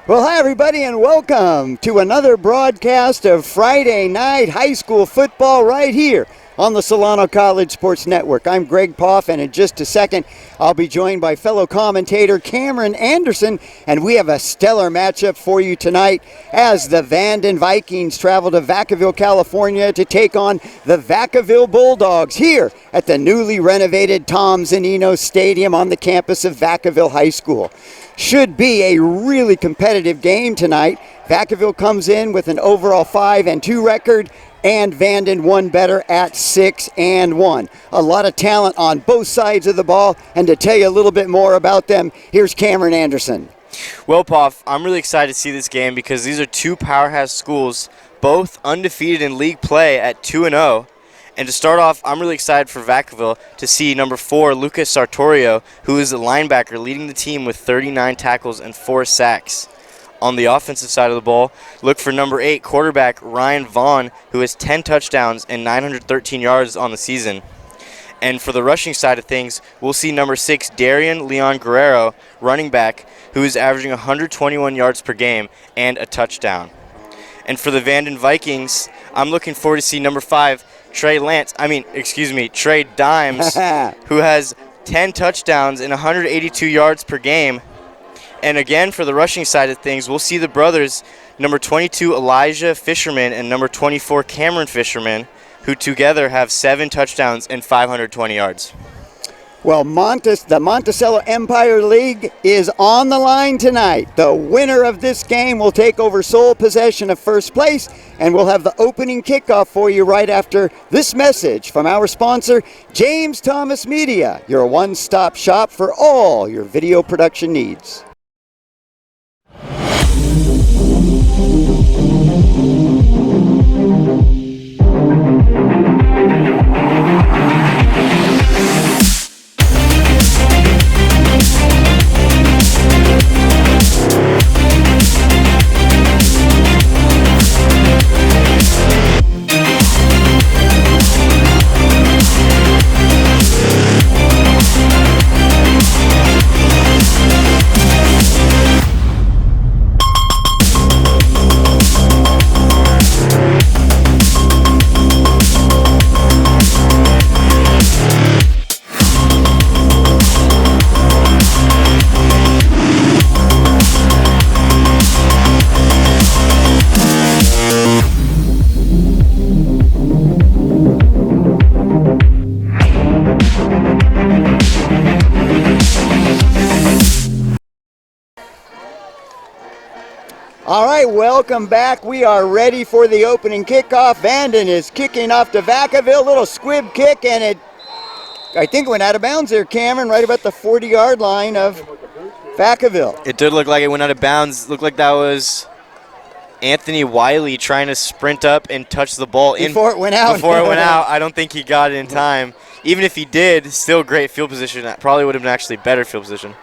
Well, hi, everybody, and welcome to another broadcast of Friday night high school football right here on the Solano College Sports Network. I'm Greg Poff, and in just a second, I'll be joined by fellow commentator Cameron Anderson, and we have a stellar matchup for you tonight as the Vanden Vikings travel to Vacaville, California to take on the Vacaville Bulldogs here at the newly renovated Tom Zanino Stadium on the campus of Vacaville High School. Should be a really competitive game tonight. Vacaville comes in with an overall 5-2 record, and Vanden one better at 6-1. A lot of talent on both sides of the ball, and to tell you a little bit more about them, here's Cameron Anderson. Well, Poff, I'm really excited to see this game because these are two powerhouse schools, both undefeated in league play at 2-0. And to start off, I'm really excited for Vacaville to see number 4, Lucas Sartorio, who is a linebacker leading the team with 39 tackles and 4 sacks. On the offensive side of the ball, look for number 8, quarterback Ryan Vaughn, who has 10 touchdowns and 913 yards on the season. And for the rushing side of things, we'll see number 6, Darian Leon Guerrero, running back, who is averaging 121 yards per game and a touchdown. And for the Vanden Vikings, I'm looking forward to see number 5, Trey Dimes, who has 10 touchdowns and 182 yards per game. And again, for the rushing side of things, we'll see the brothers, number 22, Elijah Fisherman, and number 24, Cameron Fisherman, who together have 7 touchdowns and 520 yards. Well, the Monticello Empire League is on the line tonight. The winner of this game will take over sole possession of first place, and we'll have the opening kickoff for you right after this message from our sponsor, James Thomas Media, your one-stop shop for all your video production needs. All right, welcome back. We are ready for the opening kickoff. Vanden is kicking off to Vacaville. Little squib kick, and it, I think, went out of bounds there, Cameron, right about the 40-yard line of Vacaville. It did look like it went out of bounds. Looked like that was Anthony Wiley trying to sprint up and touch the ball before it went out. I don't think he got it in time. Even if he did, still great field position. That probably would have been actually better field position.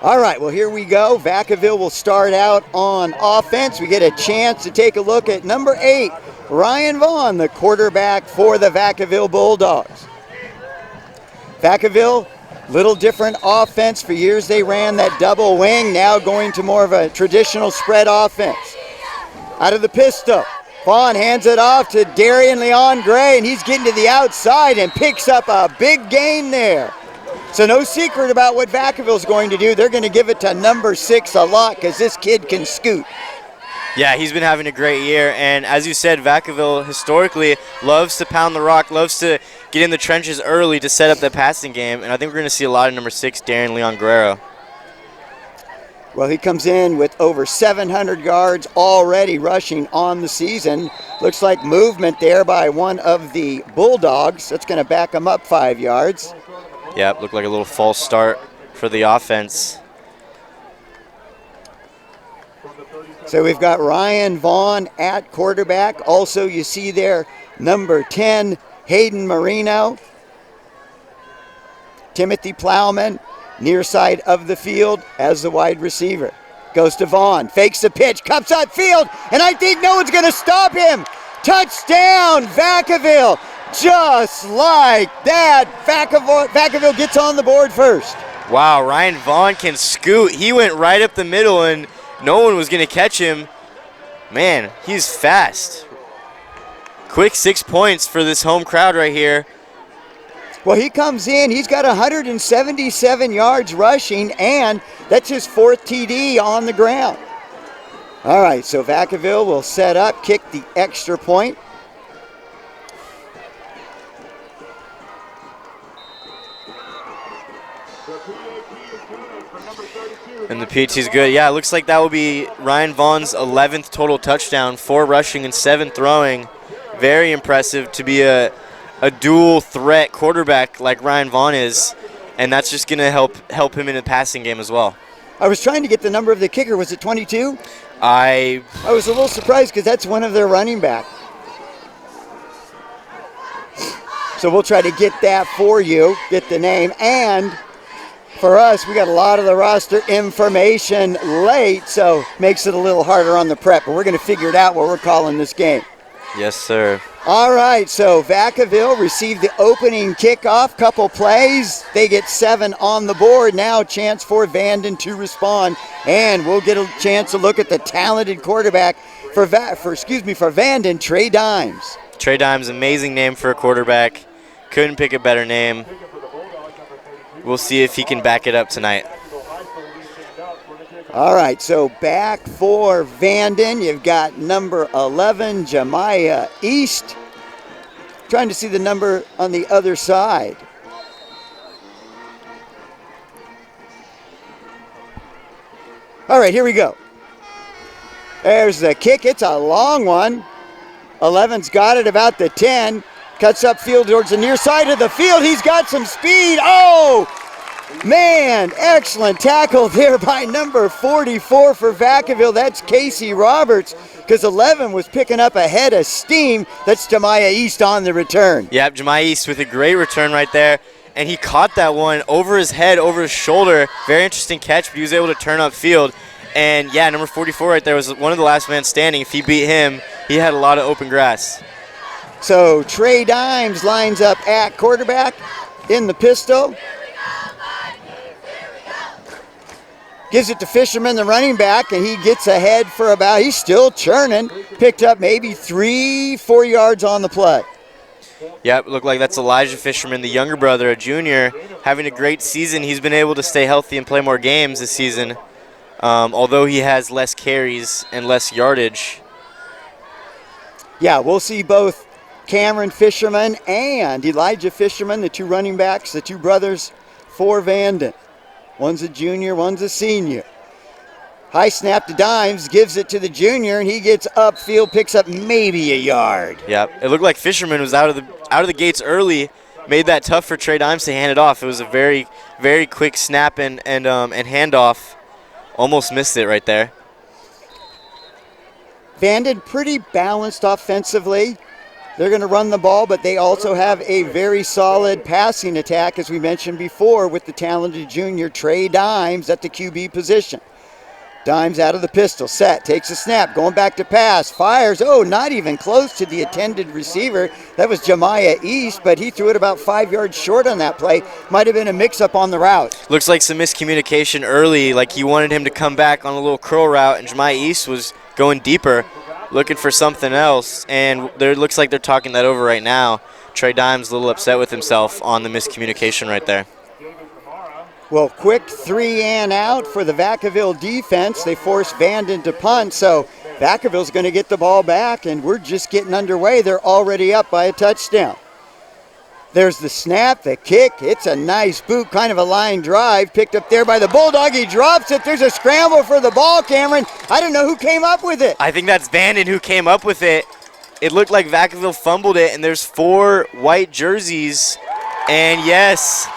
All right, well, here we go. Vacaville will start out on offense. We get a chance to take a look at number 8, Ryan Vaughn, the quarterback for the Vacaville Bulldogs. Vacaville, little different offense. For years they ran that double wing, now going to more of a traditional spread offense. Out of the pistol, Vaughn hands it off to Darian Leon Gray, and he's getting to the outside and picks up a big gain there. So no secret about what Vacaville's going to do. They're going to give it to number 6 a lot because this kid can scoot. Yeah, he's been having a great year. And as you said, Vacaville historically loves to pound the rock, loves to get in the trenches early to set up the passing game. And I think we're going to see a lot of number 6, Darian Leon Guerrero. Well, he comes in with over 700 yards already rushing on the season. Looks like movement there by one of the Bulldogs. That's going to back him up 5 yards. Yep, looked like a little false start for the offense. So we've got Ryan Vaughn at quarterback. Also, you see there number 10, Hayden Marino. Timothy Plowman, near side of the field as the wide receiver. Goes to Vaughn, fakes the pitch, cups upfield, and I think no one's going to stop him. Touchdown, Vacaville. Just like that, Vacaville gets on the board first. Wow, Ryan Vaughn can scoot. He went right up the middle, and no one was going to catch him. Man, he's fast. Quick 6 points for this home crowd right here. Well, he comes in. He's got 177 yards rushing, and that's his 4th TD on the ground. All right, so Vacaville will set up, kick the extra point. And the PAT's good. Yeah, it looks like that will be Ryan Vaughn's 11th total touchdown, 4 rushing and 7 throwing. Very impressive to be a dual threat quarterback like Ryan Vaughn is, and that's just going to help him in the passing game as well. I was trying to get the number of the kicker. Was it 22? I was a little surprised because that's one of their running back. So we'll try to get that for you, get the name, and for us, we got a lot of the roster information late, so makes it a little harder on the prep, but we're going to figure it out what we're calling this game. Yes, sir. All right, so Vacaville received the opening kickoff, couple plays. They get 7 on the board. Now chance for Vanden to respond, and we'll get a chance to look at the talented quarterback for Vanden, Trey Dimes. Trey Dimes, amazing name for a quarterback. Couldn't pick a better name. We'll see if he can back it up tonight. All right, so back for Vanden, you've got number 11, Jemiah East. Trying to see the number on the other side. All right, here we go. There's the kick. It's a long one. 11's got it about the 10. Cuts upfield towards the near side of the field. He's got some speed. Oh, man, excellent tackle there by number 44 for Vacaville. That's Casey Roberts, because 11 was picking up a head of steam. That's Jemiah East on the return. Yep, Jemiah East with a great return right there. And he caught that one over his head, over his shoulder. Very interesting catch, but he was able to turn upfield. And, yeah, number 44 right there was one of the last men standing. If he beat him, he had a lot of open grass. So Trey Dimes lines up at quarterback in the pistol. Gives it to Fisherman, the running back, and he gets ahead for about, he's still churning. Picked up maybe 3-4 yards on the play. Yep, looked like that's Elijah Fisherman, the younger brother, a junior, having a great season. He's been able to stay healthy and play more games this season, although he has less carries and less yardage. Yeah, we'll see both Cameron Fisherman and Elijah Fisherman, the 2 running backs, the 2 brothers for Vanden. One's a junior, one's a senior. High snap to Dimes, gives it to the junior, and he gets upfield, picks up maybe a yard. Yep, it looked like Fisherman was out of the gates early, made that tough for Trey Dimes to hand it off. It was a very, very quick snap and handoff. Almost missed it right there. Vanden pretty balanced offensively. They're going to run the ball, but they also have a very solid passing attack, as we mentioned before, with the talented junior Trey Dimes at the QB position. Dimes out of the pistol, set, takes a snap, going back to pass, fires. Oh, not even close to the intended receiver. That was Jemiah East, but he threw it about 5 yards short on that play. Might have been a mix-up on the route. Looks like some miscommunication early, like he wanted him to come back on a little curl route, and Jemiah East was going deeper, looking for something else, and there looks like they're talking that over right now. Trey Dimes a little upset with himself on the miscommunication right there. Well, quick 3 and out for the Vacaville defense. They force Vanden to punt, so Vacaville's going to get the ball back, and we're just getting underway. They're already up by a touchdown. There's the snap, the kick. It's a nice boot, kind of a line drive, picked up there by the Bulldog. He drops it. There's a scramble for the ball, Cameron. I don't know who came up with it. I think that's Vanden who came up with it. It looked like Vacaville fumbled it, and there's 4 white jerseys. And, yes,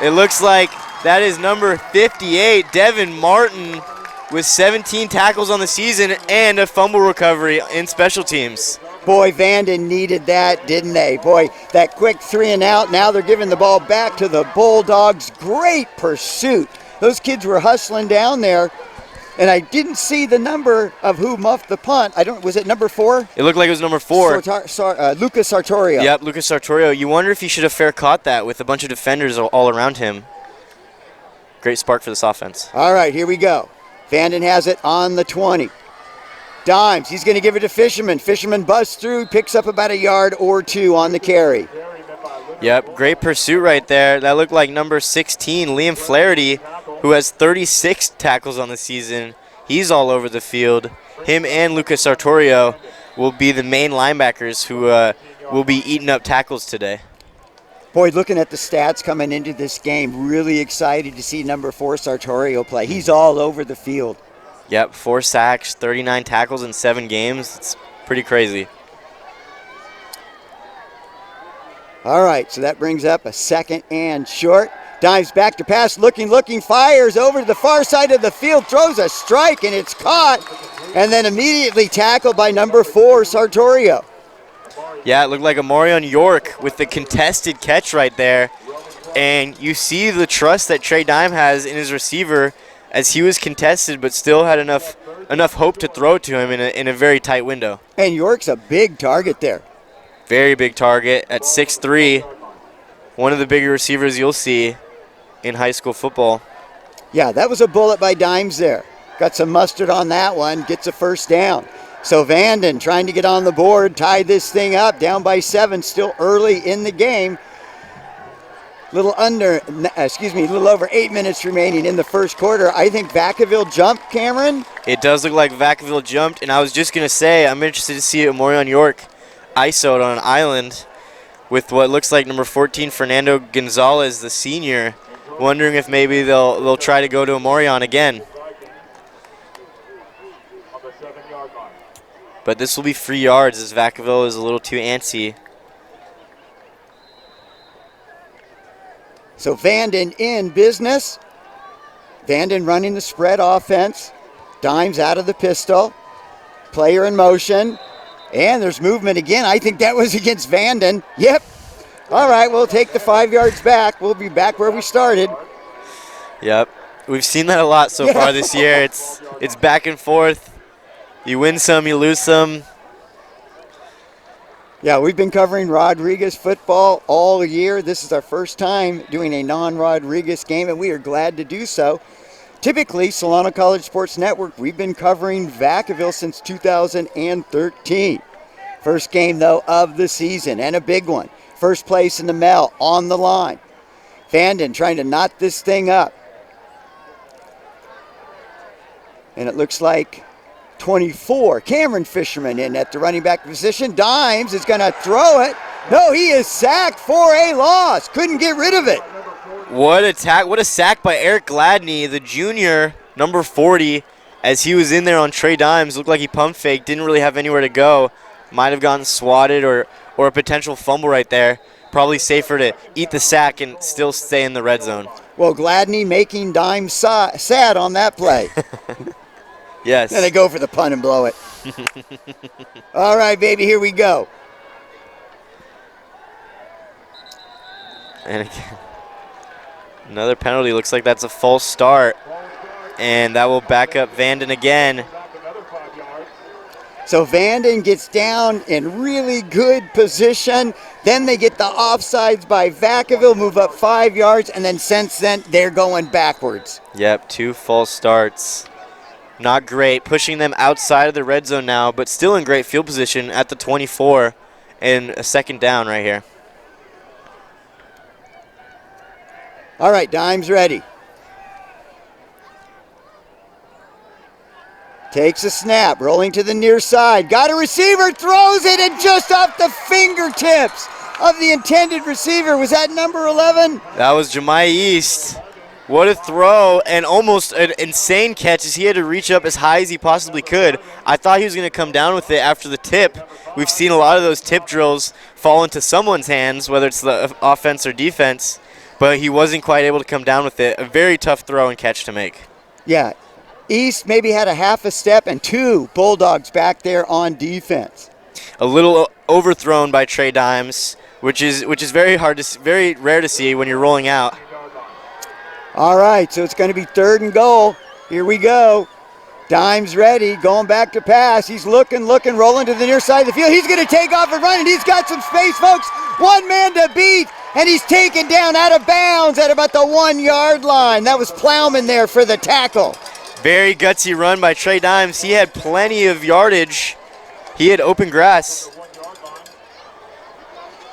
it looks like that is number 58, Devin Martin, with 17 tackles on the season and a fumble recovery in special teams. Boy, Vanden needed that, didn't they? Boy, that quick 3 and out. Now they're giving the ball back to the Bulldogs. Great pursuit. Those kids were hustling down there. And I didn't see the number of who muffed the punt. Was it number 4? It looked like it was number 4. Lucas Sartorio. Yep, Lucas Sartorio. You wonder if he should have fair caught that with a bunch of defenders all around him. great spark for this offense. All right, here we go. Vanden has it on the 20. Dimes, he's going to give it to Fisherman. Fisherman busts through, picks up about a yard or two on the carry. Yep, great pursuit right there. That looked like number 16, Liam Flaherty, who has 36 tackles on the season. He's all over the field. Him and Lucas Sartorio will be the main linebackers who will be eating up tackles today. Boy, looking at the stats coming into this game, really excited to see number 4 Sartorio play. He's all over the field. Yep, 4 sacks, 39 tackles in 7 games. It's pretty crazy. All right, so that brings up a 2nd and short. Dives back to pass, looking, fires over to the far side of the field, throws a strike, and it's caught, and then immediately tackled by number 4, Sartorio. Yeah, it looked like Amorion York with the contested catch right there. And you see the trust that Trey Dime has in his receiver as he was contested but still had enough hope to throw to him in a very tight window. And York's a big target there. Very big target at 6'3", one of the bigger receivers you'll see in high school football. Yeah, that was a bullet by Dimes there. Got some mustard on that one, gets a first down. So Vanden trying to get on the board, tie this thing up, down by 7, still early in the game. Little over 8 minutes remaining in the first quarter. I think Vacaville jumped, Cameron. It does look like Vacaville jumped, and I was just going to say I'm interested to see Amorion York ISO'd on an island with what looks like number 14, Fernando Gonzalez, the senior. Wondering if maybe they'll try to go to Amorion again. But this will be free yards as Vacaville is a little too antsy. So Vanden in business. Vanden running the spread offense. Dimes out of the pistol. Player in motion. And there's movement again. I think that was against Vanden. Yep. All right, we'll take the 5 yards back. We'll be back where we started. Yep. We've seen that a lot so far this year. It's back and forth. You win some, you lose some. Yeah, we've been covering Rodriguez football all year. This is our first time doing a non-Rodriguez game, and we are glad to do so. Typically, Solano College Sports Network, we've been covering Vacaville since 2013. First game, though, of the season, and a big one. First place in the Mel on the line. Vanden trying to knot this thing up. And it looks like 24, Cameron Fisherman in at the running back position. Dimes is going to throw it. No, he is sacked for a loss. Couldn't get rid of it. What a sack by Eric Gladney, the junior, number 40, as he was in there on Trey Dimes. Looked like he pump faked, didn't really have anywhere to go. Might have gotten swatted or a potential fumble right there. Probably safer to eat the sack and still stay in the red zone. Well, Gladney making Dimes sad on that play. Yes. Then they go for the punt and blow it. All right, baby, here we go. And again, another penalty. Looks like that's a false start. And that will back up Vanden again. So Vanden gets down in really good position. Then they get the offsides by Vacaville, move up 5 yards, and then since then, they're going backwards. Yep, 2 false starts. Not great. Pushing them outside of the red zone now, but still in great field position at the 24 and a second down right here. All right, Dimes ready. Takes a snap, rolling to the near side. Got a receiver, throws it, and just off the fingertips of the intended receiver. Was that number 11? That was Jemiah East. What a throw, and almost an insane catch as he had to reach up as high as he possibly could. I thought he was going to come down with it after the tip. We've seen a lot of those tip drills fall into someone's hands, whether it's the offense or defense, but he wasn't quite able to come down with it. A very tough throw and catch to make. Yeah, East maybe had a half a step and 2 Bulldogs back there on defense. A little overthrown by Trey Dimes, which is very rare to see when you're rolling out. All right, so it's going to be 3rd and goal. Here we go. Dimes ready, going back to pass. He's looking, rolling to the near side of the field. He's going to take off and run, and he's got some space, folks. One man to beat. And he's taken down out of bounds at about the 1 yard line. That was Plowman there for the tackle. Very gutsy run by Trey Dimes. He had plenty of yardage. He had open grass.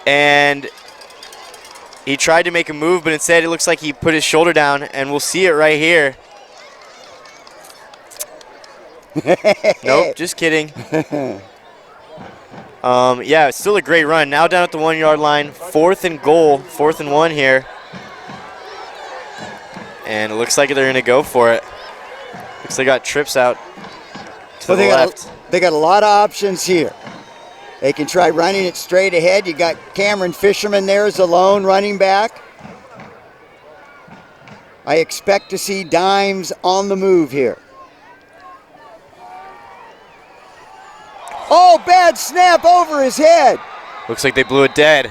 And he tried to make a move, but instead it looks like he put his shoulder down, and we'll see it right here. Nope, just kidding. Yeah, it's still a great run. Now down at the 1 yard line, 4th and goal, 4th and 1 here. And it looks like they're gonna go for it. Looks like they got trips out to the left. They got a lot of options here. They can try running it straight ahead. You got Cameron Fisherman there as a lone running back. I expect to see Dimes on the move here. Oh, bad snap over his head. Looks like they blew it dead.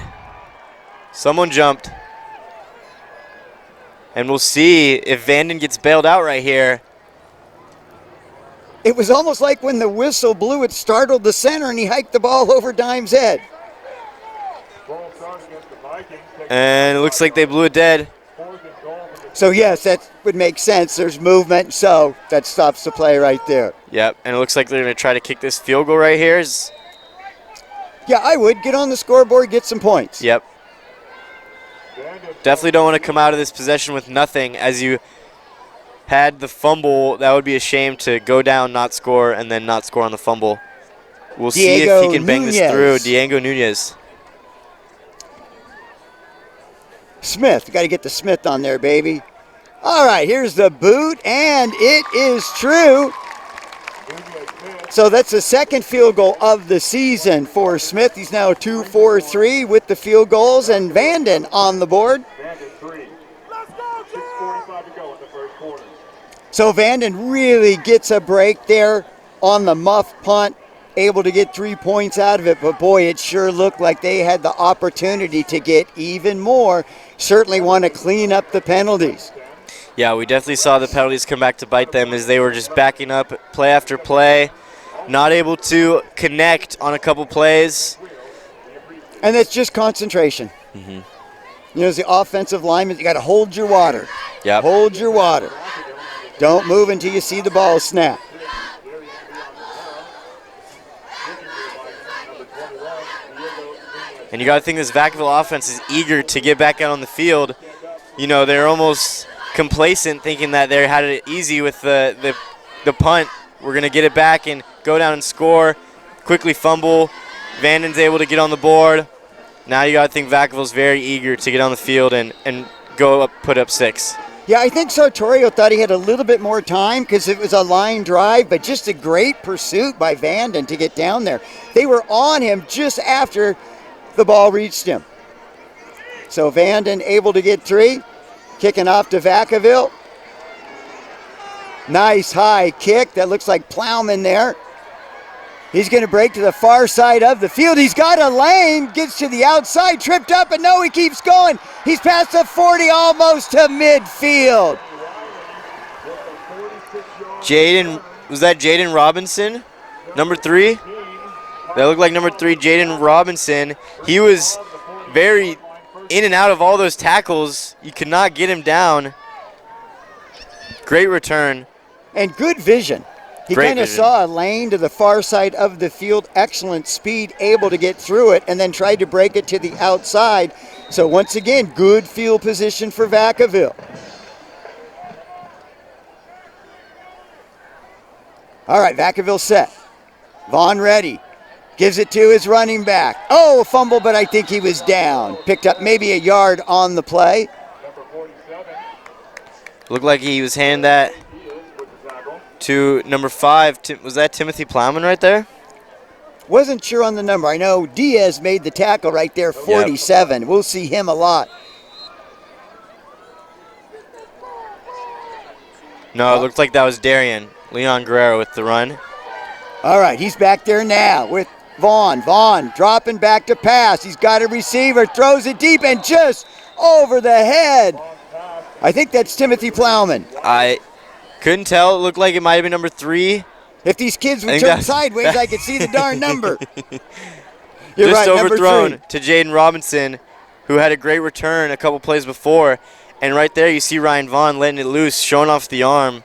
Someone jumped. And we'll see if Vanden gets bailed out right here. It was almost like when the whistle blew, it startled the center, and he hiked the ball over Dimes' head. And it looks like they blew it dead. So, yes, that would make sense. There's movement, so that stops the play right there. Yep, and it looks like they're going to try to kick this field goal right here. Yeah, I would. Get on the scoreboard, get some points. Yep. Definitely don't want to come out of this possession with nothing. As you had the fumble, that would be a shame to go down, not score, and then not score on the fumble. We'll see if he can bang this through. Diego Nunez. Smith, got to get the Smith on there, baby. All right, here's the boot, and it is true. So that's the second field goal of the season for Smith. He's now 2 for 3 with the field goals, and Vanden on the board. So Vanden really gets a break there on the muff punt, able to get 3 points out of it. But boy, it sure looked like they had the opportunity to get even more. Certainly want to clean up the penalties. Yeah, we definitely saw the penalties come back to bite them as they were just backing up play after play, not able to connect on a couple plays. And that's just concentration. Mm-hmm. You know, as the offensive lineman, you got to hold your water. Yep. Hold your water. Don't move until you see the ball snap. And you got to think this Vacaville offense is eager to get back out on the field. You know, they're almost complacent, thinking that they had it easy with the punt. We're going to get it back and go down and score, quickly fumble. Vanden's able to get on the board. Now you got to think Vacaville's very eager to get on the field and go up, put up 6. Yeah, I think Sartorio thought he had a little bit more time because it was a line drive, but just a great pursuit by Vanden to get down there. They were on him just after the ball reached him. So Vanden able to get 3, kicking off to Vacaville. Nice high kick. That looks like Plowman there. He's going to break to the far side of the field. He's got a lane, gets to the outside, tripped up, and no, he keeps going. He's past the 40, almost to midfield. Was that Jaden Robinson, number 3? That looked like number 3, Jaden Robinson. He was very in and out of all those tackles. You could not get him down. Great return. And good vision. He kind of saw a lane to the far side of the field, excellent speed, able to get through it, and then tried to break it to the outside. So once again, good field position for Vacaville. All right, Vacaville set. Vaughn ready. Gives it to his running back. Oh, a fumble, but I think he was down. Picked up maybe a yard on the play. Looked like he was handing that to number 5. Was that Timothy Plowman right there? Wasn't sure on the number. I know Diaz made the tackle right there, 47. Yep. We'll see him a lot. No, it looked like that was Leon Guerrero with the run. All right, he's back there now with Vaughn. Vaughn dropping back to pass. He's got a receiver, throws it deep, and just over the head. I think that's Timothy Plowman. I couldn't tell. It looked like it might have been number 3. If these kids would turn sideways, I could see the darn number. You're just right, overthrown to Jaden Robinson, who had a great return a couple plays before. And right there you see Ryan Vaughn letting it loose, showing off the arm.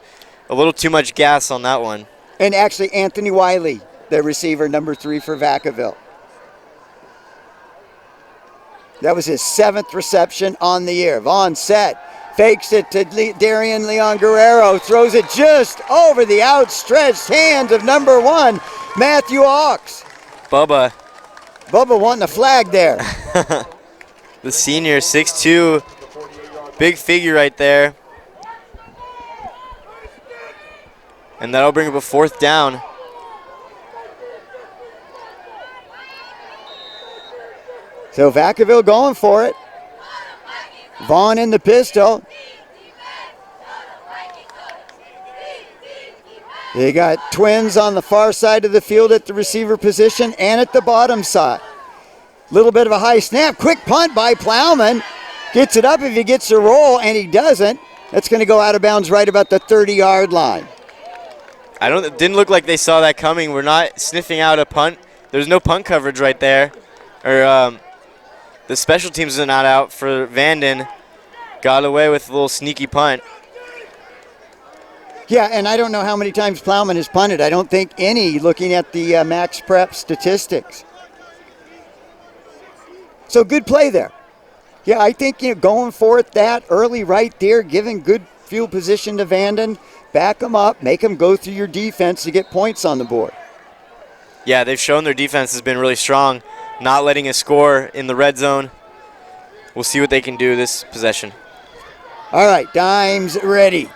A little too much gas on that one. And actually Anthony Wiley, the receiver, number 3 for Vacaville. That was his 7th reception on the year. Vaughn set, fakes it to Darian Leon Guerrero, throws it just over the outstretched hands of number 1, Matthew Hawks. Bubba wanting a flag there. The senior, 6'2", big figure right there. And that'll bring up a 4th down. So Vacaville going for it. Vaughn in the pistol. They got twins on the far side of the field at the receiver position and at the bottom side. Little bit of a high snap. Quick punt by Plowman. Gets it up if he gets a roll, and he doesn't. That's going to go out of bounds right about the 30-yard line. It didn't look like they saw that coming. We're not sniffing out a punt. There's no punt coverage right there. The special teams are not out for Vanden. Got away with a little sneaky punt. Yeah, and I don't know how many times Plowman has punted. I don't think any, looking at the Max Prep statistics. So good play there. Yeah, I think going for it that early right there, giving good field position to Vanden, back them up, make them go through your defense to get points on the board. Yeah, they've shown their defense has been really strong, not letting us score in the red zone. We'll see what they can do this possession. All right, Dimes ready.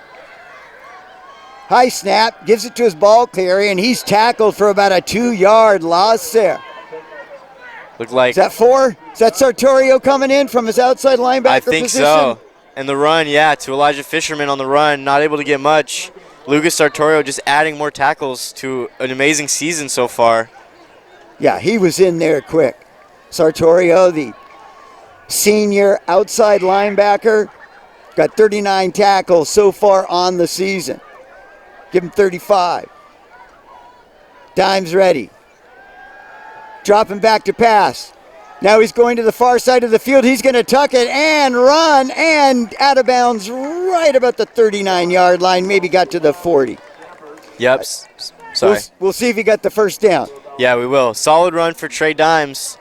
High snap, gives it to his ball carrier, and he's tackled for about a 2-yard loss there. Looked like. Is that 4? Is that Sartorio coming in from his outside linebacker I think position? so. And the run, yeah, to Elijah Fisherman on the run, not able to get much. Lucas Sartorio just adding more tackles to an amazing season so far. Yeah, he was in there quick. Sartorio, the senior outside linebacker, got 39 tackles so far on the season. Give him 35. Dimes ready. Dropping back to pass. Now he's going to the far side of the field. He's going to tuck it and run and out of bounds right about the 39-yard line. Maybe got to the 40. Yep. Sorry. We'll see if he got the first down. Yeah, we will. Solid run for Trey Dimes.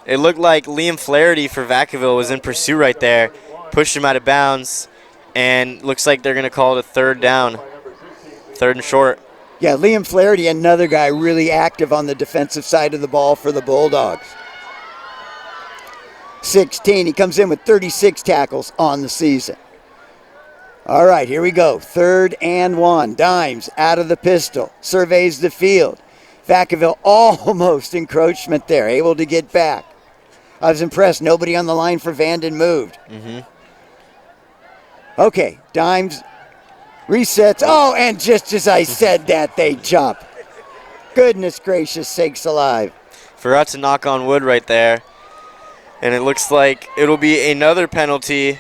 It looked like Liam Flaherty for Vacaville was in pursuit right there. Pushed him out of bounds. And looks like they're going to call it a 3rd down. 3rd and short. Yeah, Liam Flaherty, another guy really active on the defensive side of the ball for the Bulldogs. 16. He comes in with 36 tackles on the season. All right, here we go. 3rd and 1. Dimes out of the pistol. Surveys the field. Vacaville almost encroachment there. Able to get back. I was impressed. Nobody on the line for Vanden moved. Okay, Dimes resets. Oh, and just as I said that, they jump. Goodness gracious sakes alive. Forgot to knock on wood right there. And it looks like it'll be another penalty.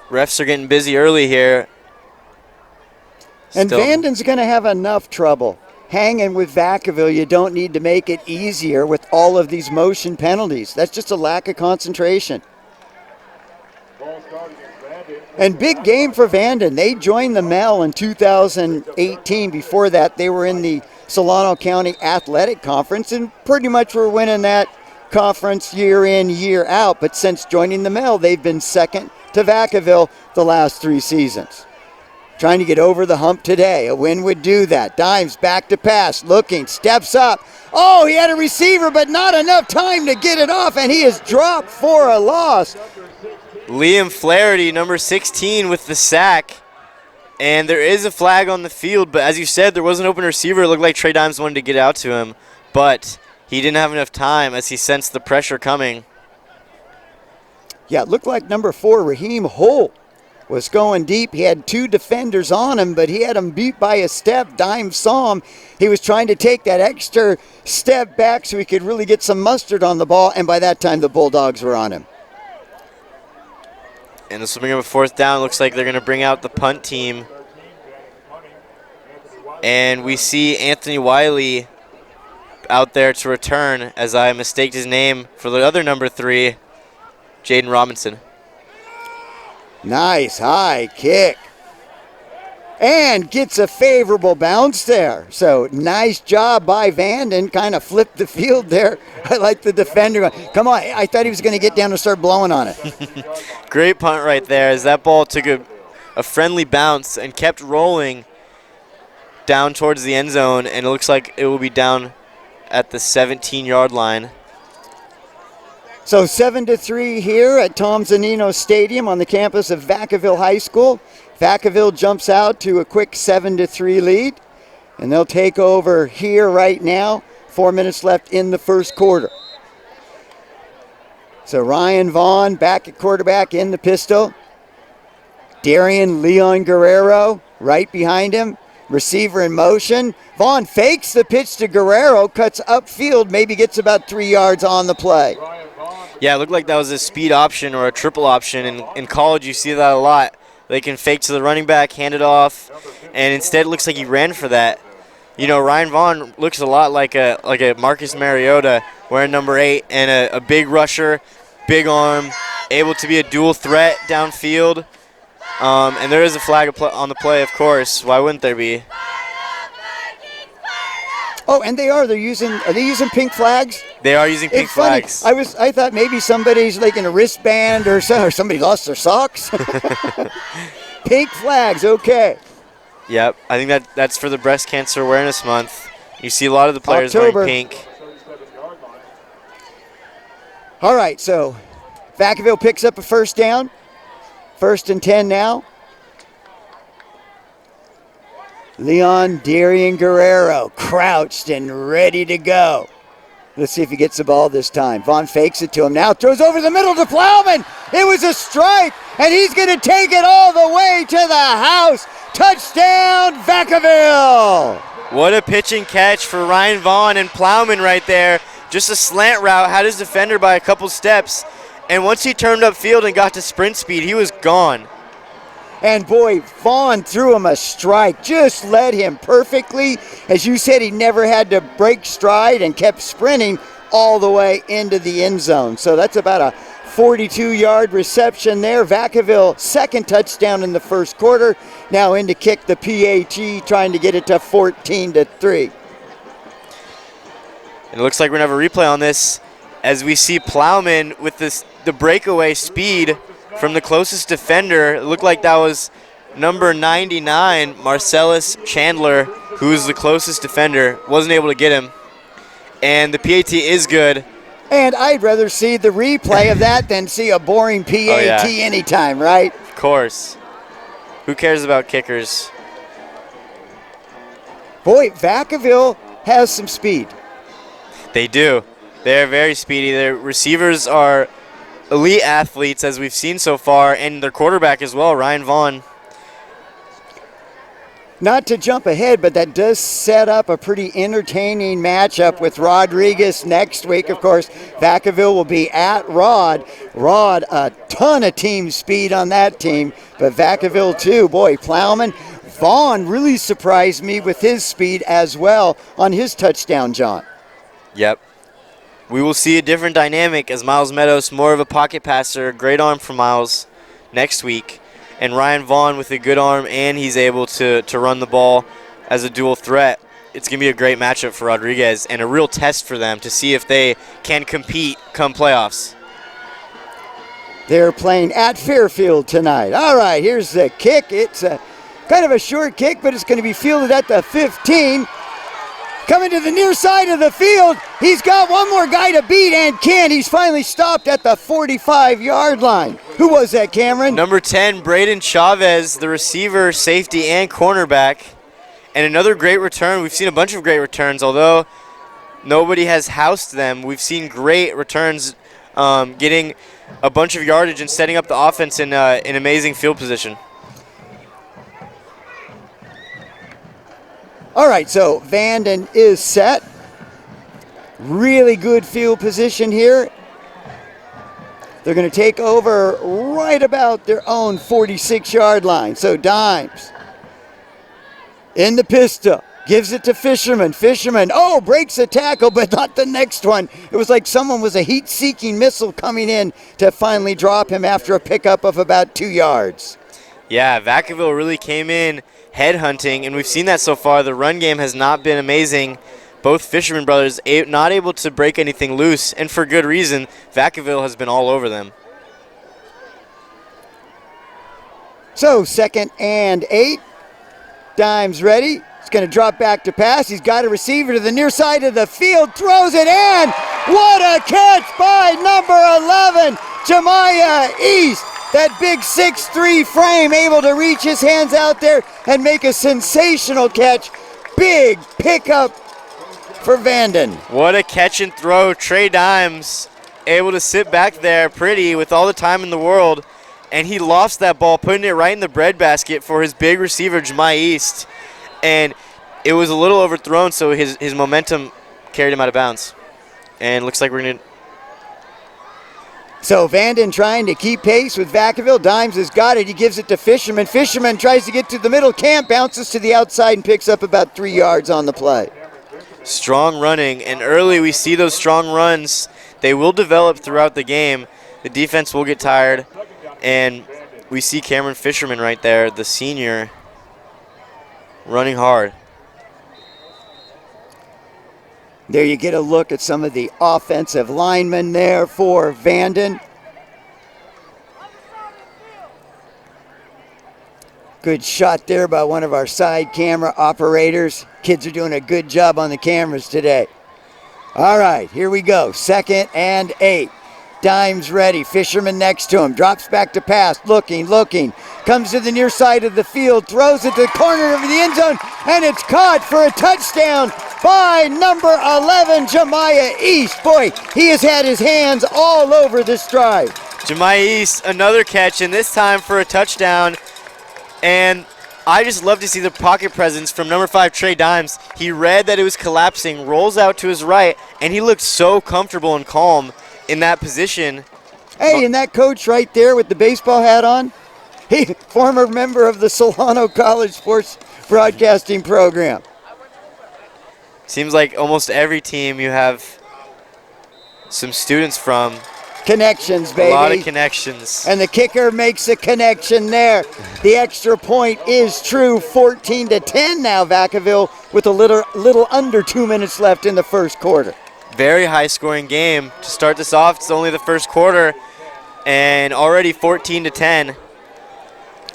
Refs are getting busy early here. And Vanden's going to have enough trouble hanging with Vacaville. You don't need to make it easier with all of these motion penalties. That's just a lack of concentration. And big game for Vanden. They joined the Mel in 2018. Before that, they were in the Solano County Athletic Conference and pretty much were winning that conference year in, year out. But since joining the Mel, they've been second to Vacaville the last 3 seasons. Trying to get over the hump today. A win would do that. Dimes back to pass, looking, steps up. Oh, he had a receiver, but not enough time to get it off, and he is dropped for a loss. Liam Flaherty, number 16, with the sack. And there is a flag on the field, but as you said, there was an open receiver. It looked like Trey Dimes wanted to get out to him, but he didn't have enough time as he sensed the pressure coming. Yeah, it looked like number 4, Raheem Holt, was going deep. He had 2 defenders on him, but he had him beat by a step. Dimes saw him. He was trying to take that extra step back so he could really get some mustard on the ball, and by that time the Bulldogs were on him. And this will bring up a 4th down. Looks like they're going to bring out the punt team. And we see Anthony Wiley out there to return, as I mistaked his name for the other number 3, Jaden Robinson. Nice high kick. And gets a favorable bounce there. So nice job by Vanden. Kind of flipped the field there. I like the defender. Come on, I thought he was going to get down and start blowing on it. Great punt right there, as that ball took a friendly bounce and kept rolling down towards the end zone, and it looks like it will be down at the 17-yard line. So 7-3 here at Tom Zanino Stadium on the campus of Vacaville High School. Vacaville jumps out to a quick 7-3 lead, and they'll take over here right now. 4 minutes left in the first quarter. So Ryan Vaughn back at quarterback in the pistol. Darian Leon Guerrero right behind him. Receiver in motion. Vaughn fakes the pitch to Guerrero, cuts upfield, maybe gets about 3 yards on the play. Yeah, it looked like that was a speed option or a triple option. In college, you see that a lot. They can fake to the running back, hand it off, and instead it looks like he ran for that. You know, Ryan Vaughn looks a lot like a Marcus Mariota wearing number 8, and a big rusher, big arm, able to be a dual threat downfield. And there is a flag on the play, of course. Why wouldn't there be? Oh, and are they using pink flags? They are using pink flags. I thought maybe somebody's like in a wristband or somebody lost their socks. Pink flags, okay. Yep, I think that's for the Breast Cancer Awareness Month. You see a lot of the players wearing pink. All right, so Vacaville picks up a first down. 1st and 10 now. Leon Darian Guerrero crouched and ready to go. Let's see if he gets the ball this time. Vaughn fakes it to him now, throws over the middle to Plowman. It was a strike, and he's going to take it all the way to the house. Touchdown, Vacaville! What a pitch and catch for Ryan Vaughn and Plowman right there. Just a slant route, had his defender by a couple steps, and once he turned upfield and got to sprint speed, he was gone. And boy, Vaughn threw him a strike, just led him perfectly. As you said, he never had to break stride and kept sprinting all the way into the end zone. So that's about a 42-yard reception there. Vacaville, second touchdown in the first quarter. Now in to kick the PAT, trying to get it to 14-3. And it looks like we're going to have a replay on this as we see Plowman with the breakaway speed from the closest defender. It looked like that was number 99, Marcellus Chandler, who's the closest defender. Wasn't able to get him. And the PAT is good. And I'd rather see the replay of that than see a boring PAT anytime, right? Of course. Who cares about kickers? Boy, Vacaville has some speed. They do. They're very speedy. Their receivers are elite athletes, as we've seen so far, and their quarterback as well, Ryan Vaughn. Not to jump ahead, but that does set up a pretty entertaining matchup with Rodriguez next week. Of course, Vacaville will be at Rod. Rod, a ton of team speed on that team, but Vacaville too. Boy, Plowman. Vaughn really surprised me with his speed as well on his touchdown, John. Yep. We will see a different dynamic as Miles Meadows, more of a pocket passer, great arm for Miles next week. And Ryan Vaughn with a good arm, and he's able to run the ball as a dual threat. It's going to be a great matchup for Rodriguez and a real test for them to see if they can compete come playoffs. They're playing at Fairfield tonight. All right, here's the kick. It's kind of a short kick, but it's going to be fielded at the 15. Coming to the near side of the field. He's got one more guy to beat and can. He's finally stopped at the 45-yard line. Who was that, Cameron? Number 10, Braden Chavez, the receiver, safety, and cornerback. And another great return. We've seen a bunch of great returns, although nobody has housed them. We've seen great returns, getting a bunch of yardage and setting up the offense in amazing field position. All right, so Vanden is set. Really good field position here. They're going to take over right about their own 46-yard line. So Dimes in the pistol. Gives it to Fisherman. Fisherman, breaks a tackle, but not the next one. It was like someone was a heat-seeking missile coming in to finally drop him after a pickup of about 2 yards. Yeah, Vacaville really came in headhunting, and we've seen that so far. The run game has not been amazing. Both Fisherman brothers not able to break anything loose, and for good reason. Vacaville has been all over them. So 2nd and 8. Dimes ready. He's going to drop back to pass. He's got a receiver to the near side of the field. Throws it in. What a catch by number 11, Jemiah East. That big 6'3" frame able to reach his hands out there and make a sensational catch. Big pickup for Vanden. What a catch and throw. Trey Dimes able to sit back there pretty with all the time in the world. And he lofts that ball, putting it right in the breadbasket for his big receiver, Jemiah East. And it was a little overthrown, so his momentum carried him out of bounds. And looks like we're going to... So Vanden trying to keep pace with Vacaville. Dimes has got it. He gives it to Fisherman. Fisherman tries to get to the middle. Camp bounces to the outside and picks up about 3 yards on the play. Strong running. And early we see those strong runs. They will develop throughout the game. The defense will get tired. And we see Cameron Fisherman right there, the senior, running hard. There you get a look at some of the offensive linemen there for Vanden. Good shot there by one of our side camera operators. Kids are doing a good job on the cameras today. All right, here we go. 2nd and 8. Dimes ready. Fisherman next to him. Drops back to pass. Looking. Comes to the near side of the field. Throws it to the corner of the end zone. And it's caught for a touchdown by number 11, Jemiah East. Boy, he has had his hands all over this drive. Jemiah East, another catch, and this time for a touchdown. And I just love to see the pocket presence from number 5, Trey Dimes. He read that it was collapsing, rolls out to his right, and he looked so comfortable and calm in that position. Hey, and that coach right there with the baseball hat on, he former member of the Solano College Sports Broadcasting Program. Seems like almost every team you have some students from. Connections, baby. A lot of connections. And the kicker makes a connection there. The extra point is true. 14-10 now, Vacaville, with a little under 2 minutes left in the first quarter. Very high-scoring game to start this off. It's only the first quarter, and already 14-10.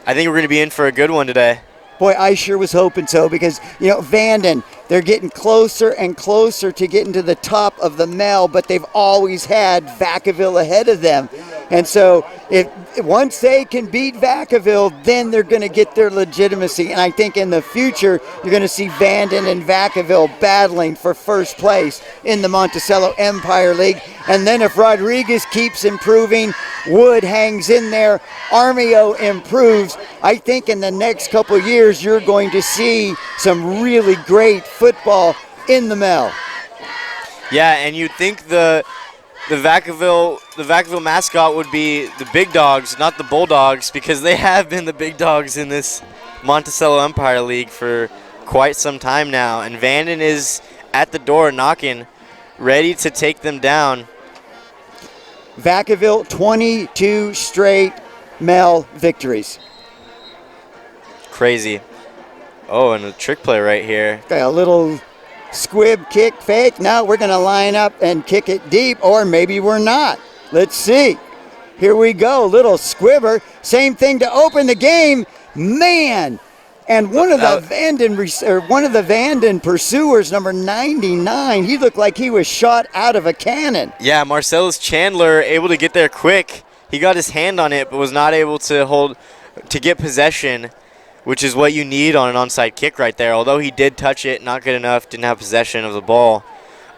I think we're going to be in for a good one today. Boy, I sure was hoping so because, Vanden, they're getting closer and closer to getting to the top of the Mel, but they've always had Vacaville ahead of them. And so once they can beat Vacaville, then they're going to get their legitimacy. And I think in the future, you're going to see Vanden and Vacaville battling for first place in the Monticello Empire League. And then if Rodriguez keeps improving, Wood hangs in there, Armio improves, I think in the next couple years, you're going to see some really great football in the Mel. Yeah, and you'd think the Vacaville mascot would be the Big Dogs, not the Bulldogs, because they have been the big dogs in this Monticello Empire League for quite some time now. And Vanden is at the door knocking, ready to take them down. Vacaville, 22 straight Mel victories. Crazy. Oh, and a trick play right here. Got a little squib kick fake. Now we're going to line up and kick it deep, or maybe we're not. Let's see. Here we go. Little squibber. Same thing to open the game. Man. And one of the Vanden pursuers, number 99, he looked like he was shot out of a cannon. Yeah, Marcellus Chandler able to get there quick. He got his hand on it, but was not able to get possession, which is what you need on an onside kick right there. Although he did touch it, not good enough, didn't have possession of the ball.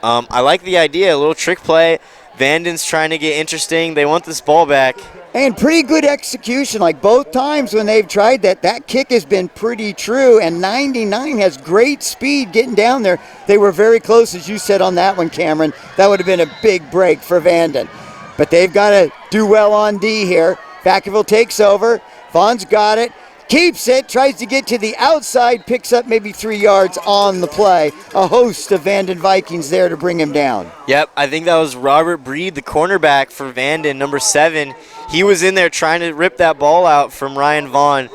I like the idea, a little trick play. Vanden's trying to get interesting. They want this ball back. And pretty good execution. Like both times when they've tried that kick has been pretty true. And 99 has great speed getting down there. They were very close, as you said on that one, Cameron. That would have been a big break for Vanden. But they've got to do well on D here. Vacaville takes over. Vaughn's got it. keeps it, tries to get to the outside, picks up maybe 3 yards on the play. A host of Vanden Vikings there to bring him down. Yep, I think that was Robert Breed, the cornerback for Vanden, number 7. He was in there trying to rip that ball out from Ryan Vaughn.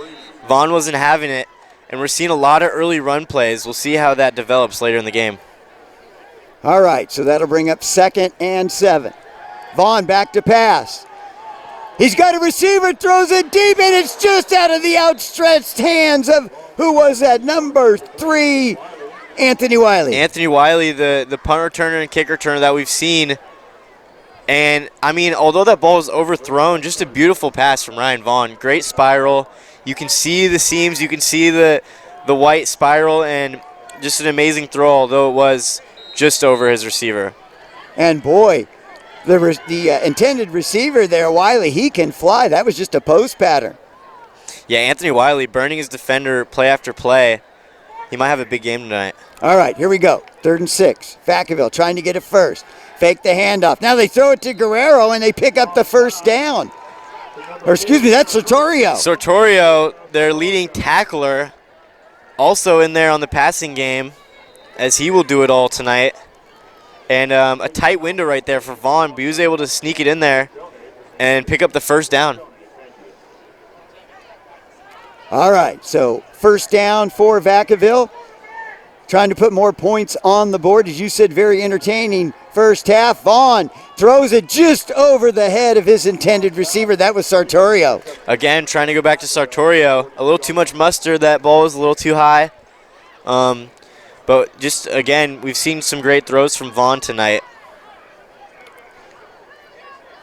Vaughn wasn't having it, and we're seeing a lot of early run plays. We'll see how that develops later in the game. All right, so that'll bring up 2nd and 7. Vaughn back to pass. He's got a receiver, throws it deep, and it's just out of the outstretched hands of, who was that, number 3, Anthony Wiley. Anthony Wiley, the punt returner and kick returner that we've seen. And, I mean, although that ball was overthrown, just a beautiful pass from Ryan Vaughn. Great spiral. You can see the seams. You can see the white spiral, and just an amazing throw, although it was just over his receiver. And, boy, the intended receiver there, Wiley, he can fly. That was just a post pattern. Yeah, Anthony Wiley burning his defender play after play. He might have a big game tonight. All right, here we go. 3rd and 6. Vacaville trying to get it first. Fake the handoff. Now they throw it to Guerrero, and they pick up the first down. Or excuse me, that's Sartorio. Sartorio, their leading tackler, also in there on the passing game, as he will do it all tonight. And a tight window right there for Vaughn, but he was able to sneak it in there and pick up the first down. All right, so first down for Vacaville. Trying to put more points on the board. As you said, very entertaining first half. Vaughn throws it just over the head of his intended receiver. That was Sartorio. Again, trying to go back to Sartorio. A little too much mustard. That ball was a little too high. But just, again, we've seen some great throws from Vaughn tonight.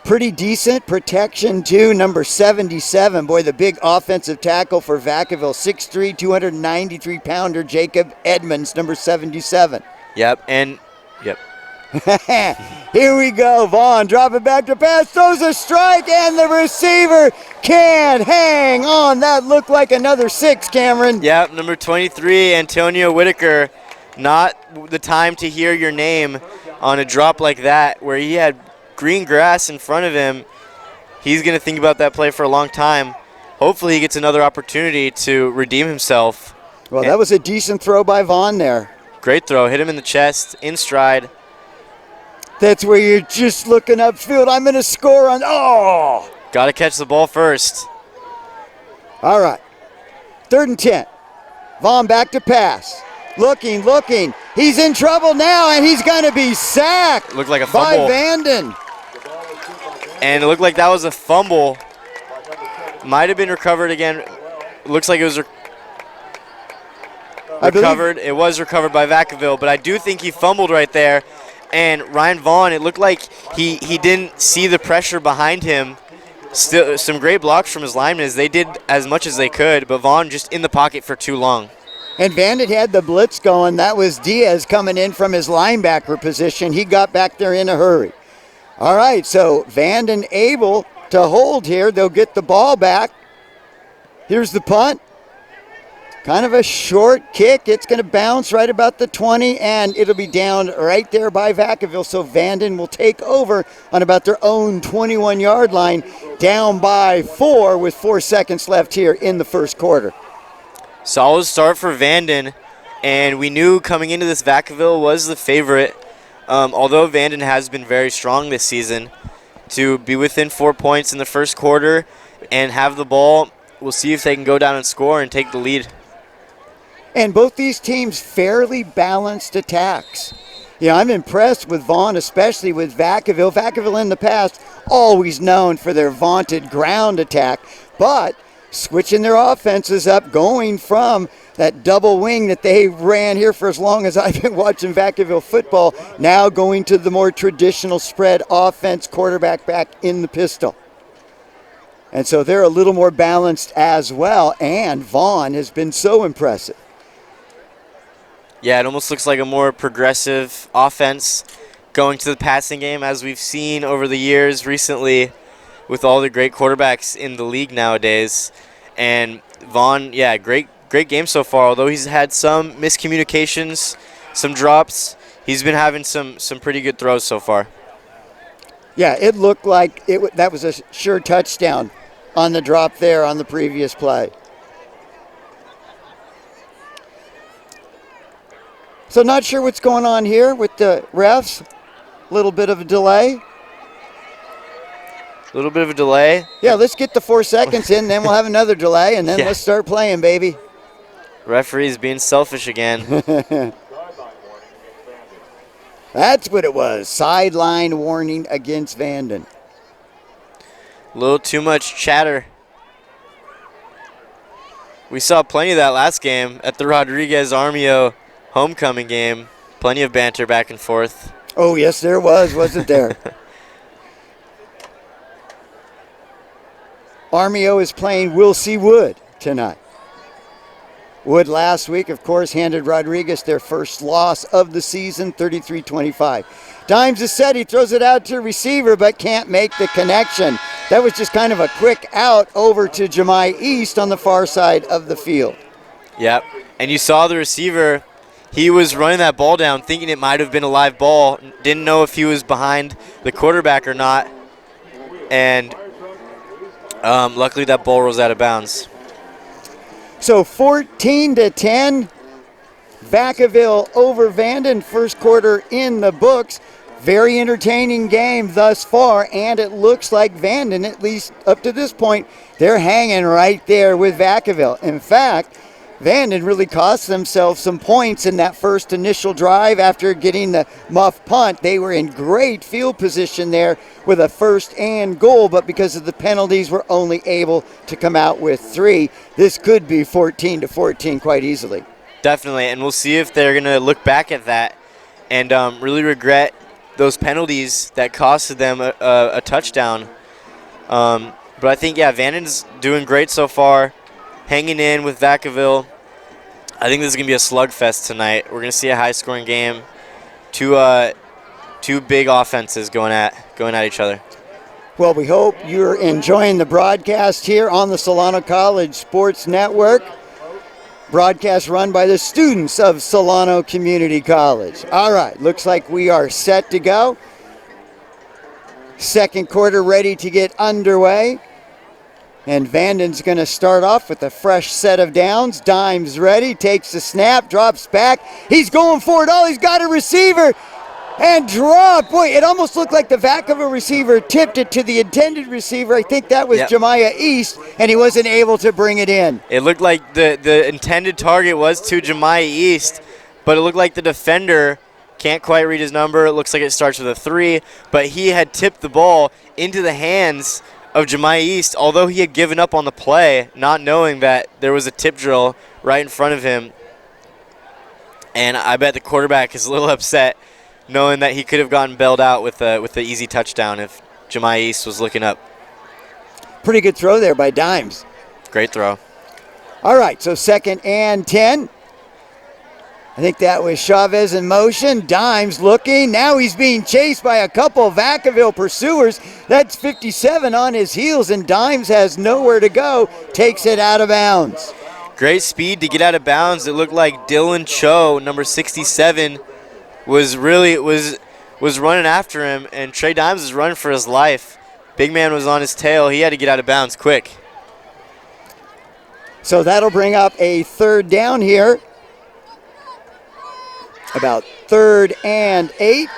Pretty decent protection, too. Number 77. Boy, the big offensive tackle for Vacaville. 6'3", 293-pounder Jacob Edmonds, number 77. Yep, and yep. Here we go. Vaughn drop it back to pass. Throws a strike, and the receiver can't hang on. That looked like another 6, Cameron. Yep, number 23, Antonio Whitaker. Not the time to hear your name on a drop like that where he had green grass in front of him. He's going to think about that play for a long time. Hopefully he gets another opportunity to redeem himself. Well, that was a decent throw by Vaughn there. Great throw. Hit him in the chest, in stride. That's where you're just looking upfield. I'm going to score on. Oh! Got to catch the ball first. All right. 3rd and 10. Vaughn back to pass. Looking. He's in trouble now, and he's going to be sacked. Looked like a fumble. By Vanden. And it looked like that was a fumble. Might have been recovered again. Looks like it was recovered. It was recovered by Vacaville, but I do think he fumbled right there. And Ryan Vaughn, it looked like he didn't see the pressure behind him. Still, some great blocks from his linemen as they did as much as they could, but Vaughn just in the pocket for too long. And Vanden had the blitz going. That was Diaz coming in from his linebacker position. He got back there in a hurry. All right, so Vanden able to hold here. They'll get the ball back. Here's the punt. Kind of a short kick. It's going to bounce right about the 20, and it'll be down right there by Vacaville. So Vanden will take over on about their own 21-yard line, down by 4 with 4 seconds left here in the first quarter. Solid start for Vanden, and we knew coming into this Vacaville was the favorite. Although Vanden has been very strong this season, to be within 4 points in the first quarter and have the ball, we'll see if they can go down and score and take the lead. And both these teams fairly balanced attacks. Yeah, I'm impressed with Vaughn, especially with Vacaville. Vacaville in the past, always known for their vaunted ground attack, but switching their offenses up, going from that double wing that they ran here for as long as I've been watching Vacaville football, now going to the more traditional spread offense, quarterback back in the pistol. And so they're a little more balanced as well, and Vaughn has been so impressive. Yeah, it almost looks like a more progressive offense going to the passing game, as we've seen over the years recently with all the great quarterbacks in the league nowadays. And Vaughn, yeah, great game so far. Although he's had some miscommunications, some drops, he's been having some pretty good throws so far. Yeah, it looked like that was a sure touchdown on the drop there on the previous play. So not sure what's going on here with the refs. A little bit of a delay. A little bit of a delay. Yeah, let's get the 4 seconds in, then we'll have another delay, and then let's start playing, baby. Referee's being selfish again. That's what it was. Sideline warning against Vanden. A little too much chatter. We saw plenty of that last game at the Rodriguez-Armio homecoming game. Plenty of banter back and forth. Oh, yes, there was, wasn't there? Armio is playing Will C. Wood tonight. Wood last week, of course, handed Rodriguez their first loss of the season, 33-25. Dimes is set. He throws it out to receiver, but can't make the connection. That was just kind of a quick out over to Jemai East on the far side of the field. Yep. And you saw the receiver. He was running that ball down thinking it might have been a live ball. Didn't know if he was behind the quarterback or not. And luckily that ball rolls out of bounds. So 14-10, Vacaville over Vanden, first quarter in the books. Very entertaining game thus far, and it looks like Vanden, at least up to this point, they're hanging right there with Vacaville. In fact, Vanden really cost themselves some points in that first initial drive after getting the muff punt. They were in great field position there with a 1st and goal, but because of the penalties, were only able to come out with 3. This could be 14-14 quite easily. Definitely, and we'll see if they're going to look back at that and really regret those penalties that costed them a touchdown. But I think, Vanden's doing great so far, hanging in with Vacaville. I think this is going to be a slugfest tonight. We're going to see a high-scoring game. Two big offenses going at each other. Well, we hope you're enjoying the broadcast here on the Solano College Sports Network. Broadcast run by the students of Solano Community College. All right, looks like we are set to go. Second quarter ready to get underway. And Vanden's going to start off with a fresh set of downs. Dimes ready, takes the snap, drops back. He's going for it all. He's got a receiver and dropped. Boy, it almost looked like the Vacaville receiver tipped it to the intended receiver. I think that was Jemiah East, and he wasn't able to bring it in. It looked like the intended target was to Jemiah East, but it looked like the defender can't quite read his number. It looks like it starts with a 3, but he had tipped the ball into the hands of Jemiah East, although he had given up on the play, not knowing that there was a tip drill right in front of him. And I bet the quarterback is a little upset knowing that he could have gotten bailed out with the easy touchdown if Jemiah East was looking up. Pretty good throw there by Dimes. Great throw. All right, so 2nd and 10. I think that was Chavez in motion. Dimes looking. Now he's being chased by a couple of Vacaville pursuers. That's 57 on his heels, and Dimes has nowhere to go. Takes it out of bounds. Great speed to get out of bounds. It looked like Dylan Cho, number 67, was running after him, and Trey Dimes was running for his life. Big man was on his tail. He had to get out of bounds quick. So that'll bring up a 3rd down here. About 3rd and 8.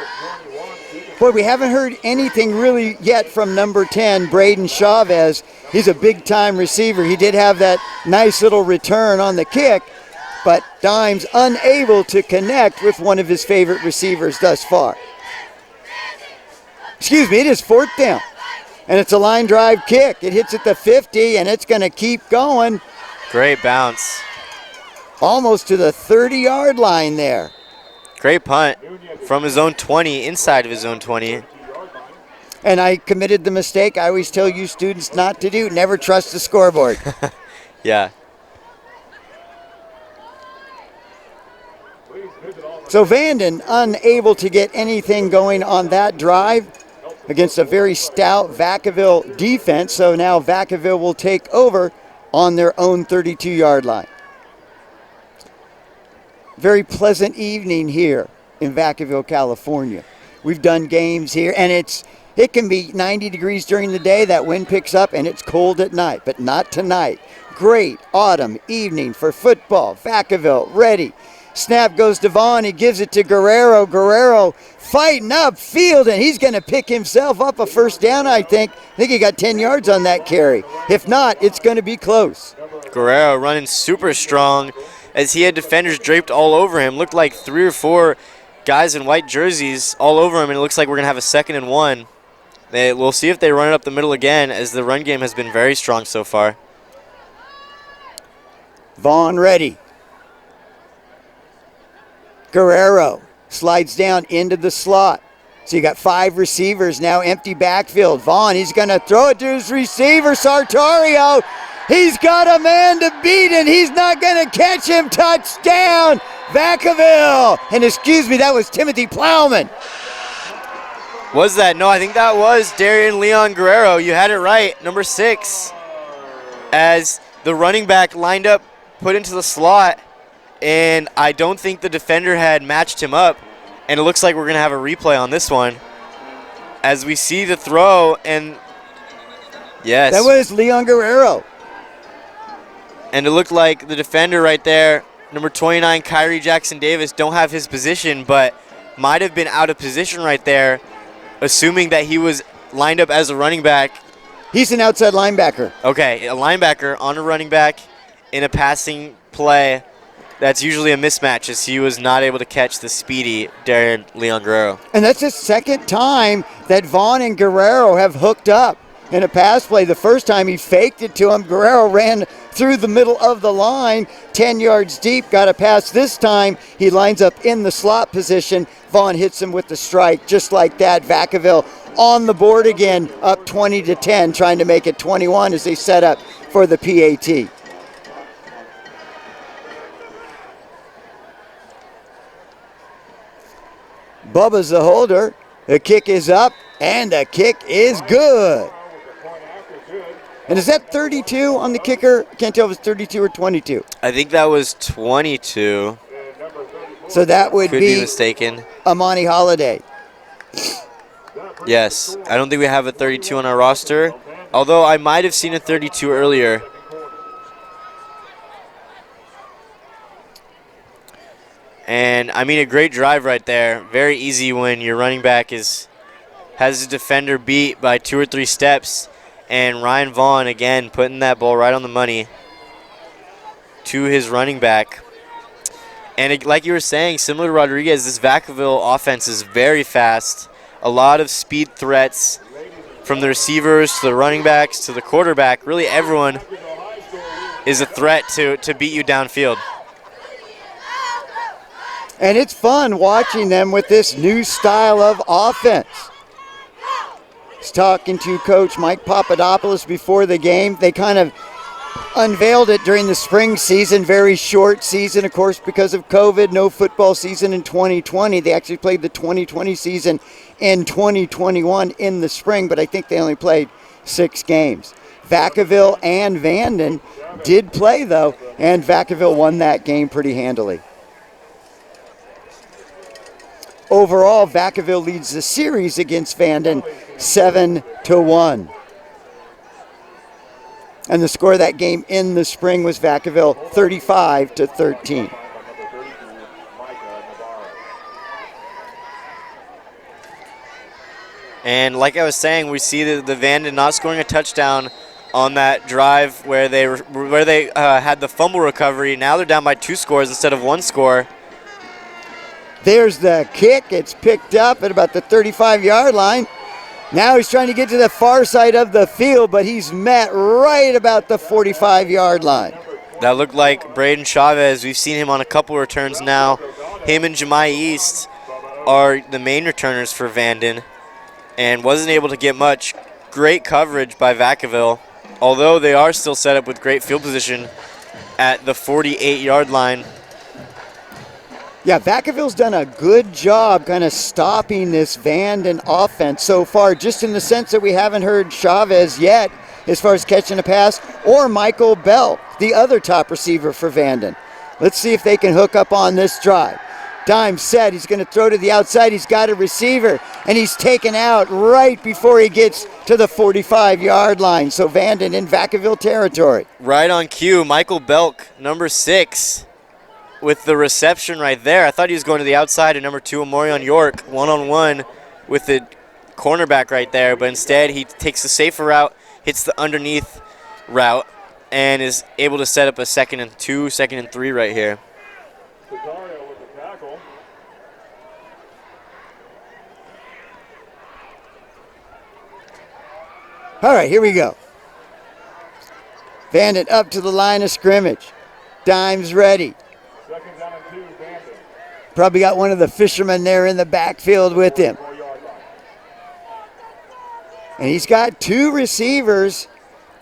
Boy, we haven't heard anything really yet from number 10, Braden Chavez. He's a big-time receiver. He did have that nice little return on the kick, but Dimes unable to connect with one of his favorite receivers thus far. Excuse me, it is 4th down, and it's a line drive kick. It hits at the 50, and it's going to keep going. Great bounce. Almost to the 30-yard line there. Great punt from his own 20, inside of his own 20. And I committed the mistake I always tell you students not to do. Never trust the scoreboard. Yeah. So Vanden unable to get anything going on that drive against a very stout Vacaville defense. So now Vacaville will take over on their own 32-yard line. Very pleasant evening here in Vacaville, California. We've done games here, and it can be 90 degrees during the day. That wind picks up, and it's cold at night, but not tonight. Great autumn evening for football. Vacaville ready Snap goes to Vaughn. He gives it to Guerrero. Guerrero fighting upfield, and he's going to pick himself up a first down, I think. I think he got 10 yards on that carry. If not, it's going to be close. Guerrero running super strong as he had defenders draped all over him. Looked like 3 or 4 guys in white jerseys all over him, and it looks like we're going to have a 2nd and 1. We'll see if they run it up the middle again, as the run game has been very strong so far. Vaughn ready. Guerrero slides down into the slot. So you got 5 receivers now, empty backfield. Vaughn, he's going to throw it to his receiver, Sartorio. He's got a man to beat, and he's not going to catch him. Touchdown, Vacaville. And excuse me, that was Timothy Plowman. Was that? No, I think that was Darian Leon Guerrero. You had it right, number 6. As the running back lined up, put into the slot, and I don't think the defender had matched him up. And it looks like we're going to have a replay on this one. As we see the throw, and yes. That was Leon Guerrero. And it looked like the defender right there, number 29, Kyrie Jackson-Davis, don't have his position, but might have been out of position right there, assuming that he was lined up as a running back. He's an outside linebacker. Okay, a linebacker on a running back in a passing play. That's usually a mismatch, as he was not able to catch the speedy Darian Leon Guerrero. And that's the second time that Vaughn and Guerrero have hooked up in a pass play. The first time he faked it to him. Guerrero ran through the middle of the line, 10 yards deep, got a pass. This time he lines up in the slot position. Vaughn hits him with the strike, just like that. Vacaville on the board again, up 20-10, trying to make it 21 as they set up for the PAT. Bubba's the holder. The kick is up, and the kick is good. And is that 32 on the kicker? I can't tell if it's 32 or 22. I think that was 22. So that would Could be mistaken. Amani Holiday. Yes. I don't think we have a 32 on our roster, although I might have seen a 32 earlier. And, I mean, a great drive right there. Very easy when your running back has his defender beat by 2 or 3 steps. And Ryan Vaughn, again, putting that ball right on the money to his running back. And like you were saying, similar to Rodriguez, this Vacaville offense is very fast. A lot of speed threats from the receivers to the running backs to the quarterback. Really everyone is a threat to beat you downfield. And it's fun watching them with this new style of offense. He's talking to Coach Mike Papadopoulos before the game. They kind of unveiled it during the spring season, very short season, of course, because of COVID, no football season in 2020. They actually played the 2020 season in 2021 in the spring, but I think they only played 6 games. Vacaville and Vanden did play, though, and Vacaville won that game pretty handily. Overall, Vacaville leads the series against Vanden 7-1. And the score of that game in the spring was Vacaville 35-13. And like I was saying, we see the Vanden not scoring a touchdown on that drive where they had the fumble recovery. Now they're down by 2 scores instead of 1 score. There's the kick. It's picked up at about the 35-yard line. Now he's trying to get to the far side of the field, but he's met right about the 45-yard line. That looked like Braden Chavez. We've seen him on a couple returns now. Him and Jemai East are the main returners for Vanden, and wasn't able to get much. Great coverage by Vacaville, although they are still set up with great field position at the 48-yard line. Yeah, Vacaville's done a good job kind of stopping this Vanden offense so far, just in the sense that we haven't heard Chavez yet as far as catching a pass, or Michael Bell, the other top receiver for Vanden. Let's see if they can hook up on this drive. Dime set, he's going to throw to the outside. He's got a receiver, and he's taken out right before he gets to the 45-yard line. So Vanden in Vacaville territory. Right on cue, Michael Belk, number 6. with the reception right there. I thought he was going to the outside of number 2, Amorion York, one-on-one with the cornerback right there, but instead he takes the safer route, hits the underneath route, and is able to set up a 2nd and 2, 2nd and 3 right here. All right, here we go. Vanden up to the line of scrimmage. Dimes ready. Second down and 2, Vanden. Probably got one of the fishermen there in the backfield with him. And he's got 2 receivers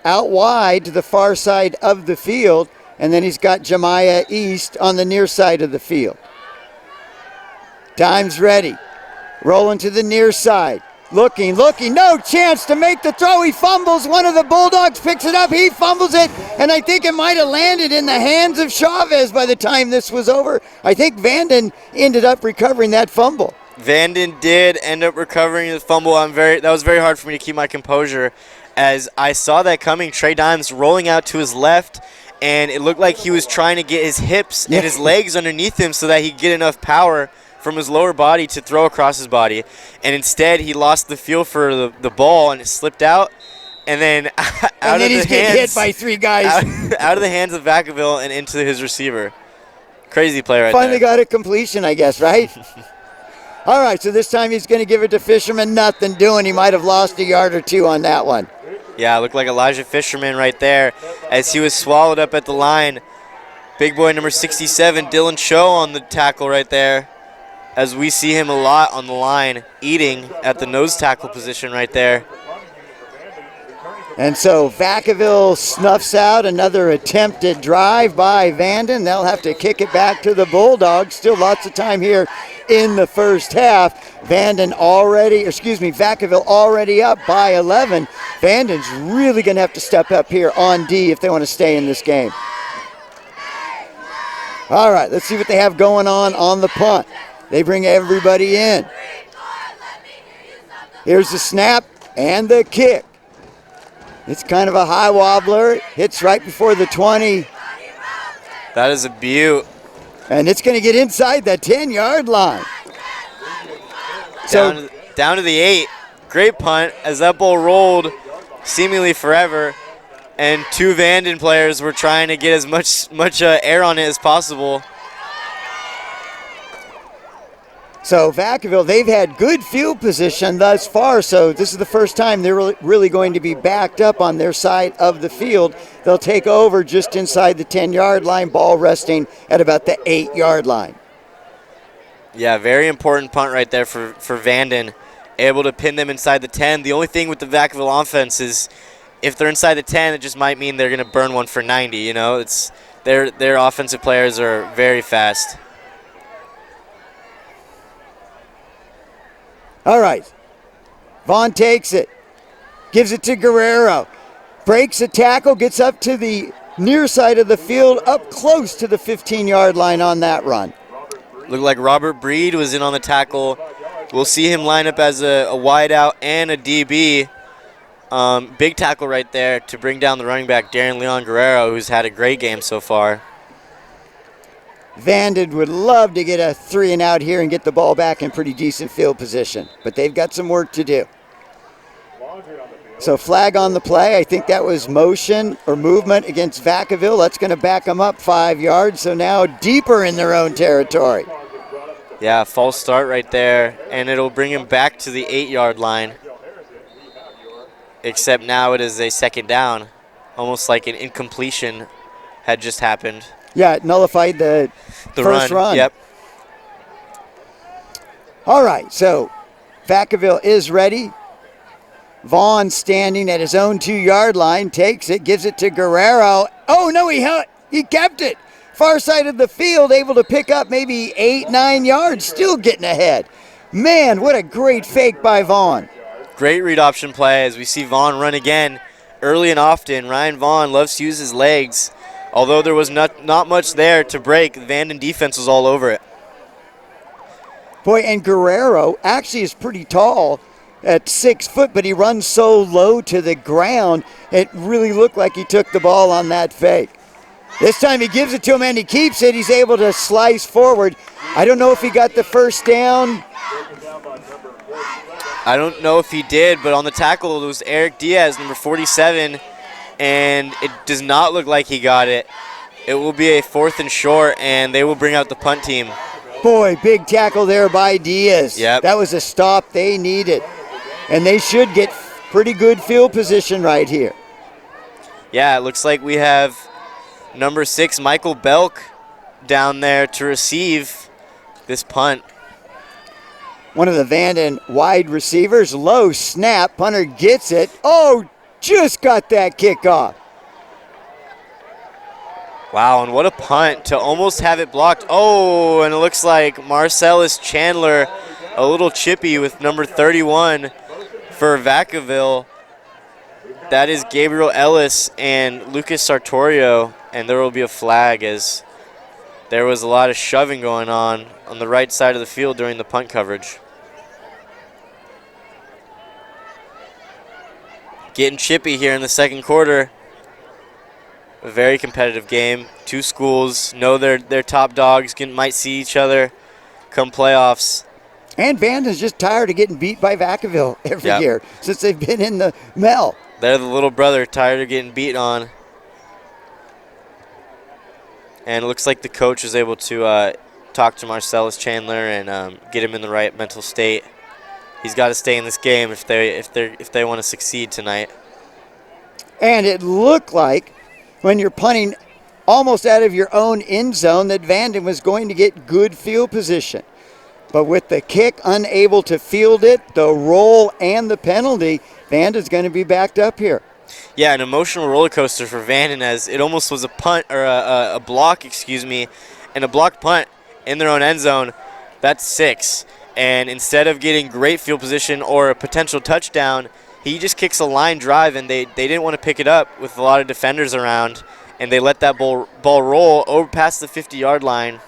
out wide to the far side of the field, and then he's got Jemiah East on the near side of the field. Dimes ready. Rolling to the near side. Looking, no chance to make the throw. He fumbles. One of the Bulldogs picks it up. He fumbles it, and I think it might have landed in the hands of Chavez by the time this was over. I think Vanden ended up recovering that fumble. Vanden did end up recovering the fumble. That was very hard for me to keep my composure as I saw that coming. Trey Dimes rolling out to his left, and it looked like he was trying to get his hips and his legs underneath him so that he could get enough power from his lower body to throw across his body. And instead, he lost the feel for the ball, and it slipped out. And then he's getting hit by 3 guys. Out of the hands of Vacaville and into his receiver. Crazy play right Finally there. got a completion, I guess, right? All right, so this time he's going to give it to Fisherman. Nothing doing. He might have lost a yard or 2 on that one. Yeah, it looked like Elijah Fisherman right there as he was swallowed up at the line. Big boy number 67, Dylan Cho on the tackle right there, as we see him a lot on the line, eating at the nose tackle position right there. And so Vacaville snuffs out another attempted drive by Vanden. They'll have to kick it back to the Bulldogs. Still lots of time here in the first half. Vacaville already up by 11. Vanden's really going to have to step up here on D if they want to stay in this game. All right, let's see what they have going on the punt. They bring everybody in. Here's the snap and the kick. It's kind of a high wobbler. Hits right before the 20. That is a beaut. And it's going to get inside the 10-yard line. Down to the 8. Great punt as that ball rolled seemingly forever. And 2 Vanden players were trying to get as much air on it as possible. So Vacaville, they've had good field position thus far, so this is the first time they're really going to be backed up on their side of the field. They'll take over just inside the 10-yard line, ball resting at about the 8-yard line. Yeah, very important punt right there for Vanden, able to pin them inside the 10. The only thing with the Vacaville offense is if they're inside the 10, it just might mean they're going to burn one for 90. You know, it's their offensive players are very fast. All right. Vaughn takes it. Gives it to Guerrero. Breaks a tackle. Gets up to the near side of the field. Up close to the 15-yard line on that run. Looked like Robert Breed was in on the tackle. We'll see him line up as a wideout and a DB. Big tackle right there to bring down the running back, Darren Leon Guerrero, who's had a great game so far. Vanden would love to get a 3 and out here and get the ball back in pretty decent field position, but they've got some work to do. So flag on the play. I think that was motion or movement against Vacaville. That's going to back them up 5 yards, so now deeper in their own territory. Yeah, false start right there, and it'll bring him back to the 8-yard line. Except now it is a second down, almost like an incompletion had just happened. Yeah, it nullified the first run. Yep. All right, so Vacaville is ready. Vaughn standing at his own 2-yard line, takes it, gives it to Guerrero. Oh, no, he kept it. Far side of the field, able to pick up maybe 8-9 yards, still getting ahead. Man, what a great fake by Vaughn. Great read option play as we see Vaughn run again early and often. Ryan Vaughn loves to use his legs. Although there was not much there to break, the Vanden defense was all over it. Boy, and Guerrero actually is pretty tall at 6 foot, but he runs so low to the ground, it really looked like he took the ball on that fake. This time he gives it to him and he keeps it. He's able to slice forward. I don't know if he got the first down. I don't know if he did, but on the tackle it was Eric Diaz, number 47, and it does not look like he got it. It will be a 4th and short, and they will bring out the punt team. Boy, big tackle there by Diaz. Yep. That was a stop they needed. And they should get pretty good field position right here. Yeah, it looks like we have number 6, Michael Belk, down there to receive this punt. One of the Vanden wide receivers, low snap, punter gets it. Oh, just got that kickoff. Wow, and what a punt to almost have it blocked. Oh, and it looks like Marcellus Chandler, a little chippy with number 31 for Vacaville. That is Gabriel Ellis and Lucas Sartorio, and there will be a flag as there was a lot of shoving going on the right side of the field during the punt coverage. Getting chippy here in the second quarter. A very competitive game. Two schools know their top dogs might see each other come playoffs. And Vanden's just tired of getting beat by Vacaville every year since they've been in the Mel. They're the little brother, tired of getting beat on. And it looks like the coach was able to talk to Marcellus Chandler and get him in the right mental state. He's got to stay in this game if they want to succeed tonight. And it looked like when you're punting almost out of your own end zone that Vanden was going to get good field position. But with the kick unable to field it, the roll and the penalty, Vanden's going to be backed up here. Yeah, an emotional roller coaster for Vanden as it almost was a punt or a block, and a blocked punt in their own end zone. That's 6. And instead of getting great field position or a potential touchdown, he just kicks a line drive, and they didn't want to pick it up with a lot of defenders around, and they let that ball roll over past the 50-yard line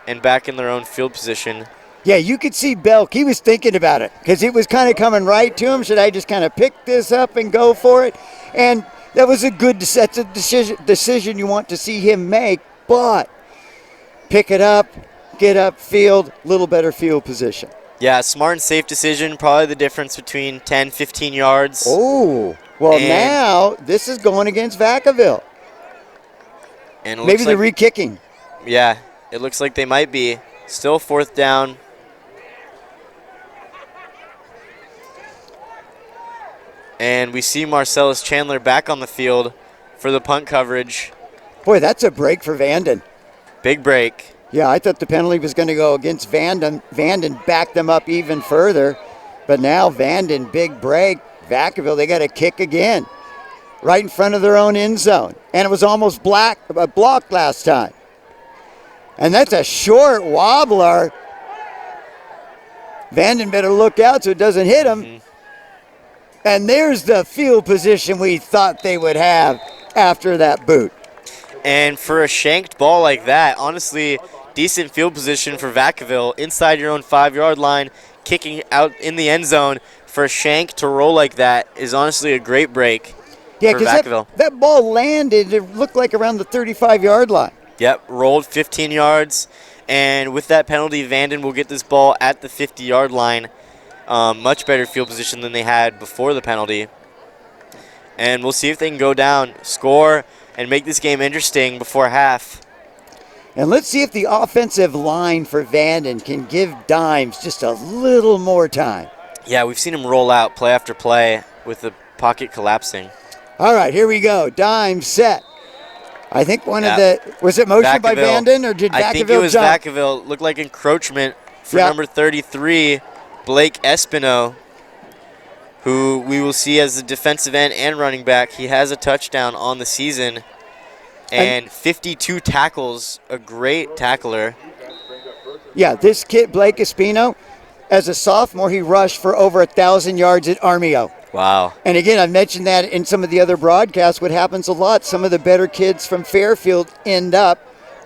and back in their own field position. Yeah, you could see Belk. He was thinking about it because it was kind of coming right to him. Should I just kind of pick this up and go for it? And that was a good decision you want to see him make, but pick it up, get upfield, a little better field position. Yeah, smart and safe decision, probably the difference between 10, 15 yards. Oh, well, now this is going against Vacaville. And maybe they're re-kicking. Yeah, it looks like they might be. Still 4th down. And we see Marcellus Chandler back on the field for the punt coverage. Boy, that's a break for Vanden. Big break. Yeah, I thought the penalty was going to go against Vanden. Vanden backed them up even further. But now Vanden, big break. Vacaville, they got to kick again. Right in front of their own end zone. And it was almost blocked last time. And that's a short wobbler. Vanden better look out so it doesn't hit him. Mm-hmm. And there's the field position we thought they would have after that boot. And for a shanked ball like that, honestly, decent field position for Vacaville inside your own 5-yard line, kicking out in the end zone for a shank to roll like that is honestly a great break for Vacaville. That ball landed, it looked like around the 35-yard line. Yep, rolled 15 yards. And with that penalty, Vanden will get this ball at the 50-yard line. Much better field position than they had before the penalty. And we'll see if they can go down, score, and make this game interesting before half. And let's see if the offensive line for Vanden can give Dimes just a little more time. Yeah, we've seen him roll out play after play with the pocket collapsing. All right, here we go. Dimes set. I think was it motion by Vanden, or did Vacaville jump? I think it was Vacaville. Looked like encroachment for number 33, Blake Espino, who we will see as the defensive end and running back. He has a touchdown on the season and 52 tackles, a great tackler. Yeah, this kid, Blake Espino, as a sophomore, he rushed for over 1,000 yards at Armio. Wow. And again, I mentioned that in some of the other broadcasts. What happens a lot, some of the better kids from Fairfield end up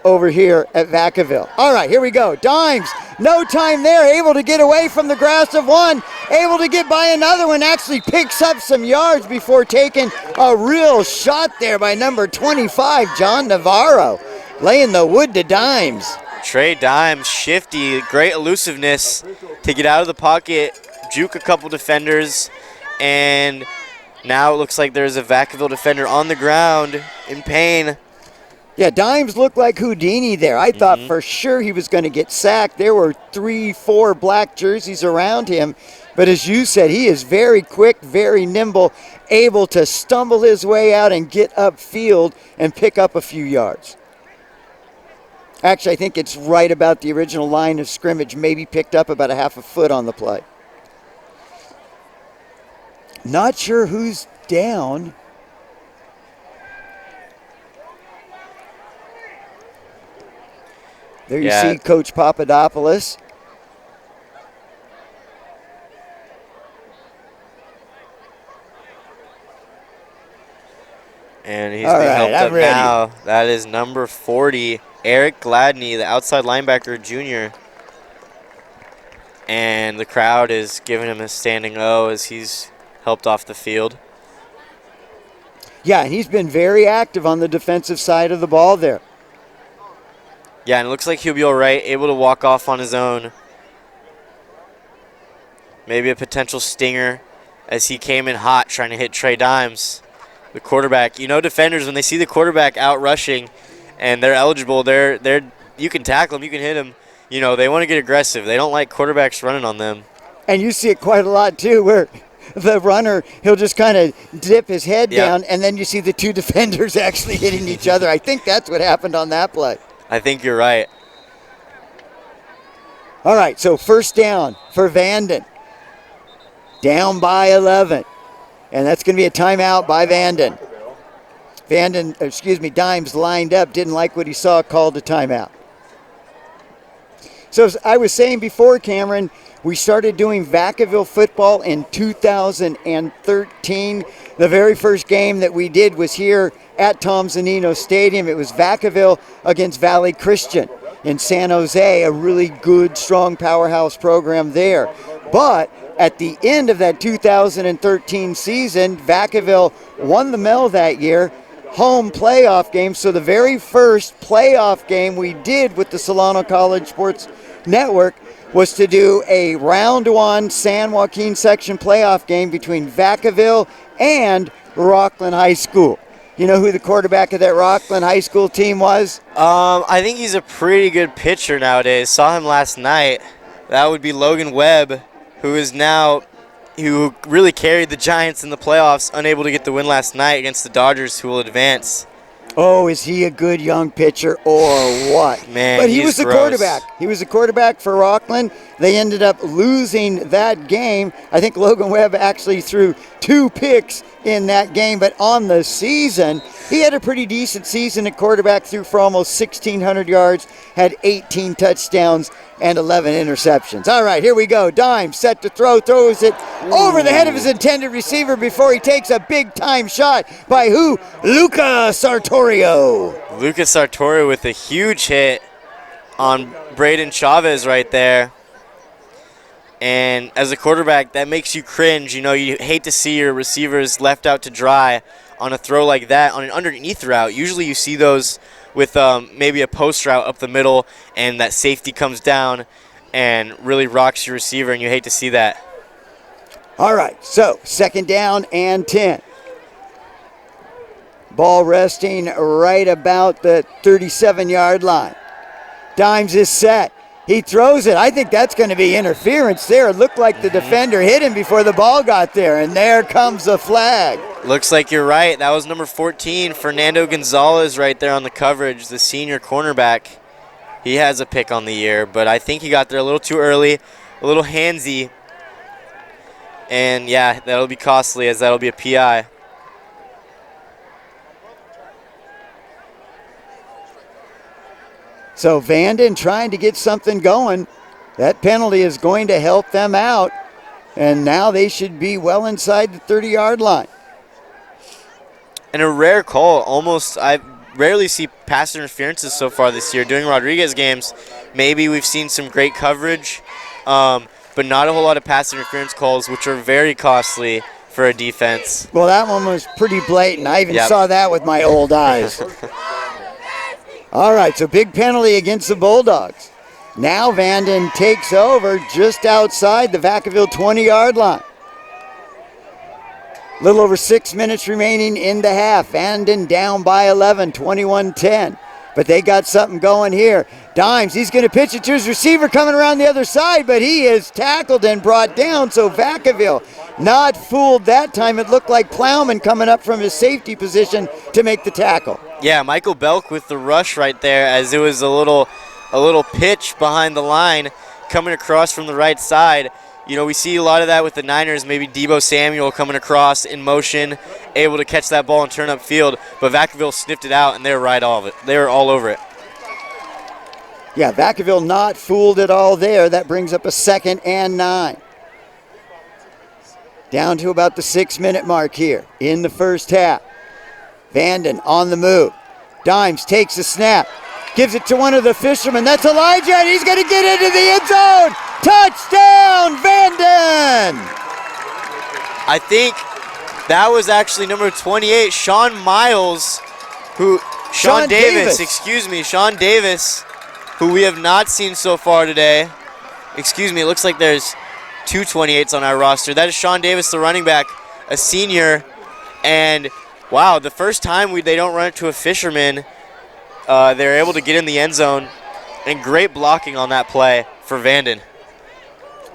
over here at Vacaville. All right, here we go. Dimes, no time there, able to get away from the grasp of one, able to get by another one, actually picks up some yards before taking a real shot there by number 25, John Navarro, laying the wood to Dimes. Trey Dimes, shifty, great elusiveness to get out of the pocket, juke a couple defenders, and now it looks like there's a Vacaville defender on the ground in pain. Yeah, Dimes looked like Houdini there. I thought for sure he was going to get sacked. There were 3-4 black jerseys around him. But as you said, he is very quick, very nimble, able to stumble his way out and get upfield and pick up a few yards. Actually, I think it's right about the original line of scrimmage, maybe picked up about a half a foot on the play. Not sure who's down. There you see Coach Papadopoulos. And he's being helped up now. That is number 40, Eric Gladney, the outside linebacker junior. And the crowd is giving him a standing O as he's helped off the field. Yeah, and he's been very active on the defensive side of the ball there. Yeah, and it looks like he'll be all right, able to walk off on his own. Maybe a potential stinger as he came in hot trying to hit Trey Dimes, the quarterback. You know, defenders, when they see the quarterback out rushing and they're eligible, you can tackle him, you can hit him. You know, they want to get aggressive. They don't like quarterbacks running on them. And you see it quite a lot, too, where the runner, he'll just kind of dip his head down, and then you see the two defenders actually hitting each other. I think that's what happened on that play. I think you're right. All right, so first down for Vanden. Down by 11. And that's going to be a timeout by Vanden. Dimes lined up, didn't like what he saw, called a timeout. So as I was saying before, Cameron, we started doing Vacaville football in 2013. The very first game that we did was here at Tom Zanino Stadium. It was Vacaville against Valley Christian in San Jose, a really good, strong powerhouse program there. But at the end of that 2013 season, Vacaville won the Mel that year, home playoff game. So the very first playoff game we did with the Solano College Sports Network was to do a round one San Joaquin section playoff game between Vacaville and Rockland High School. You know who the quarterback of that Rockland High School team was? I think he's a pretty good pitcher nowadays. Saw him last night. That would be Logan Webb, who really carried the Giants in the playoffs, unable to get the win last night against the Dodgers, who will advance. Oh, is he a good young pitcher or what? Man, but he was the quarterback. He was the quarterback for Rockland. They ended up losing that game. I think Logan Webb actually threw 2 picks in that game, but on the season, he had a pretty decent season at quarterback, threw for almost 1,600 yards, had 18 touchdowns and 11 interceptions. All right, here we go. Dimes set to throw, throws it over the head of his intended receiver before he takes a big-time shot by who? Luca Sartorio. Luca Sartorio with a huge hit on Braden Chavez right there. And as a quarterback, that makes you cringe. You know, you hate to see your receivers left out to dry on a throw like that, on an underneath route. Usually you see those with maybe a post route up the middle, and that safety comes down and really rocks your receiver, and you hate to see that. All right, so second down and 10. Ball resting right about the 37-yard line. Dimes is set. He throws it. I think that's going to be interference there. It looked like the defender hit him before the ball got there, and there comes the flag. Looks like you're right. That was number 14, Fernando Gonzalez, right there on the coverage, the senior cornerback. He has a pick on the year, but I think he got there a little too early, a little handsy. And, yeah, that'll be costly, as that'll be a PI. So Vanden trying to get something going. That penalty is going to help them out. And now they should be well inside the 30-yard line. And a rare call. Almost, I rarely see pass interferences so far this year. During Rodriguez games, maybe we've seen some great coverage, but not a whole lot of pass interference calls, which are very costly for a defense. Well, that one was pretty blatant. I even saw that with my old eyes. All right, so big penalty against the Bulldogs. Now Vanden takes over just outside the Vacaville 20-yard line. A little over 6 minutes remaining in the half. Vanden down by 11, 21-10. But they got something going here. Dimes, he's going to pitch it to his receiver coming around the other side, but he is tackled and brought down, so Vacaville not fooled that time. It looked like Plowman coming up from his safety position to make the tackle. Yeah, Michael Belk with the rush right there, as it was a little pitch behind the line coming across from the right side. You know, we see a lot of that with the Niners, maybe Debo Samuel coming across in motion, able to catch that ball and turn upfield, but Vacaville sniffed it out, and they were right all of it. They were all over it. Yeah, Vacaville not fooled at all there. That brings up a 2nd and 9. Down to about the 6-minute mark here in the first half. Vanden on the move. Dimes takes a snap. Gives it to one of the fishermen. That's Elijah, and he's going to get into the end zone. Touchdown, Vanden! I think that was actually number 28, Sean Davis, who we have not seen so far today. Excuse me, it looks like there's 2 28s on our roster. That is Sean Davis, the running back, a senior. And, wow, the first time they don't run it to a fisherman, they're able to get in the end zone. And great blocking on that play for Vanden.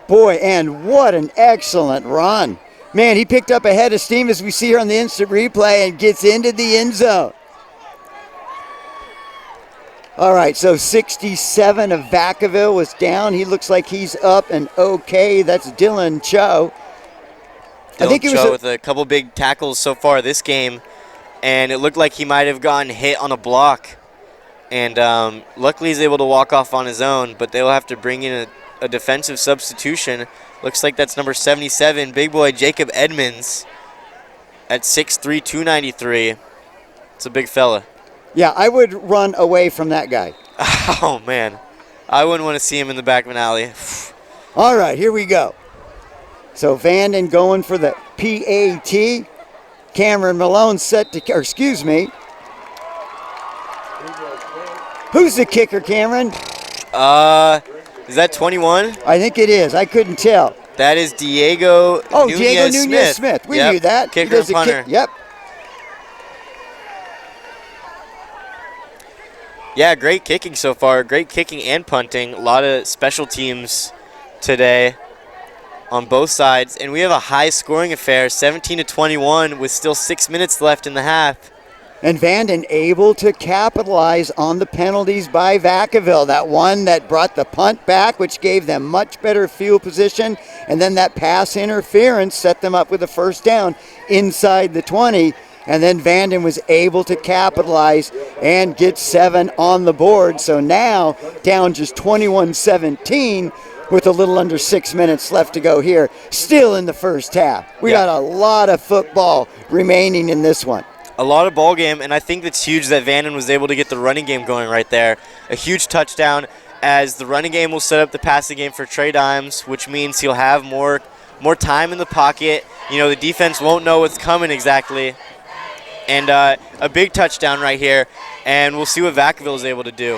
Boy, and what an excellent run. Man, he picked up a head of steam as we see here on the instant replay and gets into the end zone. All right, so 67 of Vacaville was down. He looks like he's up and okay. That's Dylan Cho. I think it was with a couple big tackles so far this game, and it looked like he might have gotten hit on a block. And luckily he's able to walk off on his own, but they'll have to bring in a defensive substitution. Looks like that's number 77, big boy Jacob Edmonds at 6'3", 293. It's a big fella. Yeah, I would run away from that guy. Oh, man. I wouldn't want to see him in the back of an alley. All right, here we go. So Vanden going for the PAT. Cameron Malone set to, or excuse me. Who's the kicker, Cameron? Is that 21? I think it is. I couldn't tell. That is Diego Nunez-Smith. We knew that. Kicker and punter. Yep. Yeah, great kicking so far. Great kicking and punting. A lot of special teams today on both sides. And we have a high-scoring affair, 17-21, with still 6 minutes left in the half. And Vanden able to capitalize on the penalties by Vacaville. That one that brought the punt back, which gave them much better field position. And then that pass interference set them up with a first down inside the 20. And then Vanden was able to capitalize and get 7 on the board. So now down just 21-17 with a little under 6 minutes left to go here. Still in the first half. We got a lot of football remaining in this one. A lot of ball game, and I think it's huge that Vanden was able to get the running game going right there. A huge touchdown, as the running game will set up the passing game for Trey Dimes, which means he'll have more time in the pocket. You know, the defense won't know what's coming exactly. And a big touchdown right here, and we'll see what Vacaville is able to do.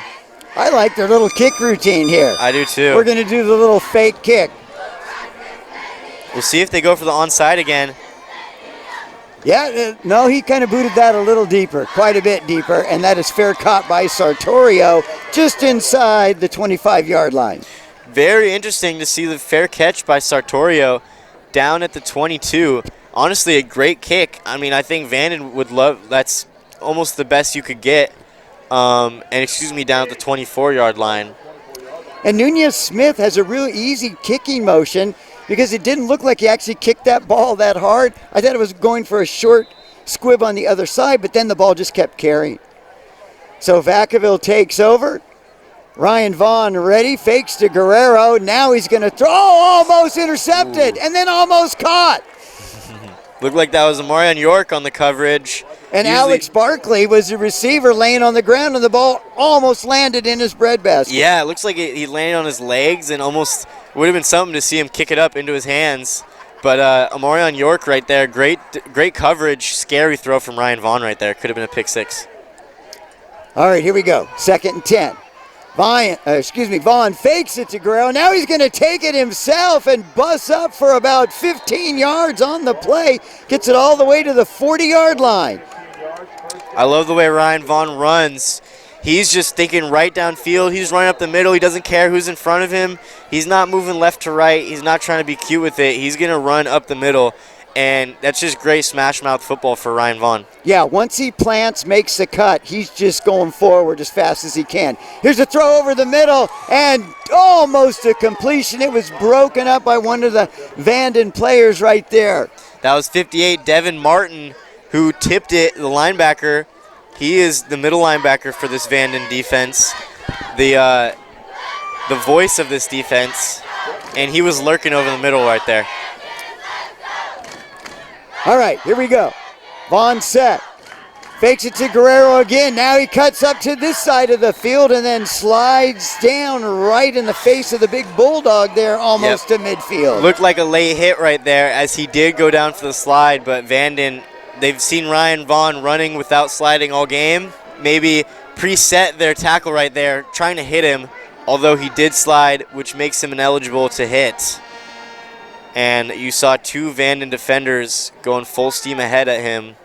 I like their little kick routine here. I do too. We're going to do the little fake kick. We'll see if they go for the onside again. Yeah, no, he kind of booted that a little deeper, quite a bit deeper, and that is fair caught by Sartorio just inside the 25-yard line. Very interesting to see the fair catch by Sartorio down at the 22. Honestly, a great kick. I mean, I think Vanden would love, that's almost the best you could get. Down at the 24-yard line. And Nunez-Smith has a real easy kicking motion because it didn't look like he actually kicked that ball that hard. I thought it was going for a short squib on the other side, but then the ball just kept carrying. So Vacaville takes over. Ryan Vaughn ready, fakes to Guerrero. Now he's going to throw, almost intercepted, and then almost caught. Looked like that was Amarian York on the coverage. And Usually, Alex Barkley was the receiver laying on the ground, and the ball almost landed in his breadbasket. yeah, it looks like he landed on his legs, and almost would have been something to see him kick it up into his hands. But Amorion York right there, great coverage, scary throw from Ryan Vaughn right there. Could have been a pick six. All right, here we go. 2nd and 10. Vaughn fakes it to Guerrero. Now he's going to take it himself and bus up for about 15 yards on the play. Gets it all the way to the 40-yard line. I love the way Ryan Vaughn runs. He's just thinking right downfield. He's running up the middle. He doesn't care who's in front of him. He's not moving left to right. He's not trying to be cute with it. He's going to run up the middle. And that's just great smash-mouth football for Ryan Vaughn. Yeah, once he plants, makes the cut, he's just going forward as fast as he can. Here's a throw over the middle, and almost a completion. It was broken up by one of the Vanden players right there. That was 58, Devin Martin, who tipped it, the linebacker. He is the middle linebacker for this Vanden defense, the voice of this defense, and he was lurking over the middle right there. All right, here we go. Vaughn set. Fakes it to Guerrero again. Now he cuts up to this side of the field and then slides down right in the face of the big Bulldog there, almost to midfield. Looked like a late hit right there as he did go down for the slide, but Vanden, they've seen Ryan Vaughn running without sliding all game. Maybe preset their tackle right there, trying to hit him, although he did slide, which makes him ineligible to hit. And you saw two Vanden defenders going full steam ahead at him.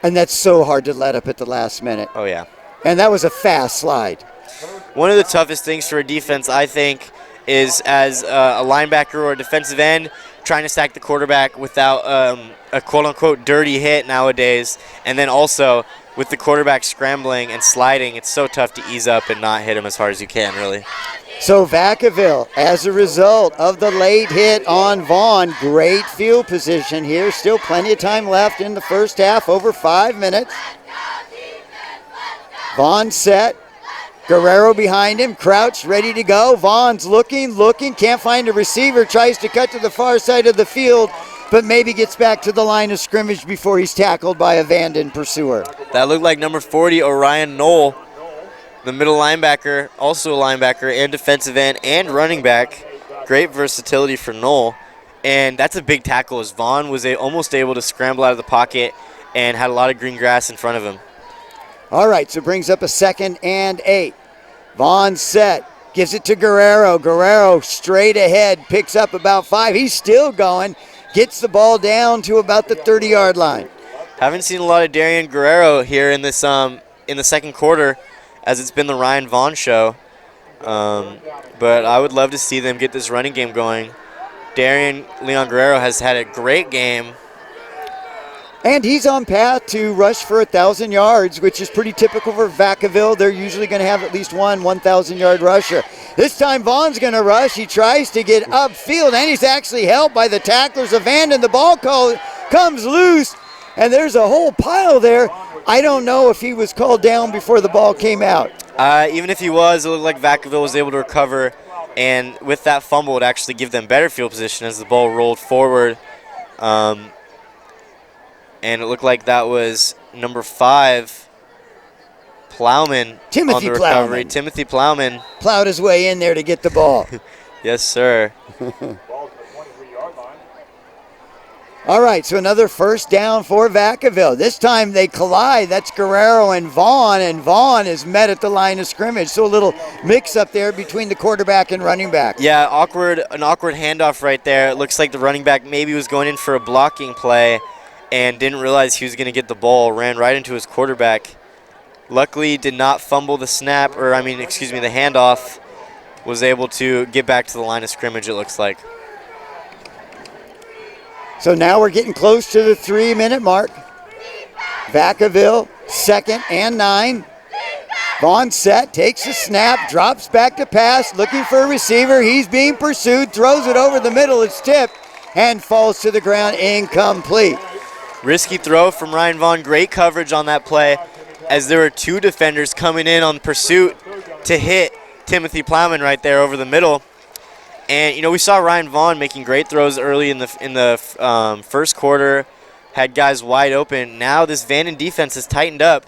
And that's so hard to let up at the last minute. Oh, yeah. And that was a fast slide. One of the toughest things for a defense, I think, is as a linebacker or a defensive end trying to sack the quarterback without a quote-unquote dirty hit nowadays. And then also with the quarterback scrambling and sliding, it's so tough to ease up and not hit him as hard as you can, really. So Vacaville, as a result of the late hit on Vaughn, great field position here. Still plenty of time left in the first half, over 5 minutes. Vaughn set. Guerrero behind him, crouched, ready to go. Vaughn's looking, can't find a receiver, tries to cut to the far side of the field, but maybe gets back to the line of scrimmage before he's tackled by a Vanden pursuer. That looked like number 40, Orion Knoll, the middle linebacker, also a linebacker and defensive end and running back. Great versatility for Knoll. And that's a big tackle as Vaughn was almost able to scramble out of the pocket and had a lot of green grass in front of him. All right, so brings up a 2nd and 8. Vaughn set, gives it to Guerrero. Guerrero straight ahead, picks up about 5. He's still going, gets the ball down to about the 30-yard line. Haven't seen a lot of Darian Guerrero here in this in the second quarter, as it's been the Ryan Vaughn show. But I would love to see them get this running game going. Darian Leon Guerrero has had a great game. And he's on path to rush for 1,000 yards, which is pretty typical for Vacaville. They're usually going to have at least one 1,000-yard rusher. This time Vaughn's going to rush. He tries to get upfield, and he's actually helped by the tacklers of Vanden. The ball comes loose, and there's a whole pile there. I don't know if he was called down before the ball came out. Even if he was, it looked like Vacaville was able to recover, and with that fumble, it actually give them better field position as the ball rolled forward. And it looked like that was number 5, Plowman, Timothy on the recovery. Plowman. Timothy Plowman. Plowed his way in there to get the ball. Yes, sir. All right, so another first down for Vacaville. This time they collide. That's Guerrero and Vaughn is met at the line of scrimmage. So a little mix-up there between the quarterback and running back. Yeah, an awkward handoff right there. It looks like the running back maybe was going in for a blocking play and didn't realize he was going to get the ball, ran right into his quarterback. Luckily, did not fumble the snap, the handoff, was able to get back to the line of scrimmage, it looks like. So now we're getting close to the 3-minute mark. Vacaville, 2nd and 9. Vaughn set, takes a snap, drops back to pass, looking for a receiver. He's being pursued, throws it over the middle, it's tipped, and falls to the ground, incomplete. Risky throw from Ryan Vaughn. Great coverage on that play as there were 2 defenders coming in on pursuit to hit Timothy Plowman right there over the middle. And, we saw Ryan Vaughn making great throws early in the first quarter. had guys wide open. Now this Vanden defense has tightened up,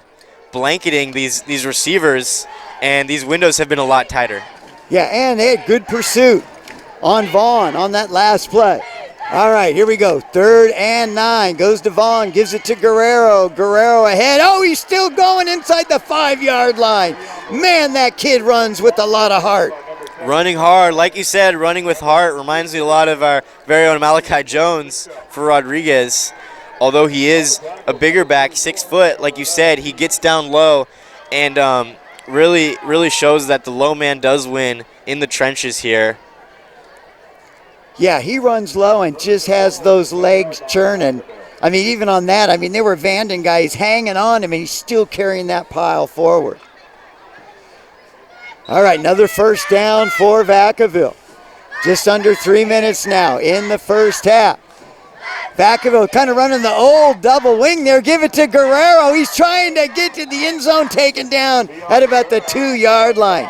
blanketing these receivers, and these windows have been a lot tighter. Yeah, and they had good pursuit on Vaughn on that last play. All right, here we go. 3rd and 9. Goes to Vaughn, gives it to Guerrero. Guerrero ahead. Oh, he's still going inside the 5-yard line. Man, that kid runs with a lot of heart. Running hard, like you said, running with heart. Reminds me a lot of our very own Malachi Jones for Rodriguez. Although he is a bigger back, 6 foot, like you said, he gets down low and really shows that the low man does win in the trenches here. Yeah, he runs low and just has those legs churning. I mean, even on that, I mean, there were Vanden guys hanging on him, and he's still carrying that pile forward. All right, another first down for Vacaville. Just under 3 minutes now in the first half. Vacaville kind of running the old double wing there. Give it to Guerrero. He's trying to get to the end zone, taken down at about the 2-yard line.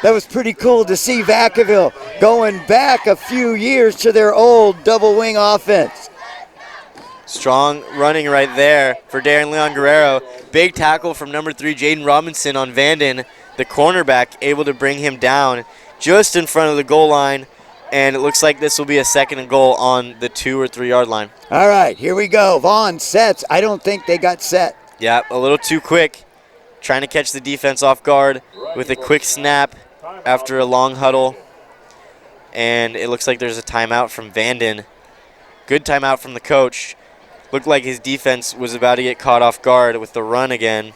That was pretty cool to see Vacaville going back a few years to their old double wing offense. Strong running right there for Darren Leon Guerrero. Big tackle from number 3, Jaden Robinson on Vanden. The cornerback able to bring him down just in front of the goal line. And it looks like this will be a 2nd and goal on the 2 or 3 yard line. All right, here we go. Vaughn sets. I don't think they got set. Yeah, a little too quick. Trying to catch the defense off guard with a quick snap after a long huddle. And it looks like there's a timeout from Vanden. Good timeout from the coach. Looked like his defense was about to get caught off guard with the run again.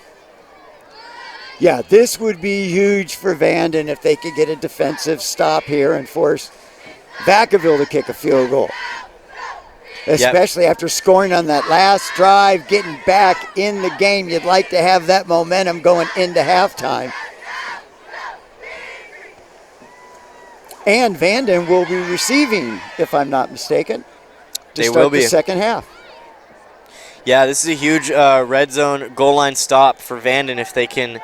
Yeah, this would be huge for Vanden if they could get a defensive stop here and force Vacaville to kick a field goal. Especially after scoring on that last drive, getting back in the game. You'd like to have that momentum going into halftime. And Vanden will be receiving, if I'm not mistaken, to start the second half. Yeah, this is a huge red zone goal line stop for Vanden if they can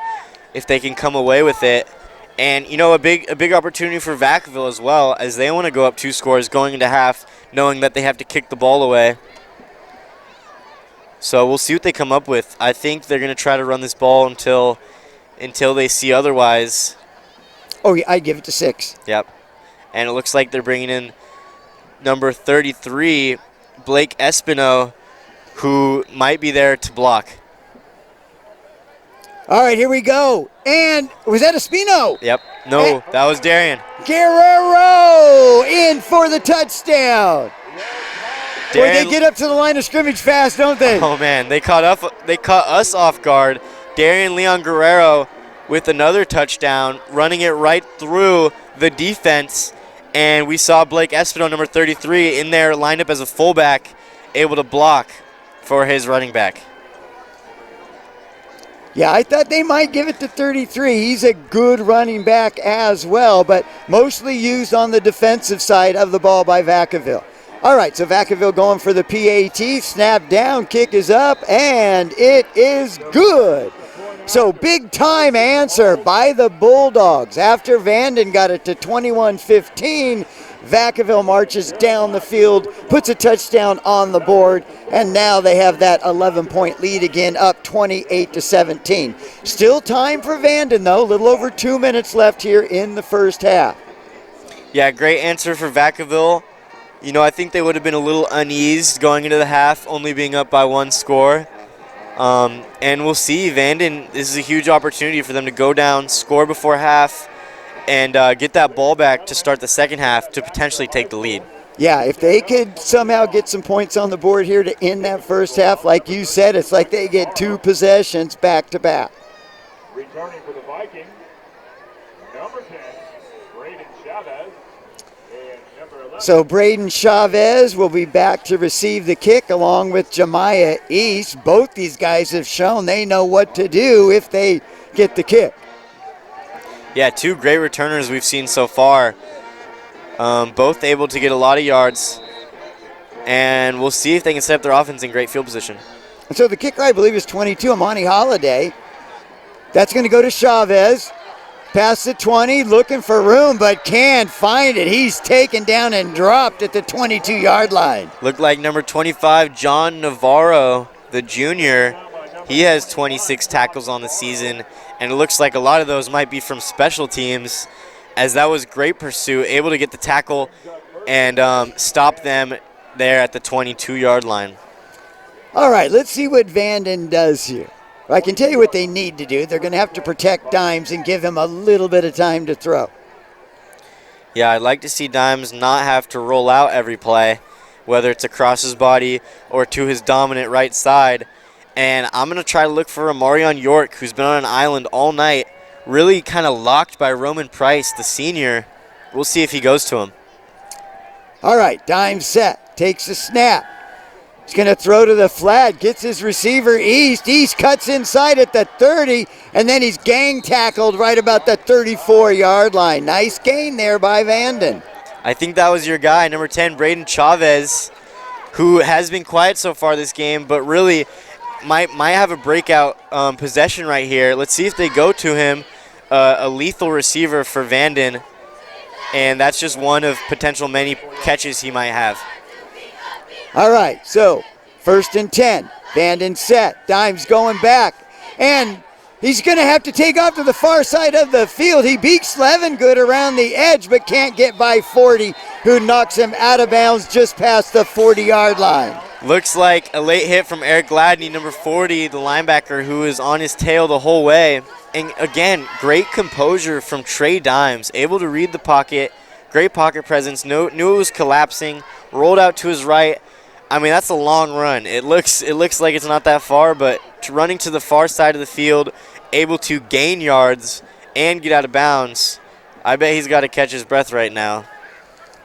come away with it. And you know, a big opportunity for Vacaville as well, as they want to go up 2 scores going into half, knowing that they have to kick the ball away. So we'll see what they come up with. I think they're going to try to run this ball until they see otherwise. Oh, yeah, I'd give it to 6. Yep. And it looks like they're bringing in number 33, Blake Espino, who might be there to block. All right, here we go. And was that Espino? Yep. No, that was Darian. Guerrero in for the touchdown. Boy, they get up to the line of scrimmage fast, don't they? Oh, man. They caught us off guard. Darian Leon Guerrero with another touchdown, running it right through the defense. And we saw Blake Espino, number 33, in there lined up as a fullback, able to block for his running back. Yeah, I thought they might give it to 33. He's a good running back as well, but mostly used on the defensive side of the ball by Vacaville. All right, so Vacaville going for the PAT. Snap down, kick is up, and it is good. So big time answer by the Bulldogs. After Vanden got it to 21-15, Vacaville marches down the field, puts a touchdown on the board, and now they have that 11-point lead again, up 28-17. Still time for Vanden, though. A little over 2 minutes left here in the first half. Yeah, great answer for Vacaville. You know, I think they would have been a little uneased going into the half, only being up by 1 score. And we'll see. Vanden, this is a huge opportunity for them to go down, score before half, and get that ball back to start the second half to potentially take the lead. Yeah, if they could somehow get some points on the board here to end that first half, like you said, it's like they get 2 possessions back to back. Returning for the Vikings, number 10, Braden Chavez. And number 11. So Braden Chavez will be back to receive the kick along with Jemiah East. Both these guys have shown they know what to do if they get the kick. Yeah, 2 great returners we've seen so far. Both able to get a lot of yards. And we'll see if they can set up their offense in great field position. And so the kicker, I believe, is 22, Amani Holiday. That's going to go to Chavez. Past the 20, looking for room, but can't find it. He's taken down and dropped at the 22-yard line. Looked like number 25, John Navarro, the junior. He has 26 tackles on the season, and it looks like a lot of those might be from special teams, as that was great pursuit, able to get the tackle and stop them there at the 22-yard line. All right, let's see what Vanden does here. I can tell you what they need to do. They're going to have to protect Dimes and give him a little bit of time to throw. Yeah, I'd like to see Dimes not have to roll out every play, whether it's across his body or to his dominant right side. And I'm going to try to look for Amarion York, who's been on an island all night, really kind of locked by Roman Price, the senior. We'll see if he goes to him. All right, Dimes set, takes a snap. He's going to throw to the flat, gets his receiver East. East cuts inside at the 30, and then he's gang tackled right about the 34-yard line. Nice gain there by Vanden. I think that was your guy, number 10, Braden Chavez, who has been quiet so far this game, but really might have a breakout possession right here. Let's see if they go to him, a lethal receiver for Vanden, and that's just one of potential many catches he might have. All right, so 1st and 10. Vanden set. Dimes going back. And he's going to have to take off to the far side of the field. He beats Levengood around the edge, but can't get by 40, who knocks him out of bounds just past the 40-yard line. Looks like a late hit from Eric Gladney, number 40, the linebacker, who is on his tail the whole way. And again, great composure from Trey Dimes, able to read the pocket, great pocket presence, knew it was collapsing, rolled out to his right. I mean, that's a long run. It looks like it's not that far, but running to the far side of the field, able to gain yards and get out of bounds. I bet he's got to catch his breath right now.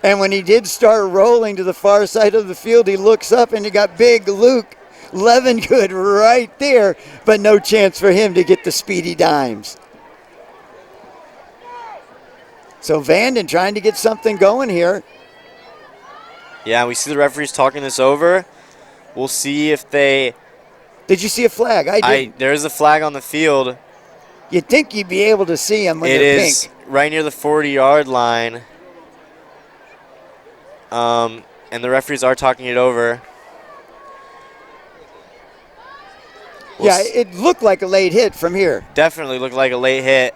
And when he did start rolling to the far side of the field, he looks up and he got big Luke Levengood right there, but no chance for him to get the speedy Dimes. So Vanden trying to get something going here. Yeah, we see the referees talking this over. We'll see if they... Did you see a flag? I did. There's a flag on the field. You'd think you'd be able to see them when it they're is pink. Right near the 40-yard line. And the referees are talking it over. Yeah, it looked like a late hit from here. Definitely looked like a late hit.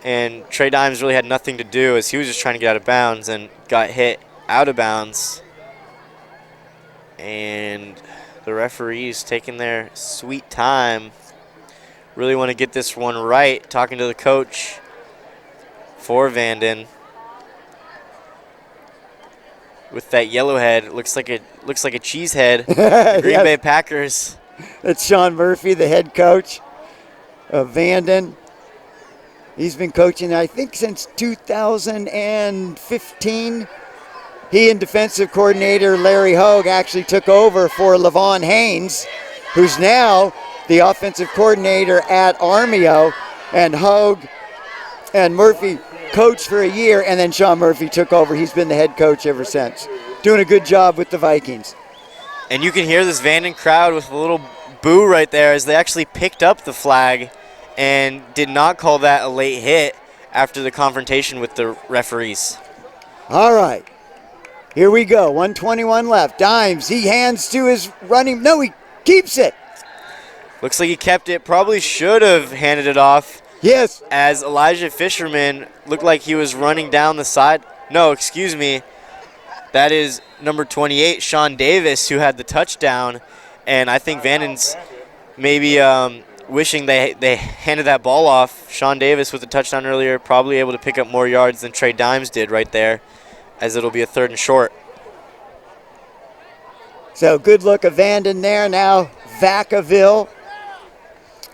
And Trey Dimes really had nothing to do, as he was just trying to get out of bounds and got hit out of bounds. And the referees taking their sweet time. Really want to get this one right. Talking to the coach for Vanden. With that yellow head, it looks like a cheese head. The Green Bay Packers. That's Sean Murphy, the head coach of Vanden. He's been coaching, I think, since 2015. He and defensive coordinator Larry Hogue actually took over for Levon Haynes, who's now the offensive coordinator at Armio. And Hogue and Murphy coached for a year, and then Sean Murphy took over. He's been the head coach ever since. Doing a good job with the Vikings. And you can hear this Vanden crowd with a little boo right there, as they actually picked up the flag and did not call that a late hit after the confrontation with the referees. All right. Here we go. 1:21 left. Dimes, he hands to his running. No, he keeps it. Looks like he kept it. Probably should have handed it off. Yes. As Elijah Fisherman looked like he was running down the side. No, excuse me. That is number 28, Sean Davis, who had the touchdown. And I think Vanden's maybe wishing they handed that ball off. Sean Davis with the touchdown earlier, probably able to pick up more yards than Trey Dimes did right there, as it'll be a 3rd and short. So good look of Vanden there. Now Vacaville.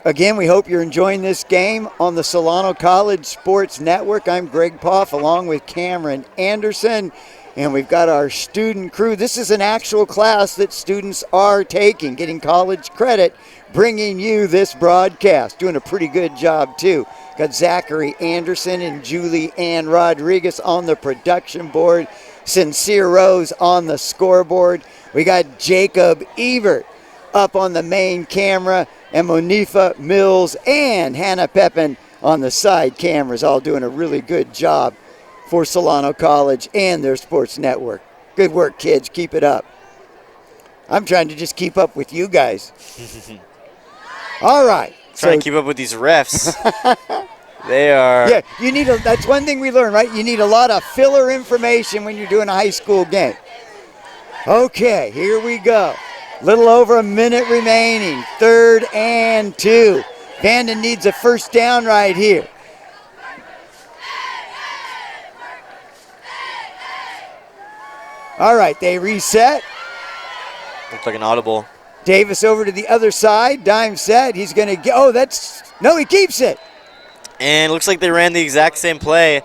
Again, we hope you're enjoying this game on the Solano College Sports Network. I'm Greg Poff along with Cameron Anderson, and we've got our student crew. This is an actual class that students are taking, getting college credit, bringing you this broadcast. Doing a pretty good job, too. Got Zachary Anderson and Julie Ann Rodriguez on the production board. Sincere Rose on the scoreboard. We got Jacob Evert up on the main camera, and Monifa Mills and Hannah Pepin on the side cameras, all doing a really good job for Solano College and their sports network. Good work, kids. Keep it up. I'm trying to just keep up with you guys. All right. Trying to keep up with these refs. They are. Yeah, that's one thing we learned, right? You need a lot of filler information when you're doing a high school game. Okay, here we go. Little over a minute remaining. 3rd and 2. Vanden needs a first down right here. All right, they reset. Looks like an audible. Davis over to the other side. Dime set. He's going to get. Oh, no, he keeps it. And it looks like they ran the exact same play.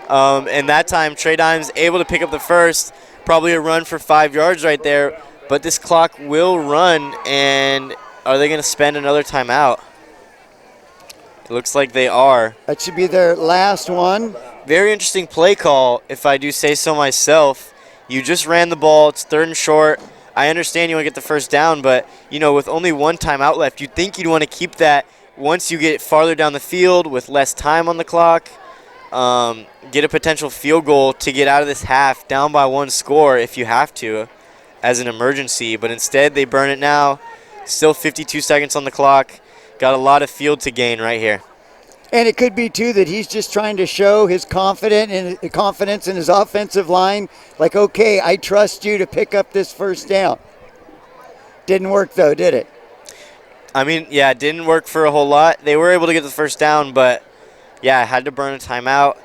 And that time, Trey Dimes able to pick up the first. Probably a run for 5 yards right there. But this clock will run. And are they going to spend another timeout? It looks like they are. That should be their last one. Very interesting play call, if I do say so myself. You just ran the ball. It's 3rd and short. I understand you want to get the first down, but, with only one timeout left, you'd think you'd want to keep that once you get farther down the field with less time on the clock, get a potential field goal to get out of this half down by 1 score if you have to as an emergency. But instead, they burn it now. Still 52 seconds on the clock. Got a lot of field to gain right here. And it could be, too, that he's just trying to show his confidence in his offensive line. Like, okay, I trust you to pick up this first down. Didn't work, though, did it? I mean, yeah, it didn't work for a whole lot. They were able to get the first down, but, yeah, had to burn a timeout.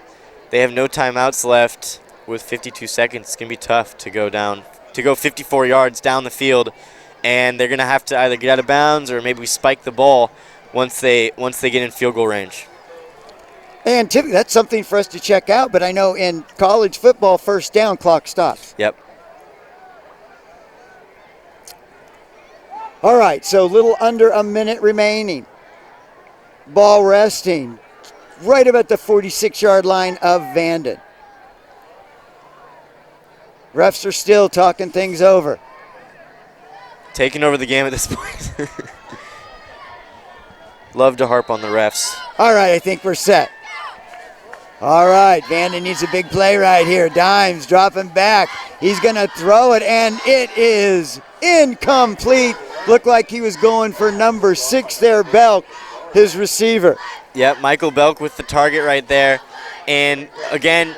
They have no timeouts left with 52 seconds. It's going to be tough to go 54 yards down the field, and they're going to have to either get out of bounds or maybe spike the ball once they get in field goal range. And typically, that's something for us to check out, but I know in college football, first down, clock stops. Yep. All right, so a little under a minute remaining. Ball resting right about the 46-yard line of Vanden. Refs are still talking things over. Taking over the game at this point. Love to harp on the refs. All right, I think we're set. All right, Vanden needs a big play right here. Dimes dropping back. He's going to throw it, and it is incomplete. Looked like he was going for number 6 there, Belk, his receiver. Yep, Michael Belk with the target right there. And, again,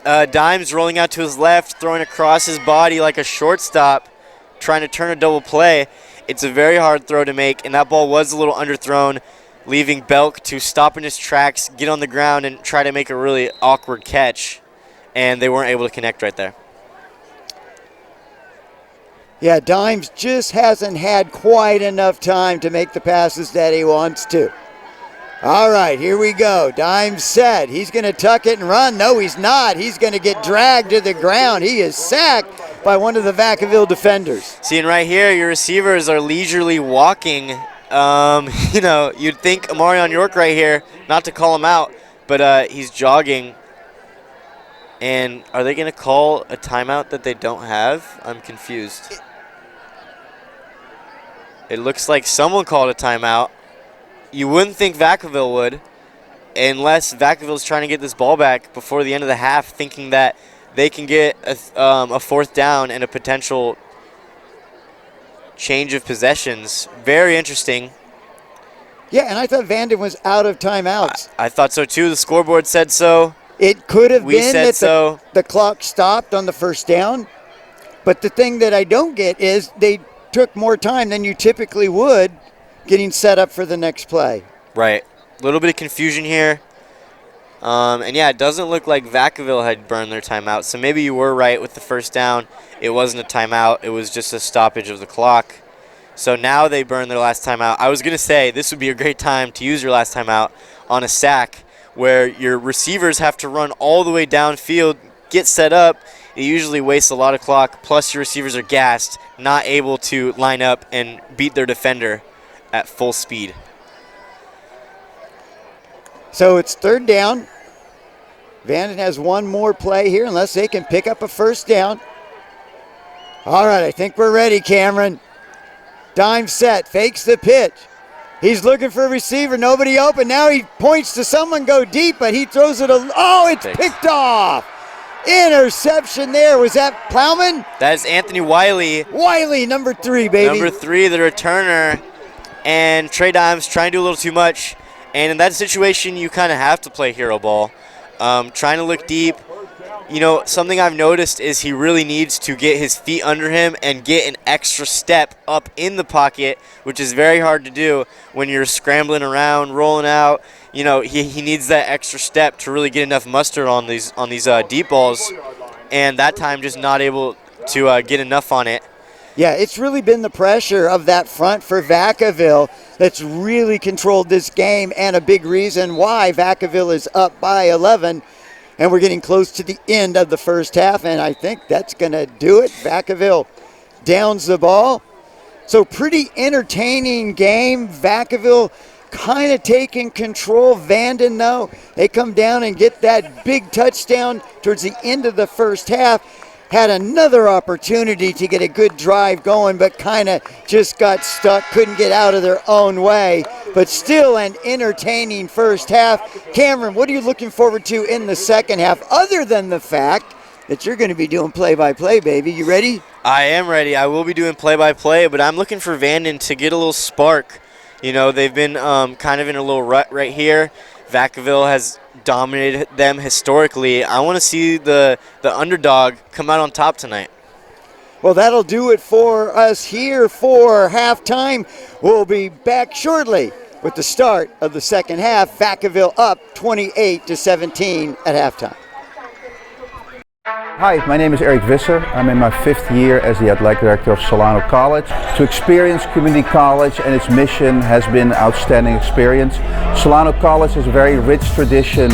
Dimes rolling out to his left, throwing across his body like a shortstop, trying to turn a double play. It's a very hard throw to make, and that ball was a little underthrown, leaving Belk to stop in his tracks, get on the ground, and try to make a really awkward catch. And they weren't able to connect right there. Yeah, Dimes just hasn't had quite enough time to make the passes that he wants to. All right, here we go. Dimes set. He's going to tuck it and run. No, he's not. He's going to get dragged to the ground. He is sacked by one of the Vacaville defenders. Seeing right here, your receivers are leisurely walking. You'd think Amarion York right here, not to call him out, but he's jogging. And are they going to call a timeout that they don't have? I'm confused. It looks like someone called a timeout. You wouldn't think Vacaville would, unless Vacaville's trying to get this ball back before the end of the half, thinking that they can get a fourth down and a potential change of possessions. Very interesting. Yeah, and I thought Vanden was out of timeouts. I thought so too. The scoreboard said so. It could have been said that so. The clock stopped on the first down. But the thing that I don't get is they took more time than you typically would getting set up for the next play. Right. A little bit of confusion here. And, yeah, it doesn't look like Vacaville had burned their timeout. So maybe you were right with the first down. It wasn't a timeout. It was just a stoppage of the clock. So now they burn their last timeout. I was going to say this would be a great time to use your last timeout on a sack where your receivers have to run all the way downfield, get set up. It usually wastes a lot of clock, plus your receivers are gassed, not able to line up and beat their defender at full speed. So it's third down. Vanden has one more play here unless they can pick up a first down. All right, I think we're ready, Cameron. Dime set, fakes the pitch. He's looking for a receiver, nobody open. Now he points to someone, go deep, but he throws it, it's picked off. Interception there. Was that Plowman? That is Anthony Wiley. Wiley, number 3, baby. Number 3, the returner. And Trey Dimes trying to do a little too much. And in that situation, you kind of have to play hero ball. Trying to look deep. You know, something I've noticed is he really needs to get his feet under him and get an extra step up in the pocket, which is very hard to do when you're scrambling around, rolling out. You know, he needs that extra step to really get enough mustard on these deep balls, and that time just not able to get enough on it. Yeah, it's really been the pressure of that front for Vacaville that's really controlled this game, and a big reason why Vacaville is up by 11. And we're getting close to the end of the first half, and I think that's going to do it. Vacaville downs the ball. So pretty entertaining game. Vacaville kind of taking control. Vanden, though, they come down and get that big touchdown towards the end of the first half. Had another opportunity to get a good drive going, but kind of just got stuck, couldn't get out of their own way. But still an entertaining first half. Cameron, what are you looking forward to in the second half, other than the fact that you're going to be doing play-by-play, baby? You ready? I am ready. I will be doing play-by-play, but I'm looking for Vanden to get a little spark. You know, they've been kind of in a little rut right here. Vacaville has dominated them historically. I want to see the underdog come out on top tonight. Well, that'll do it for us here for halftime. We'll be back shortly with the start of the second half. Vacaville up 28-17 at halftime. Hi, my name is Eric Visser. I'm in my 5th year as the athletic director of Solano College. To experience community college and its mission has been an outstanding experience. Solano College has a very rich tradition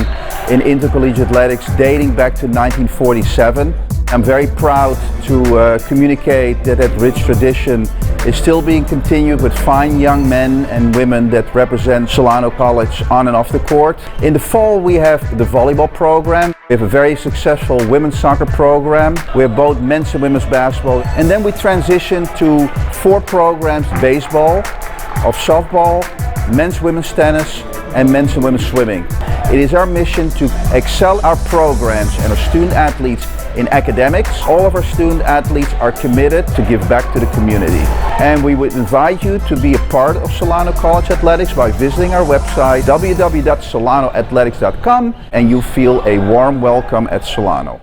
in intercollegiate athletics dating back to 1947. I'm very proud to communicate that rich tradition is still being continued with fine young men and women that represent Solano College on and off the court. In the fall we have the volleyball program. We have a very successful women's soccer program. We have both men's and women's basketball. And then we transition to 4 programs: baseball, of softball, men's women's tennis, and men's and women's swimming. It is our mission to excel our programs and our student athletes in academics. All of our student athletes are committed to give back to the community. And we would invite you to be a part of Solano College Athletics by visiting our website www.solanoathletics.com, and you feel a warm welcome at Solano.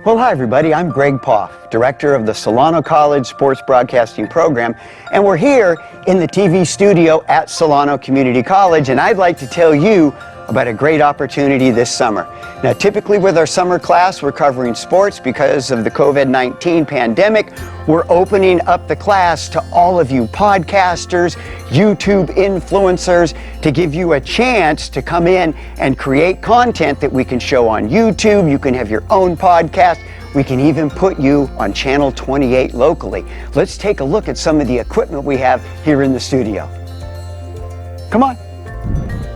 Well, hi everybody, I'm Greg Poff, Director of the Solano College Sports Broadcasting Program, and we're here in the TV studio at Solano Community College, and I'd like to tell you about a great opportunity this summer. Now, typically with our summer class, we're covering sports. Because of the COVID-19 pandemic, we're opening up the class to all of you podcasters, YouTube influencers, to give you a chance to come in and create content that we can show on YouTube. You can have your own podcast. We can even put you on Channel 28 locally. Let's take a look at some of the equipment we have here in the studio. Come on.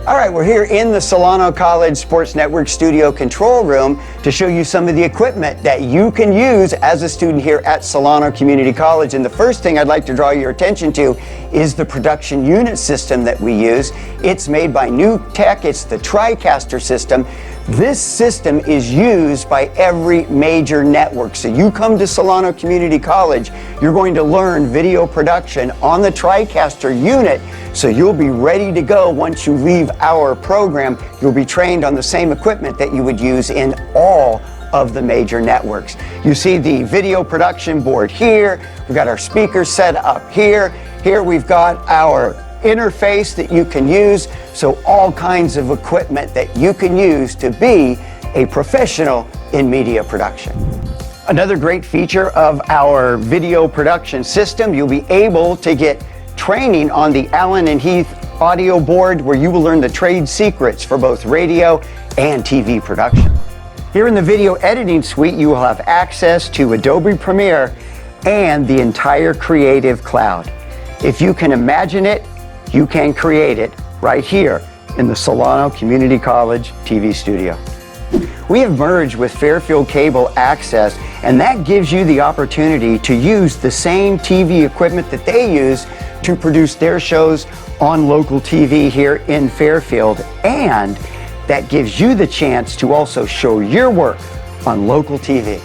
All right, we're here in the Solano College Sports Network studio control room to show you some of the equipment that you can use as a student here at Solano Community College. And the first thing I'd like to draw your attention to is the production unit system that we use. It's made by New Tech. It's the TriCaster system. This system is used by every major network. So you come to Solano Community College, you're going to learn video production on the TriCaster unit, so you'll be ready to go once you leave our program. You'll be trained on the same equipment that you would use in all of the major networks. You see the video production board here. We've got our speakers set up here. Here we've got our interface that you can use, so all kinds of equipment that you can use to be a professional in media production. Another great feature of our video production system, you'll be able to get training on the Allen and Heath audio board, where you will learn the trade secrets for both radio and TV production. Here in the video editing suite, you will have access to Adobe Premiere and the entire Creative Cloud. If you can imagine it, you can create it right here in the Solano Community College TV studio. we have merged with Fairfield Cable Access, and that gives you the opportunity to use the same TV equipment that they use to produce their shows on local TV here in Fairfield, and that gives you the chance to also show your work on local TV.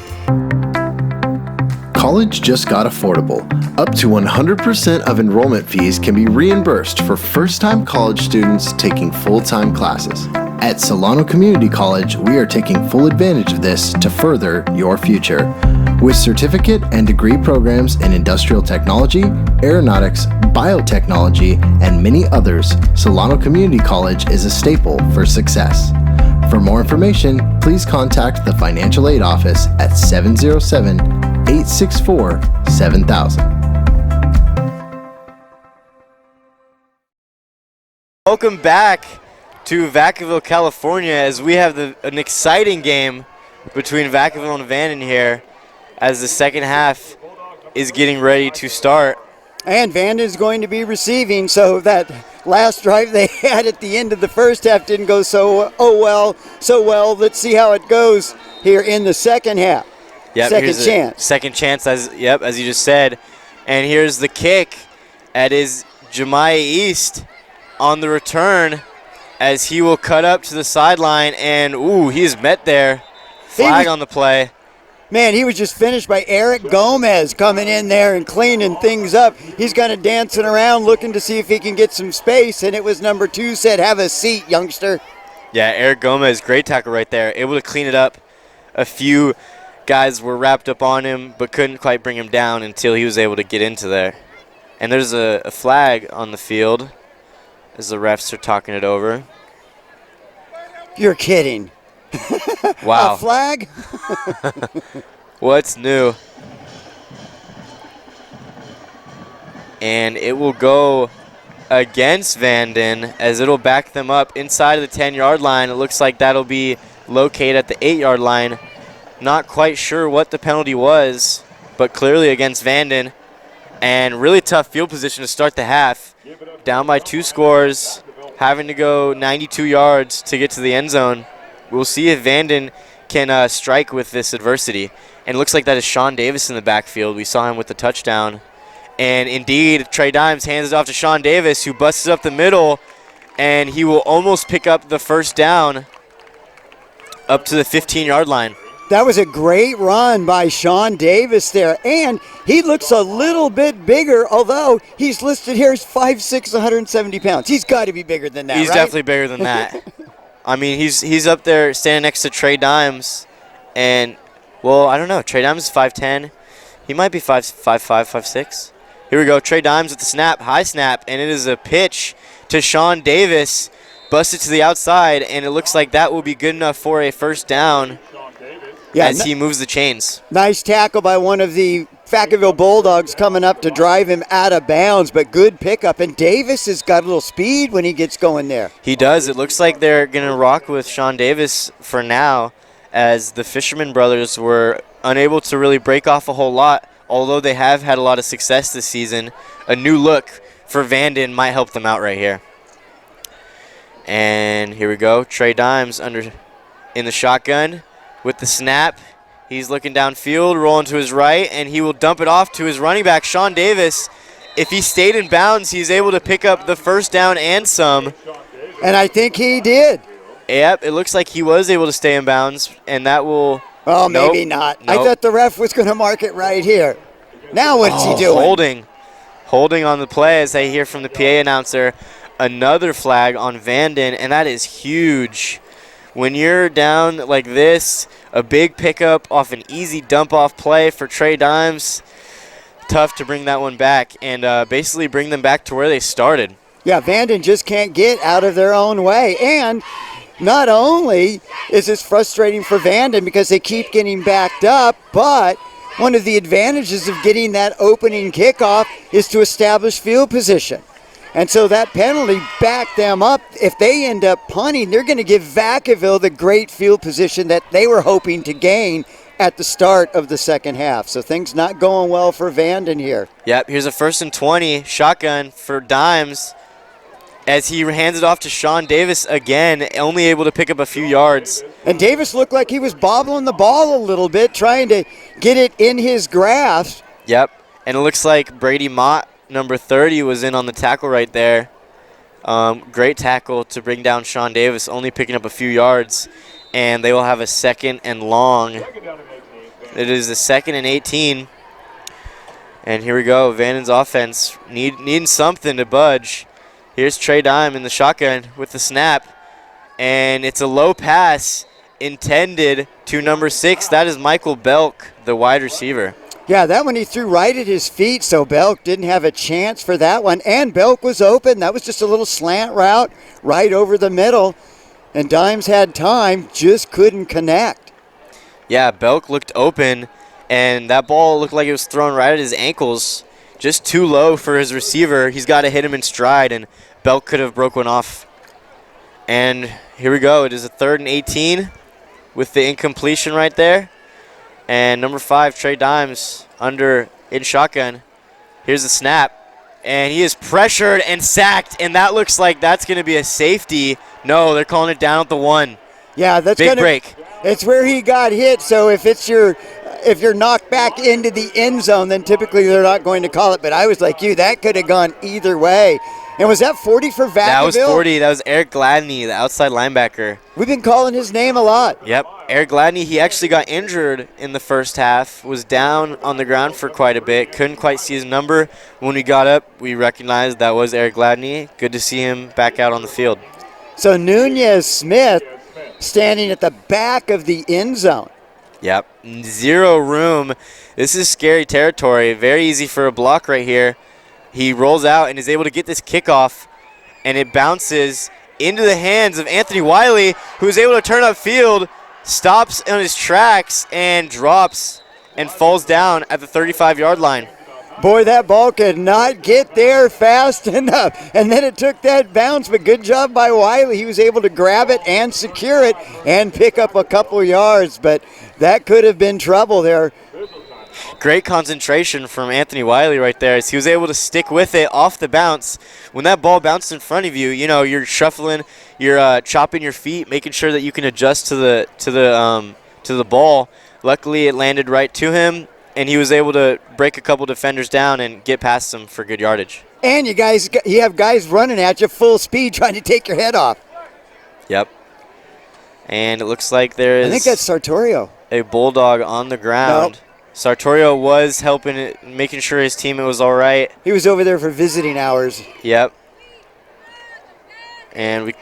College just got affordable. Up to 100% of enrollment fees can be reimbursed for first-time college students taking full-time classes. At Solano Community College, we are taking full advantage of this to further your future. With certificate and degree programs in industrial technology, aeronautics, biotechnology, and many others, Solano Community College is a staple for success. For more information, please contact the Financial Aid Office at 707-864-7000. Welcome back to Vacaville, California, as we have an exciting game between Vacaville and Vanden here as the second half is getting ready to start. And Vanden's going to be receiving, so that last drive they had at the end of the first half didn't go so well. Let's see how it goes here in the second half. Yep, second chance. Second chance, as you just said. And here's the kick. That is Jemiah East on the return as he will cut up to the sideline, and he is met there. Flag on the play. Man, he was just finished by Eric Gomez coming in there and cleaning things up. He's kind of dancing around looking to see if he can get some space, and it was number 2 said, "Have a seat, youngster." Yeah, Eric Gomez, great tackle right there. Able to clean it up. A few guys were wrapped up on him but couldn't quite bring him down until he was able to get into there. And there's a flag on the field as the refs are talking it over. You're kidding. Wow. A flag? What's new? And it will go against Vanden as it'll back them up inside of the 10-yard line. It looks like that'll be located at the 8-yard line. Not quite sure what the penalty was, but clearly against Vanden. And really tough field position to start the half. Down by 2 scores, having to go 92 yards to get to the end zone. We'll see if Vanden can strike with this adversity. And it looks like that is Sean Davis in the backfield. We saw him with the touchdown. And indeed, Trey Dimes hands it off to Sean Davis, who busts it up the middle, and he will almost pick up the first down up to the 15-yard line. That was a great run by Sean Davis there. And he looks a little bit bigger, although he's listed here as 5'6", 170 pounds. He's got to be bigger than that, He's definitely bigger than that. I mean, he's up there standing next to Trey Dimes. And, well, I don't know. Trey Dimes is 5'10". He might be 5'5", 5'6". Here we go. Trey Dimes with the snap, high snap, and it is a pitch to Sean Davis. Busted to the outside, and it looks like that will be good enough for a first down as he moves the chains. Nice tackle by one of the Vacaville Bulldogs coming up to drive him out of bounds, but good pickup. And Davis has got a little speed when he gets going there. He does. It looks like they're going to rock with Sean Davis for now, as the Fisherman brothers were unable to really break off a whole lot, although they have had a lot of success this season. A new look for Vanden might help them out right here. And here we go. Trey Dimes in the shotgun with the snap. He's looking downfield, rolling to his right, and he will dump it off to his running back, Sean Davis. If he stayed in bounds, he's able to pick up the first down and some. And I think he did. Yep, it looks like he was able to stay in bounds, and that will... Oh, maybe not. Nope. I thought the ref was going to mark it right here. Now what's he doing? Holding on the play as I hear from the PA announcer. Another flag on Vanden, and that is huge. When you're down like this, a big pickup off an easy dump-off play for Trey Dimes, tough to bring that one back and basically bring them back to where they started. Yeah, Vanden just can't get out of their own way. And not only is this frustrating for Vanden because they keep getting backed up, but one of the advantages of getting that opening kickoff is to establish field position. And so that penalty backed them up. If they end up punting, they're going to give Vacaville the great field position that they were hoping to gain at the start of the second half. So things not going well for Vanden here. Yep, here's a 1st and 20, shotgun for Dimes. as he hands it off to Sean Davis again, only able to pick up a few yards. And Davis looked like he was bobbling the ball a little bit, trying to get it in his grasp. Yep, and it looks like Brady Mott, number 30, was in on the tackle right there. Great tackle to bring down Sean Davis, only picking up a few yards. And they will have a 2nd and long. It is the 2nd and 18. And here we go, Vanden's offense needing something to budge. Here's Trey Dime in the shotgun with the snap. And it's a low pass intended to number 6. That is Michael Belk, the wide receiver. Yeah, that one he threw right at his feet, so Belk didn't have a chance for that one. And Belk was open. That was just a little slant route right over the middle. And Dimes had time, just couldn't connect. Yeah, Belk looked open, and that ball looked like it was thrown right at his ankles. Just too low for his receiver. He's got to hit him in stride, and Belk could have broke one off. And here we go. It is a 3rd and 18 with the incompletion right there. And number 5, Trey Dimes, in shotgun. Here's the snap. And he is pressured and sacked, and that looks like that's going to be a safety. No, they're calling it down at the 1. Yeah, that's big break. It's where he got hit, so if you're knocked back into the end zone, then typically they're not going to call it. But I was like you, that could have gone either way. And was that 40 for Vacaville? That was 40. That was Eric Gladney, the outside linebacker. We've been calling his name a lot. Yep. Eric Gladney, he actually got injured in the first half, was down on the ground for quite a bit, couldn't quite see his number. When we got up, we recognized that was Eric Gladney. Good to see him back out on the field. So Nunez Smith standing at the back of the end zone. Yep. 0 room. This is scary territory. Very easy for a block right here. He rolls out and is able to get this kickoff, and it bounces into the hands of Anthony Wiley, who is able to turn upfield, stops on his tracks, and drops and falls down at the 35-yard line. Boy, that ball could not get there fast enough. And then it took that bounce, but good job by Wiley. He was able to grab it and secure it and pick up a couple yards, but that could have been trouble there. Great concentration from Anthony Wiley right there as he was able to stick with it off the bounce. When that ball bounced in front of you, you're shuffling, you're chopping your feet, making sure that you can adjust to the ball. Luckily, it landed right to him, and he was able to break a couple defenders down and get past them for good yardage. And you have guys running at you full speed trying to take your head off. Yep. And it looks like there is, I think that's Sartorio, a Bulldog on the ground. Nope. Sartorio was helping, making sure his teammate was all right. He was over there for visiting hours. Yep. And we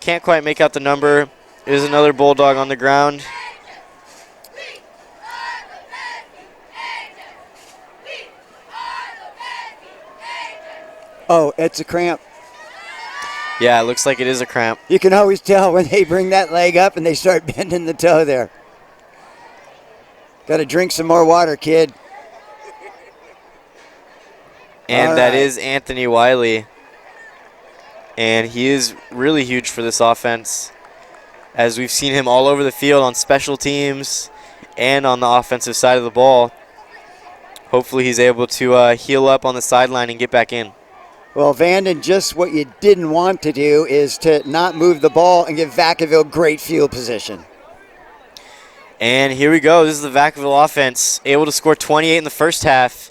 can't quite make out the number. There's another Bulldog on the ground. Oh, it's a cramp. Yeah, it looks like it is a cramp. You can always tell when they bring that leg up and they start bending the toe there. Got to drink some more water, kid. And that is Anthony Wiley. And he is really huge for this offense, as we've seen him all over the field on special teams and on the offensive side of the ball. Hopefully he's able to heal up on the sideline and get back in. Well, Vanden, just what you didn't want to do is to not move the ball and give Vacaville great field position. And here we go. This is the Vacaville offense, able to score 28 in the first half.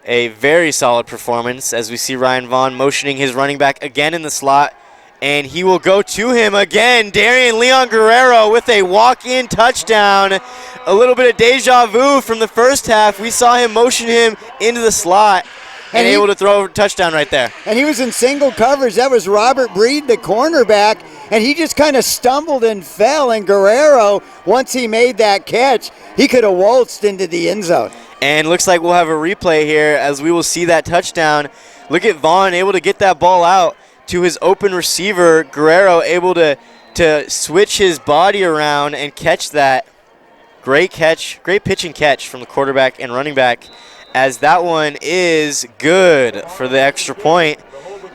A very solid performance as we see Ryan Vaughn motioning his running back again in the slot. And he will go to him again. Darian Leon Guerrero with a walk-in touchdown. A little bit of deja vu from the first half. We saw him motion him into the slot and able to throw a touchdown right there. And he was in single coverage. That was Robert Breed, the cornerback, and he just kind of stumbled and fell. And Guerrero, once he made that catch, he could have waltzed into the end zone. And looks like we'll have a replay here as we will see that touchdown. Look at Vaughn able to get that ball out to his open receiver. Guerrero able to switch his body around and catch that. Great catch, great pitch and catch from the quarterback and running back, as that one is good for the extra point,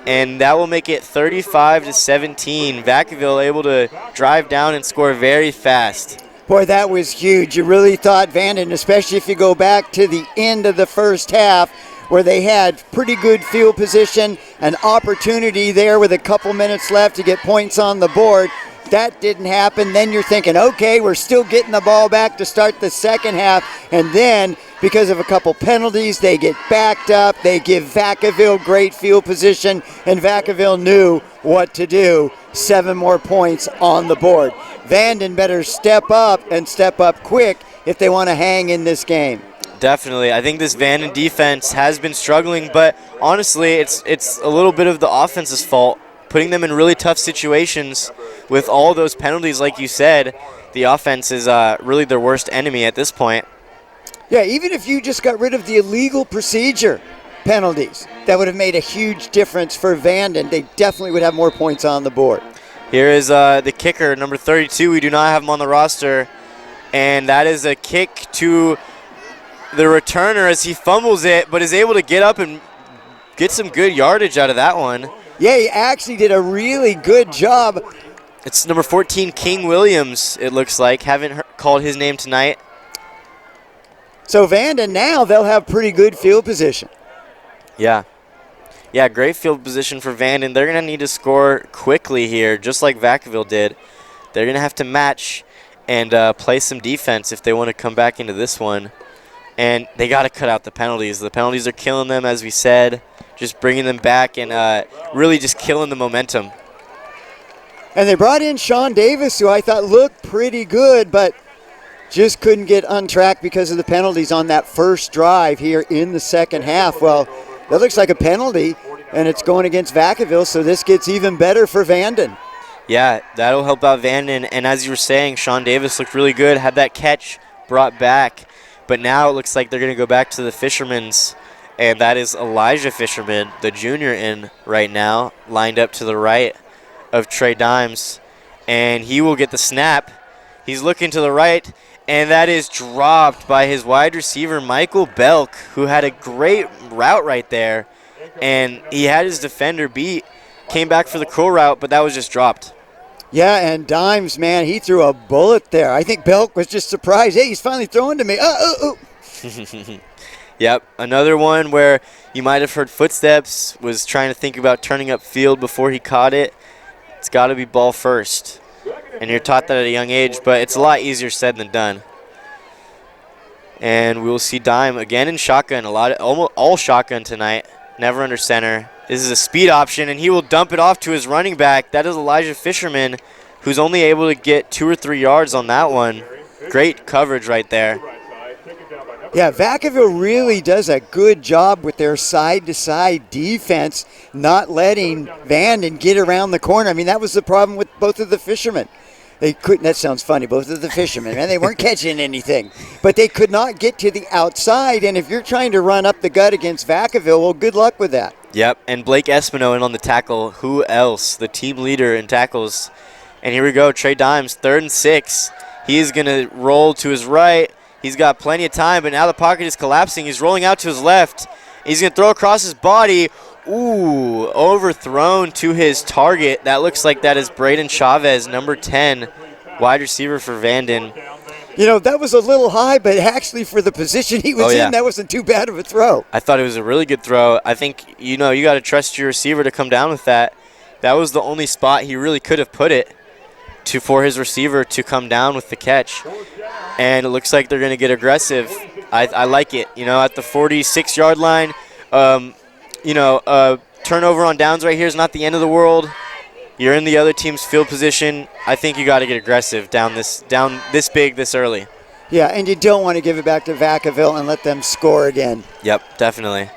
and that will make it 35-17. Vacaville able to drive down and score very fast. Boy, that was huge. You really thought Vanden, especially if you go back to the end of the first half, where they had pretty good field position, an opportunity there with a couple minutes left to get points on the board. That didn't happen. Then you're thinking, okay, we're still getting the ball back to start the second half. And then, because of a couple penalties, they get backed up. They give Vacaville great field position, and Vacaville knew what to do. 7 more points on the board. Vanden better step up and step up quick if they want to hang in this game. Definitely. I think this Vanden defense has been struggling, but honestly, it's a little bit of the offense's fault. Putting them in really tough situations with all those penalties, like you said, the offense is really their worst enemy at this point. Yeah, even if you just got rid of the illegal procedure penalties, that would have made a huge difference for Vanden. They definitely would have more points on the board. Here is the kicker, number 32. We do not have him on the roster, and that is a kick to the returner as he fumbles it, but is able to get up and get some good yardage out of that one. Yeah, he actually did a really good job. It's number 14, King Williams, it looks like. Haven't called his name tonight. So Vanden now, they'll have pretty good field position. Yeah. Yeah, great field position for Vanden. They're going to need to score quickly here, just like Vacaville did. They're going to have to match and play some defense if they want to come back into this one. And they got to cut out the penalties. The penalties are killing them, as we said, just bringing them back and really just killing the momentum. And they brought in Sean Davis, who I thought looked pretty good, but just couldn't get on track because of the penalties on that first drive here in the second half. Well, that looks like a penalty, and it's going against Vacaville, so this gets even better for Vanden. Yeah, that'll help out Vanden. And as you were saying, Sean Davis looked really good, had that catch brought back. But now it looks like they're going to go back to the Fishermen's, and that is Elijah Fisherman, the junior in right now, lined up to the right of Trey Dimes. And he will get the snap. He's looking to the right, and that is dropped by his wide receiver, Michael Belk, who had a great route right there. And he had his defender beat, came back for the curl route, but that was just dropped. Yeah, and Dimes, man, he threw a bullet there. I think Belk was just surprised. Hey, he's finally throwing to me. Yep, another one where you might have heard footsteps, was trying to think about turning up field before he caught it. It's got to be ball first. And you're taught that at a young age, but it's a lot easier said than done. And we will see Dime again in shotgun, almost all shotgun tonight, never under center. This is a speed option, and he will dump it off to his running back. That is Elijah Fisherman, who's only able to get 2 or 3 yards on that one. Great coverage right there. Yeah, Vacaville really does a good job with their side-to-side defense, not letting Vanden get around the corner. I mean, that was the problem with both of the Fishermen. They couldn't, that sounds funny, both of the Fishermen, man. They weren't catching anything. But they could not get to the outside, and if you're trying to run up the gut against Vacaville, well, good luck with that. Yep, and Blake Espino in on the tackle. Who else? The team leader in tackles. And here we go, Trey Dimes, 3rd and 6. He is going to roll to his right. He's got plenty of time, but now the pocket is collapsing. He's rolling out to his left. He's going to throw across his body. Ooh, overthrown to his target. That looks like that is Braden Chavez, number 10, wide receiver for Vanden. You know, that was a little high, but actually for the position he was in, that wasn't too bad of a throw. I thought it was a really good throw. I think, you know, you got to trust your receiver to come down with that. That was the only spot he really could have put it for his receiver to come down with the catch. And it looks like they're going to get aggressive. I like it. You know, at the 46-yard line, turnover on downs right here is not the end of the world. You're in the other team's field position. I think you got to get aggressive down this big this early. Yeah, and you don't want to give it back to Vacaville and let them score again. Yep, definitely.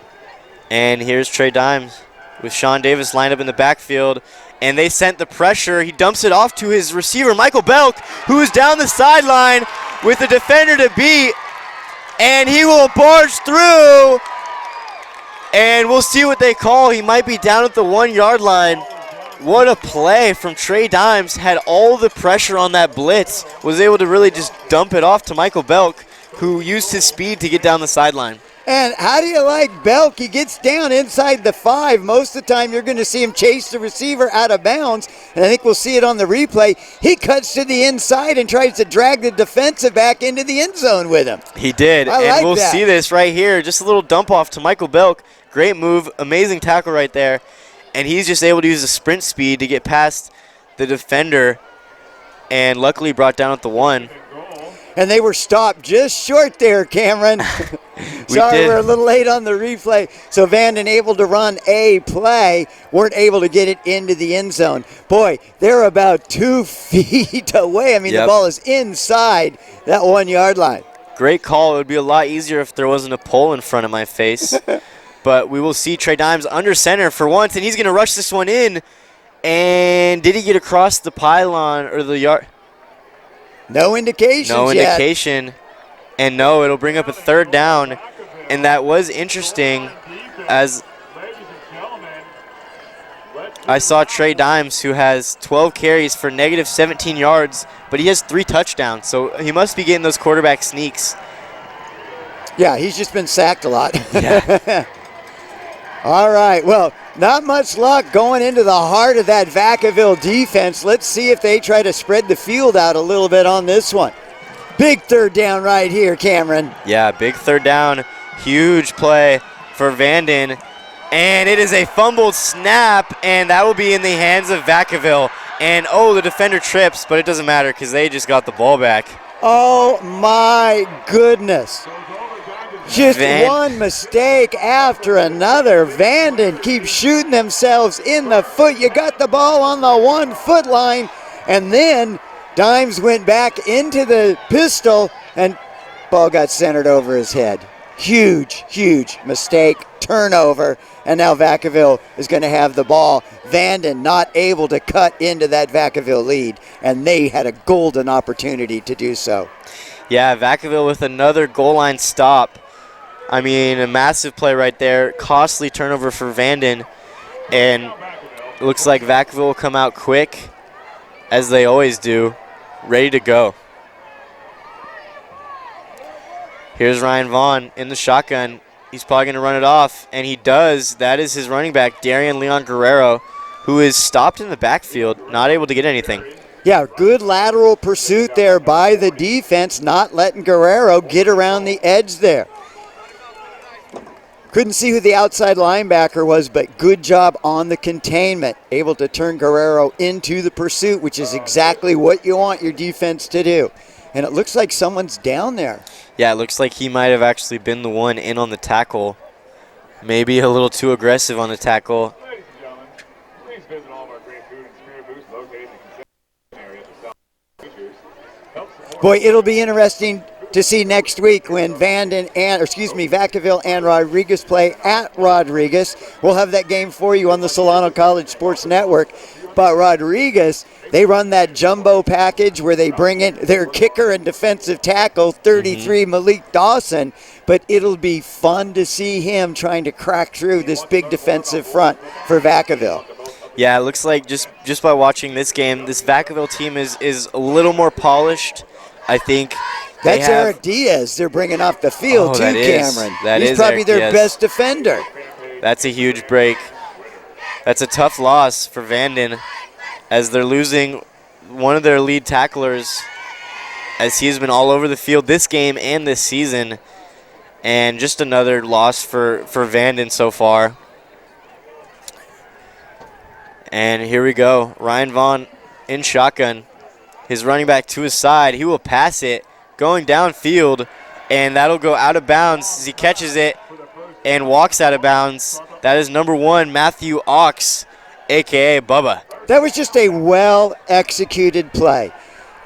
And here's Trey Dimes with Sean Davis lined up in the backfield. And they sent the pressure. He dumps it off to his receiver, Michael Belk, who is down the sideline with the defender to beat. And he will barge through. And we'll see what they call. He might be down at the 1-yard line. What a play from Trey Dimes. Had all the pressure on that blitz. Was able to really just dump it off to Michael Belk, who used his speed to get down the sideline. And how do you like Belk? He gets down inside the 5. Most of the time you're going to see him chase the receiver out of bounds, and I think we'll see it on the replay. He cuts to the inside and tries to drag the defensive back into the end zone with him. He did, and we'll see this right here. Just a little dump off to Michael Belk. Great move, amazing tackle right there. And he's just able to use the sprint speed to get past the defender, and luckily brought down at the 1. And they were stopped just short there, Cameron. Sorry, we're a little late on the replay. So Vanden able to run a play, weren't able to get it into the end zone. Boy, they're about 2 feet away. I mean, the ball is inside that 1 yard line. Great call. It would be a lot easier if there wasn't a pole in front of my face. But we will see Trey Dimes under center for once, and he's going to rush this one in. And did he get across the pylon or the yard? No indication. No indication. And no, it'll bring up a 3rd down. And that was interesting, as I saw Trey Dimes, who has 12 carries for negative 17 yards, but he has 3 touchdowns. So he must be getting those quarterback sneaks. Yeah, he's just been sacked a lot. Yeah. All right, well, not much luck going into the heart of that Vacaville defense. Let's see if they try to spread the field out a little bit on this one. Big 3rd down right here, Cameron. Yeah, big 3rd down. Huge play for Vanden. And it is a fumbled snap, and that will be in the hands of Vacaville. And, the defender trips, but it doesn't matter because they just got the ball back. Oh, my goodness. Just one mistake after another. Vanden keeps shooting themselves in the foot. You got the ball on the 1 foot line, and then Dimes went back into the pistol, and ball got centered over his head. Huge, huge mistake, turnover, and now Vacaville is going to have the ball. Vanden not able to cut into that Vacaville lead, and they had a golden opportunity to do so. Yeah, Vacaville with another goal line stop. I mean, a massive play right there. Costly turnover for Vanden. And it looks like Vacaville will come out quick, as they always do, ready to go. Here's Ryan Vaughn in the shotgun. He's probably going to run it off, and he does. That is his running back, Darian Leon Guerrero, who is stopped in the backfield, not able to get anything. Yeah, good lateral pursuit there by the defense, not letting Guerrero get around the edge there. Couldn't see who the outside linebacker was, but good job on the containment. Able to turn Guerrero into the pursuit, which is exactly what you want your defense to do. And it looks like someone's down there. Yeah, it looks like he might have actually been the one in on the tackle. Maybe a little too aggressive on the tackle. Ladies and gentlemen, please visit all of our great food and spirit booths located in the area of the South Features. Boy, it'll be interesting to see next week when Vacaville and Rodriguez play at Rodriguez. We'll have that game for you on the Solano College Sports Network. But Rodriguez, they run that jumbo package where they bring in their kicker and defensive tackle, 33 Malik Dawson. But it'll be fun to see him trying to crack through this big defensive front for Vacaville. Yeah, it looks like just by watching this game, this Vacaville team is a little more polished, I think. That's Eric Diaz they're bringing off the field, too, Cameron. He's probably their best defender. That's a huge break. That's a tough loss for Vanden, as they're losing one of their lead tacklers, as he's been all over the field this game and this season. And just another loss for Vanden so far. And here we go. Ryan Vaughn in shotgun. His running back to his side. He will pass it going downfield, and that'll go out of bounds as he catches it and walks out of bounds. That is number 1, Matthew Ox, a.k.a. Bubba. That was just a well-executed play.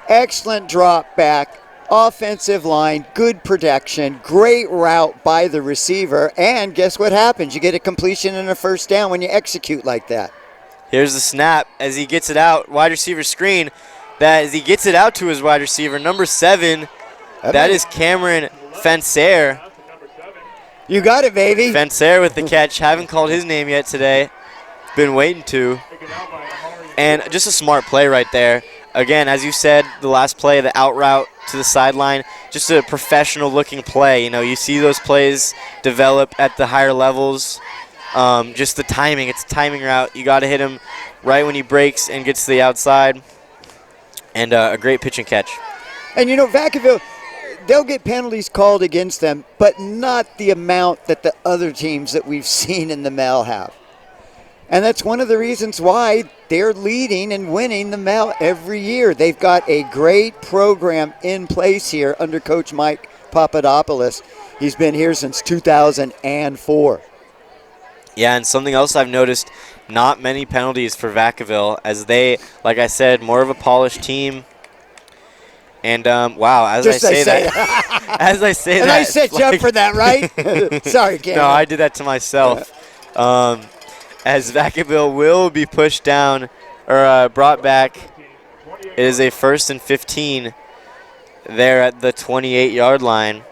Excellent drop back, offensive line, good protection, great route by the receiver, and guess what happens? You get a completion and a 1st down when you execute like that. Here's the snap as he gets it out, wide receiver screen. That as he gets it out to his wide receiver, number 7, that is Cameron Fencer. You got it, baby. Fencer with the catch. Haven't called his name yet today. Been waiting to. And just a smart play right there. again, as you said, the last play, the out route to the sideline, just a professional-looking play. You know, you see those plays develop at the higher levels. Just the timing. It's a timing route. You got to hit him right when he breaks and gets to the outside. And a great pitch and catch. And, you know, Vacaville, they'll get penalties called against them, but not the amount that the other teams that we've seen in the MEL have. And that's one of the reasons why they're leading and winning the MEL every year. They've got a great program in place here under Coach Mike Papadopoulos. He's been here since 2004. Yeah, and something else I've noticed, not many penalties for Vacaville, as they, like I said, more of a polished team. And, wow, as I say that. As I say and that. I set you up for that, right? Sorry, Cam. No, I did that to myself. As Vacaville will be pushed down or brought back. It is a 1st and 15 there at the 28-yard line.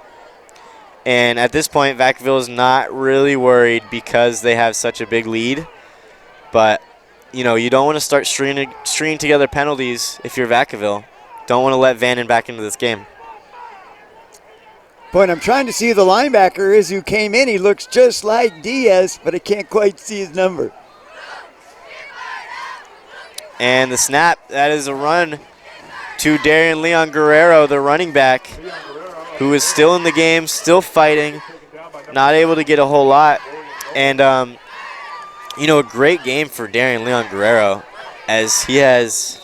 And at this point, Vacaville is not really worried because they have such a big lead. But, you know, you don't want to start stringing together penalties if you're Vacaville. Don't want to let Vanden back into this game. Boy, I'm trying to see who the linebacker is who came in. He looks just like Diaz, but I can't quite see his number. And the snap, that is a run to Darian Leon Guerrero, the running back, who is still in the game, still fighting, not able to get a whole lot. And, you know, a great game for Darian Leon Guerrero, as he has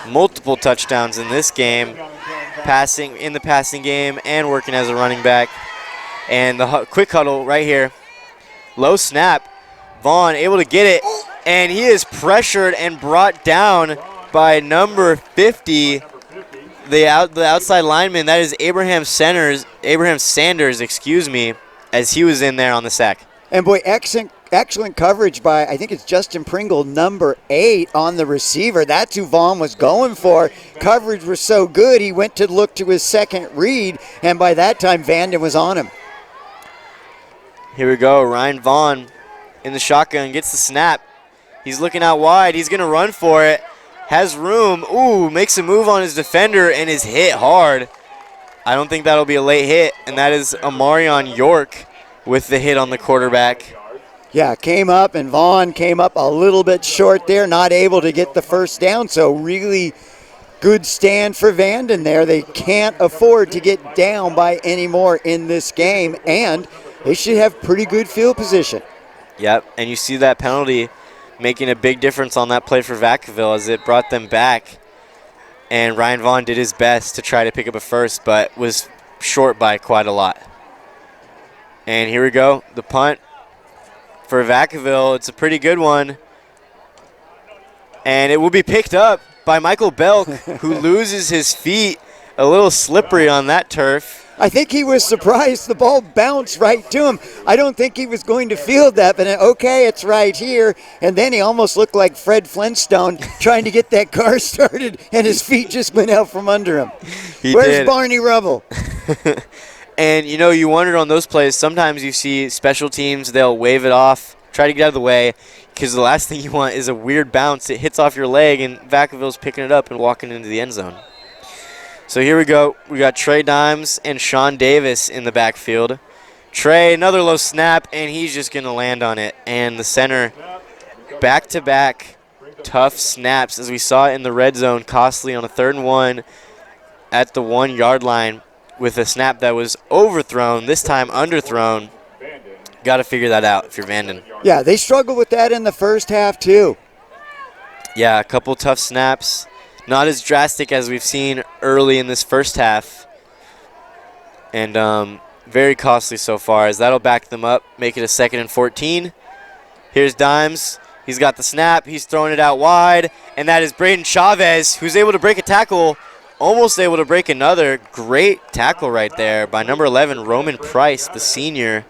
multiple touchdowns in this game, passing in the passing game and working as a running back. And the quick huddle right here, low snap, Vaughn able to get it, and he is pressured and brought down by number 50, the outside lineman. That is Abraham Sanders, as he was in there on the sack. And boy, excellent coverage by, I think it's Justin Pringle, number 8 on the receiver. That's who Vaughn was going for. Coverage was so good, he went to look to his second read, and by that time, Vanden was on him. Here we go, Ryan Vaughn in the shotgun, gets the snap. He's looking out wide, he's gonna run for it. Has room, makes a move on his defender and is hit hard. I don't think that'll be a late hit, and that is Amarion York with the hit on the quarterback. Yeah, came up, and Vaughn came up a little bit short there, not able to get the first down, so really good stand for Vanden there. They can't afford to get down by any more in this game, and they should have pretty good field position. Yep, and you see that penalty making a big difference on that play for Vacaville as it brought them back. And Ryan Vaughn did his best to try to pick up a first, but was short by quite a lot. And here we go, the punt for Vacaville. It's a pretty good one. And it will be picked up by Michael Belk, who loses his feet. A little slippery on that turf. I think he was surprised the ball bounced right to him. I don't think he was going to field that, but okay, it's right here. And then he almost looked like Fred Flintstone trying to get that car started, and his feet just went out from under him. Where's Barney Rubble? And, you know, you wondered on those plays, sometimes you see special teams, they'll wave it off, try to get out of the way, because the last thing you want is a weird bounce. It hits off your leg, and Vacaville's picking it up and walking into the end zone. So here we go. We got Trey Dimes and Sean Davis in the backfield. Trey, another low snap, and he's just going to land on it. And the center, back-to-back tough snaps, as we saw in the red zone, costly on a 3rd and 1 at the 1-yard line with a snap that was overthrown, this time underthrown. Got to figure that out if you're Vanden. Yeah, they struggled with that in the first half too. Yeah, a couple tough snaps. Not as drastic as we've seen early in this first half. And very costly so far, as that'll back them up, make it a 2nd and 14. Here's Dimes. He's got the snap. He's throwing it out wide. And that is Braden Chavez, who's able to break a tackle. Almost able to break another. Great tackle right there by number 11, Roman Price, the senior.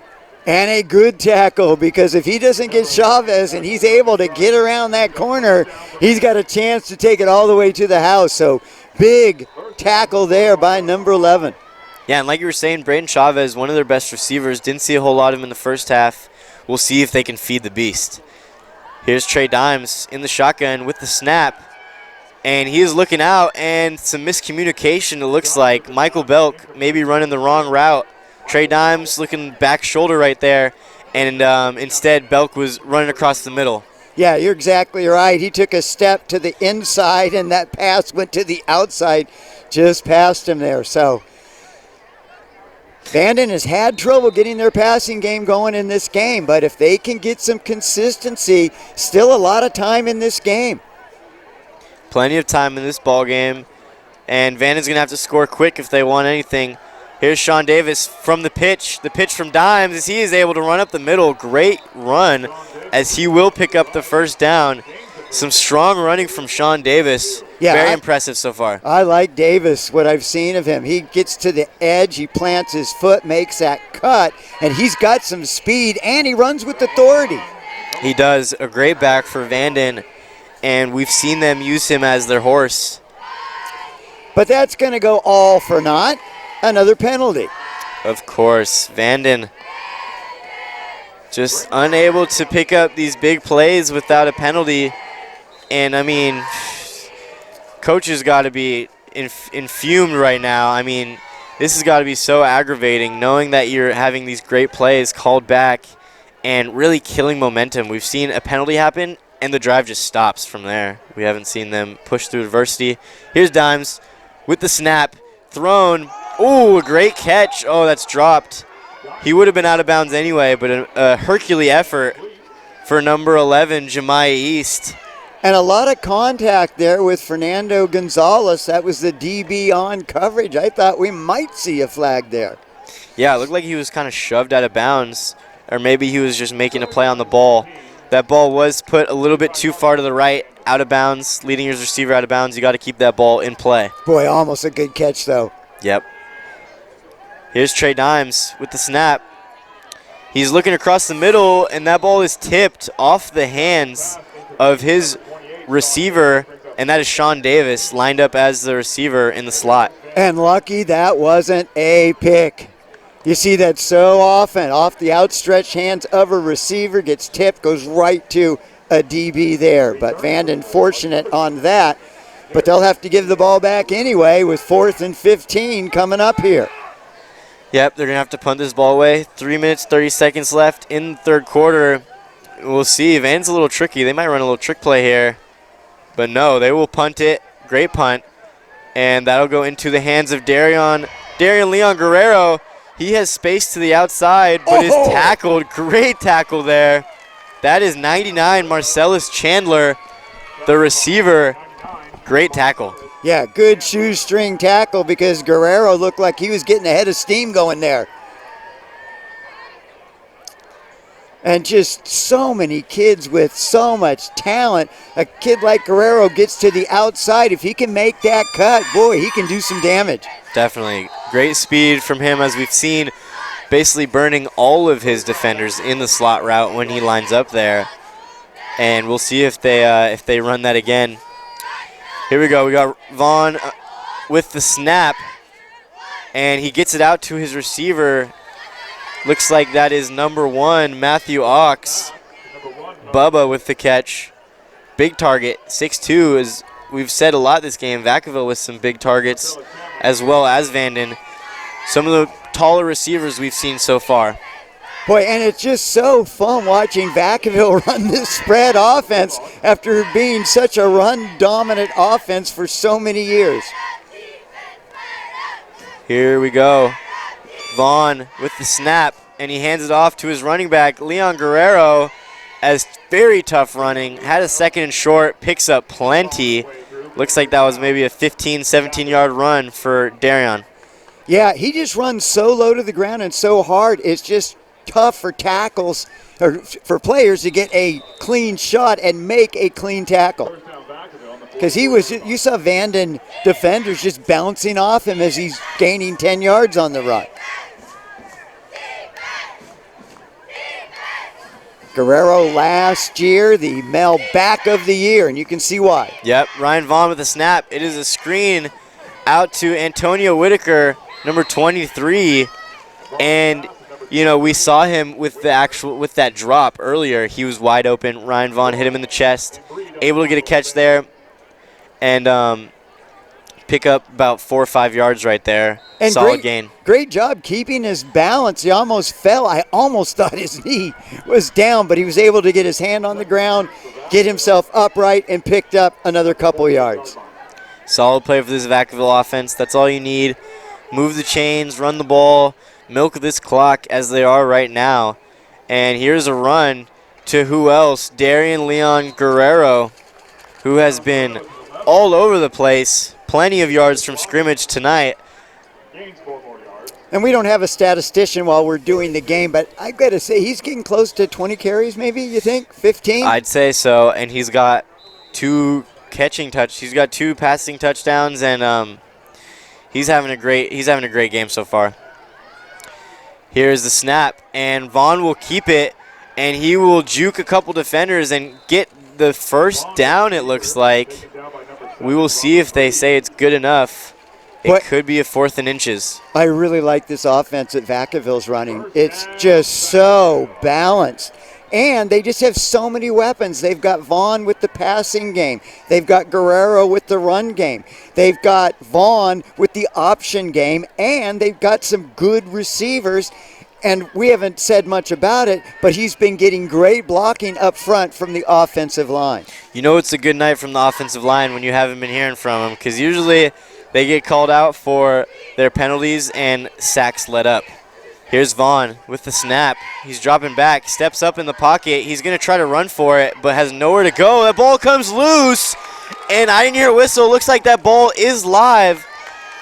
And a good tackle, because if he doesn't get Chavez and he's able to get around that corner, he's got a chance to take it all the way to the house. So big tackle there by number 11. Yeah, and like you were saying, Braden Chavez, one of their best receivers. Didn't see a whole lot of him in the first half. We'll see if they can feed the beast. Here's Trey Dimes in the shotgun with the snap. And he is looking out, and some miscommunication, it looks like. Michael Belk maybe running the wrong route. Trey Dimes looking back shoulder right there, and instead Belk was running across the middle. Yeah, you're exactly right. He took a step to the inside, and that pass went to the outside, just past him there. So Vanden has had trouble getting their passing game going in this game, but if they can get some consistency, still a lot of time in this game. Plenty of time in this ball game, and Vanden's going to have to score quick if they want anything. Here's Sean Davis from the pitch from Dimes as he is able to run up the middle. Great run as he will pick up the first down. Some strong running from Sean Davis. Yeah, very impressive so far. I like Davis, what I've seen of him. He gets to the edge, he plants his foot, makes that cut, and he's got some speed, and he runs with authority. He does. A great back for Vanden, and we've seen them use him as their horse. But that's going to go all for naught. Another penalty. Of course, Vanden just unable to pick up these big plays without a penalty. And, I mean, coaches got to be infumed right now. I mean, this has got to be so aggravating knowing that you're having these great plays called back and really killing momentum. We've seen a penalty happen, and the drive just stops from there. We haven't seen them push through adversity. Here's Dimes with the snap, thrown. Ooh, a great catch. Oh, that's dropped. He would have been out of bounds anyway, but a Herculean effort for number 11, Jemiah East. And a lot of contact there with Fernando Gonzalez. That was the DB on coverage. I thought we might see a flag there. Yeah, it looked like he was kind of shoved out of bounds, or maybe he was just making a play on the ball. That ball was put a little bit too far to the right, out of bounds, leading his receiver out of bounds. You got to keep that ball in play. Boy, almost a good catch, though. Yep. Here's Trey Dimes with the snap. He's looking across the middle, and that ball is tipped off the hands of his receiver, and that is Sean Davis, lined up as the receiver in the slot. And lucky that wasn't a pick. You see that so often. Off the outstretched hands of a receiver, gets tipped, goes right to a DB there. But Vanden fortunate on that. But they'll have to give the ball back anyway with 4th and 15 coming up here. Yep, they're going to have to punt this ball away. 3 minutes, 30 seconds left in the third quarter. We'll see. Vanden's a little tricky. They might run a little trick play here. But no, they will punt it. Great punt. And that'll go into the hands of Darian Leon Guerrero. He has space to the outside, but is tackled. Great tackle there. That is 99, Marcellus Chandler, the receiver. Great tackle. Yeah, good shoestring tackle because Guerrero looked like he was getting ahead of steam going there. And just so many kids with so much talent. A kid like Guerrero gets to the outside. If he can make that cut, boy, he can do some damage. Definitely. Great speed from him, as we've seen, basically burning all of his defenders in the slot route when he lines up there. And we'll see if they run that again. Here we go. We got Vaughn with the snap, and he gets it out to his receiver. Looks like that is number 1, Matthew Ox. Bubba with the catch. Big target, 6'2", as we've said a lot this game. Vacaville with some big targets, as well as Vanden. Some of the taller receivers we've seen so far. Boy, and it's just so fun watching Vacaville run this spread offense after being such a run-dominant offense for so many years. Here we go. Vaughn with the snap, and he hands it off to his running back, Leon Guerrero, as very tough running. Had a second and short, picks up plenty. Looks like that was maybe a 15, 17-yard run for Darian. Yeah, he just runs so low to the ground and so hard. It's just tough for tackles or for players to get a clean shot and make a clean tackle. Because you saw Vanden defenders just bouncing off him as he's gaining 10 yards on the run. Guerrero last year, the male back of the year, and you can see why. Yep, Ryan Vaughn with the snap. It is a screen out to Antonio Whitaker, number 23, and you know, we saw him with that drop earlier. He was wide open. Ryan Vaughn hit him in the chest, able to get a catch there. and pick up about 4 or 5 yards right there. And solid gain. Great job keeping his balance. He almost fell. I almost thought his knee was down, but he was able to get his hand on the ground, get himself upright, and picked up another couple yards. Solid play for this Vacaville offense. That's all you need. Move the chains, run the ball, milk this clock as they are right now. And here's a run to who else? Darian Leon Guerrero, who has been all over the place. Plenty of yards from scrimmage tonight. And we don't have a statistician while we're doing the game, but I've got to say he's getting close to 20 carries maybe, you think? 15? I'd say so, and he's got 2 he's got 2 passing touchdowns, and he's having a great game so far. Here's the snap, and Vaughn will keep it, and he will juke a couple defenders and get the first down, it looks like. We will see if they say it's good enough. It could be a 4th and inches. I really like this offense that Vacaville's running. It's just so balanced. And they just have so many weapons. They've got Vaughn with the passing game. They've got Guerrero with the run game. They've got Vaughn with the option game. And they've got some good receivers. And we haven't said much about it, but he's been getting great blocking up front from the offensive line. You know it's a good night from the offensive line when you haven't been hearing from them, because usually they get called out for their penalties and sacks let up. Here's Vaughn with the snap. He's dropping back, steps up in the pocket. He's going to try to run for it, but has nowhere to go. That ball comes loose, and I didn't hear a whistle. Looks like that ball is live.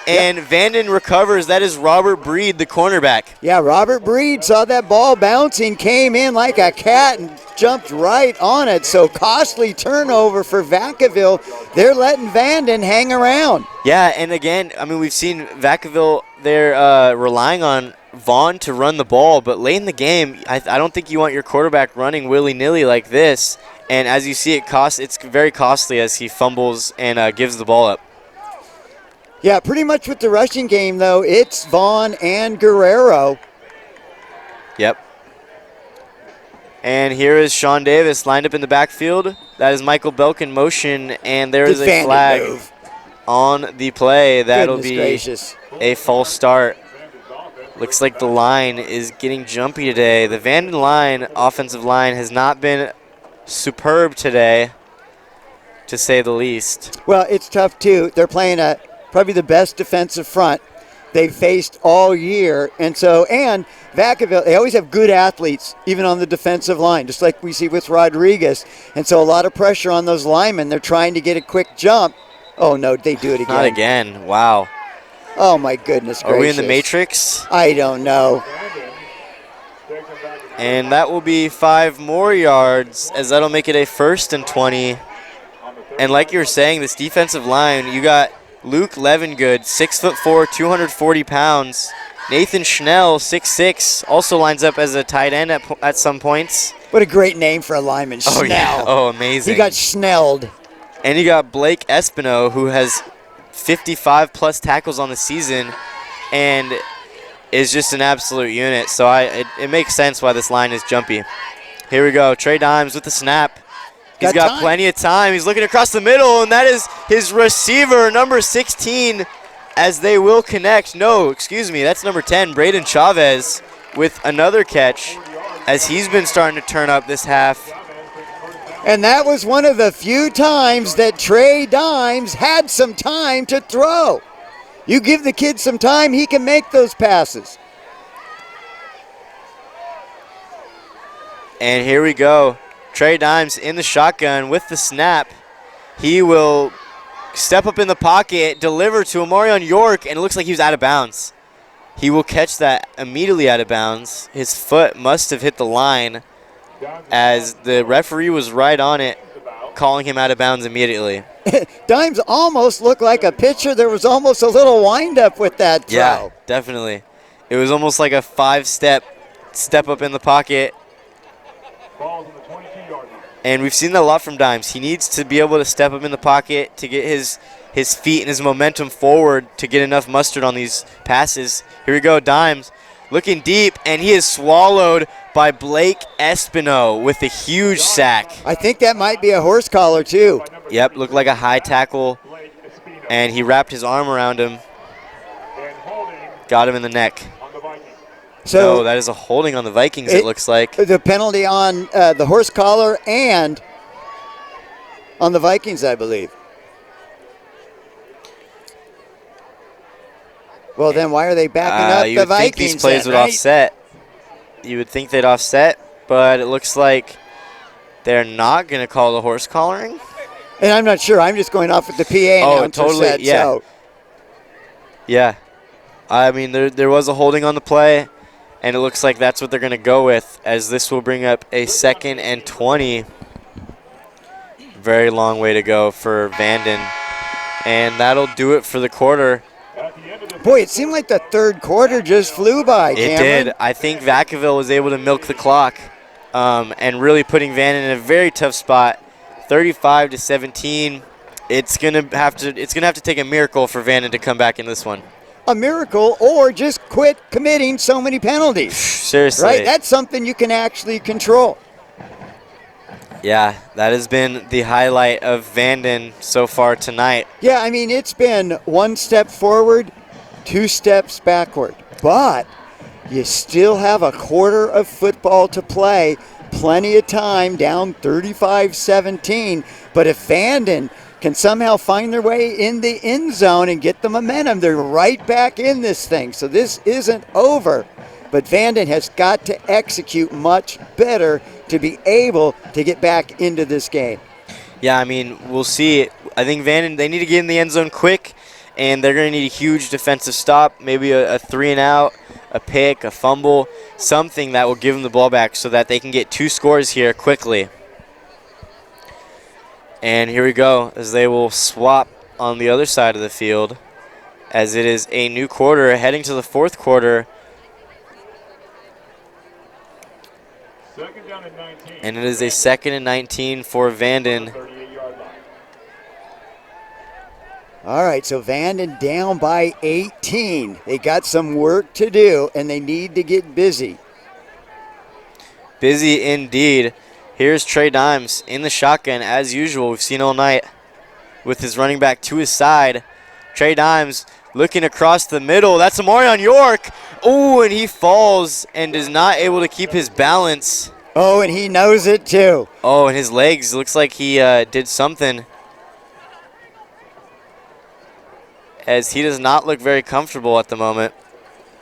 And Vanden recovers. That is Robert Breed, the cornerback. Yeah, Robert Breed saw that ball bouncing, came in like a cat and jumped right on it. So costly turnover for Vacaville. They're letting Vanden hang around. Yeah, and again, I mean, we've seen Vacaville, they're relying on Vaughn to run the ball, but late in the game, I don't think you want your quarterback running willy-nilly like this. And as you see, it's very costly as he fumbles and gives the ball up. Yeah, pretty much with the rushing game, though, it's Vaughn and Guerrero. Yep. And here is Sean Davis lined up in the backfield. That is Michael Belk in motion, and there is a flag on the play. That'll be a false start. Looks like the line is getting jumpy today. The Vanden line, offensive line, has not been superb today, to say the least. Well, it's tough, too. They're playing probably the best defensive front they've faced all year. And Vacaville, they always have good athletes, even on the defensive line, just like we see with Rodriguez. And so a lot of pressure on those linemen. They're trying to get a quick jump. Oh, no, they do it again. Not again. Wow. Oh, my goodness gracious. Are we in the Matrix? I don't know. And that will be 5 more yards, as that'll make it a 1st and 20. And like you were saying, this defensive line, you got Luke Levengood, 6'4", 240 pounds. Nathan Schnell, 6'6", also lines up as a tight end at some points. What a great name for a lineman, Schnell. Oh, yeah. Oh, amazing. He got Schnelled. And you got Blake Espino, who has 55-plus tackles on the season and is just an absolute unit. So it makes sense why this line is jumpy. Here we go. Trey Dimes with the snap. He's got plenty of time. He's looking across the middle, and that is his receiver, number 16, as they will connect. No, excuse me, that's number 10, Braden Chavez, with another catch, as he's been starting to turn up this half. And that was one of the few times that Trey Dimes had some time to throw. You give the kid some time, he can make those passes. And here we go. Trey Dimes in the shotgun with the snap. He will step up in the pocket, deliver to Amarion York, and it looks like he was out of bounds. He will catch that immediately out of bounds. His foot must have hit the line, as the referee was right on it, calling him out of bounds immediately. Dimes almost looked like a pitcher. There was almost a little wind-up with that throw. Yeah, definitely. It was almost like a 5-step up in the pocket. And we've seen that a lot from Dimes. He needs to be able to step up in the pocket to get his feet and his momentum forward to get enough mustard on these passes. Here we go, Dimes looking deep, and he is swallowed by Blake Espino with a huge sack. I think that might be a horse collar, too. Yep, looked like a high tackle and he wrapped his arm around him, And holding got him in the neck. on the Vikings. So No, that is a holding on the Vikings, it looks like. the penalty on the horse collar and on the Vikings, I believe. Well, then why are they backing up You the would think Vikings? these plays then, would right? offset. You would think they'd offset, but it looks like they're not going to call the horse collaring. And I'm not sure. I'm just going off what the PA announcer totally, said. yeah. So. Yeah. I mean, there was a holding on the play, and it looks like that's what they're going to go with, as this will bring up a 2nd and 20. Very long way to go for Vanden. And that'll do it for the quarter. At the end of the Boy, it seemed like the third quarter just flew by, It Cameron. did. I think Vacaville was able to milk the clock and really putting Vanden in a very tough spot. 35-17. It's gonna have to take a miracle for Vanden to come back in this one. A miracle, or just quit committing so many penalties. Seriously. Right? That's something you can actually control. Yeah, that has been the highlight of Vanden so far tonight. Yeah, I mean, it's been one step forward, 2 steps backward. But you still have a quarter of football to play. Plenty of time, down 35-17. But if Vanden can somehow find their way in the end zone and get the momentum, they're right back in this thing. So this isn't over. But Vanden has got to execute much better to be able to get back into this game. Yeah, I mean, we'll see. I think Vanden, they need to get in the end zone quick, and they're going to need a huge defensive stop, maybe a 3-and-out, a pick, a fumble, something that will give them the ball back so that they can get 2 scores here quickly. And here we go, as they will swap on the other side of the field, as it is a new quarter heading to the 4th quarter. second down and 19. And it is a 2nd and 19 for Vanden. 38-yard line. All right, so Vanden down by 18. They got some work to do, and they need to get busy. Busy indeed. Here's Trey Dimes in the shotgun, as usual. We've seen all night with his running back to his side. Trey Dimes looking across the middle. That's Amarion York. Oh, and he falls and is not able to keep his balance. Oh, and he knows it too. Oh, and his legs, looks like he did something, as he does not look very comfortable at the moment.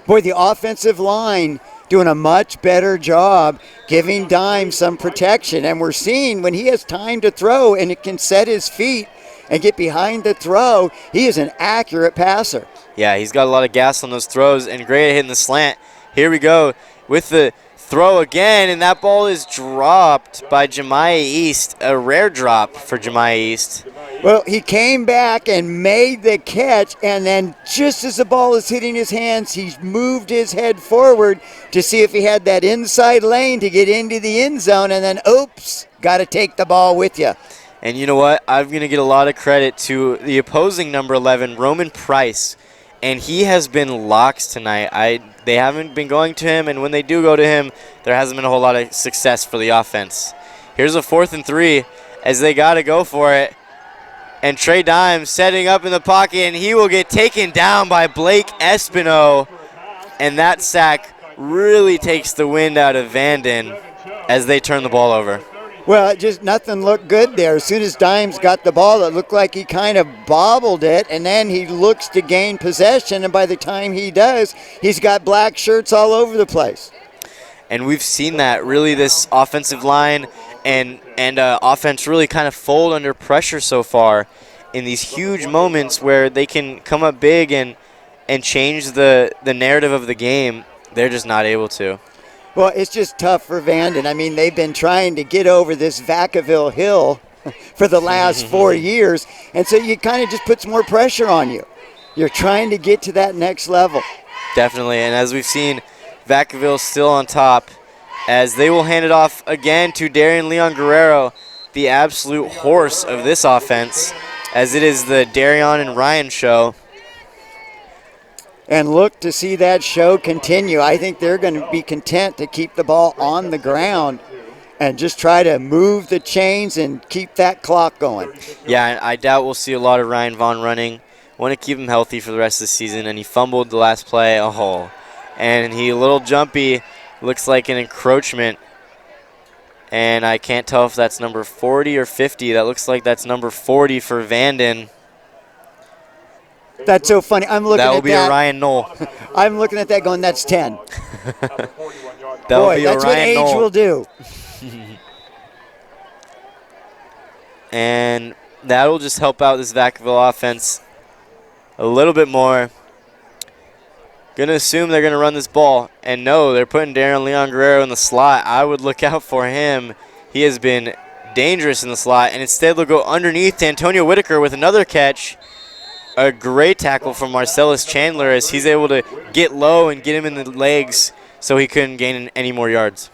Boy, the offensive line doing a much better job giving Dimes some protection. And we're seeing when he has time to throw and it can set his feet and get behind the throw, he is an accurate passer. Yeah, he's got a lot of gas on those throws, and great at hitting the slant. Here we go with the throw again, and that ball is dropped by Jemiah East. A rare drop for Jemiah East. Well, he came back and made the catch, and then just as the ball is hitting his hands, he moved his head forward to see if he had that inside lane to get into the end zone, and then, oops, got to take the ball with you. And you know what? I'm going to get a lot of credit to the opposing number 11, Roman Price. And he has been locked tonight. They haven't been going to him, and when they do go to him, there hasn't been a whole lot of success for the offense. Here's a 4th and 3 as they got to go for it. And Trey Dimes setting up in the pocket, and he will get taken down by Blake Espino. And that sack really takes the wind out of Vanden as they turn the ball over. Well, just nothing looked good there. As soon as Dimes got the ball, it looked like he kind of bobbled it, and then he looks to gain possession, and by the time he does, he's got black shirts all over the place. And we've seen that, really, this offensive line and offense really kind of fold under pressure so far in these huge moments where they can come up big and change the narrative of the game. They're just not able to. Well, it's just tough for Vanden. I mean, they've been trying to get over this Vacaville hill for the last 4 years, and so you kind of just puts more pressure on you. You're trying to get to that next level. Definitely, and as we've seen, Vacaville still on top as they will hand it off again to Darian Leon Guerrero, the absolute horse of this offense, as it is the Darian and Ryan show. And look to see that show continue. I think they're going to be content to keep the ball on the ground and just try to move the chains and keep that clock going. Yeah, I doubt we'll see a lot of Ryan Vaughn running. Want to keep him healthy for the rest of the season, and he fumbled the last play. Oh, and he a little jumpy. Looks like an encroachment. And I can't tell if that's number 40 or 50. That looks like that's number 40 for Vanden. That's so funny. I'm looking at that. That will be Orion Knoll. I'm looking at that going, that's 10. That will Boy, be that's Orion what age Knoll. will do. And that will just help out this Vacaville offense a little bit more. Gonna assume they're gonna run this ball, and no, they're putting Darren Leon Guerrero in the slot. I would look out for him. He has been dangerous in the slot, and instead they'll go underneath to Antonio Whitaker with another catch. A great tackle from Marcellus Chandler as he's able to get low and get him in the legs so he couldn't gain any more yards.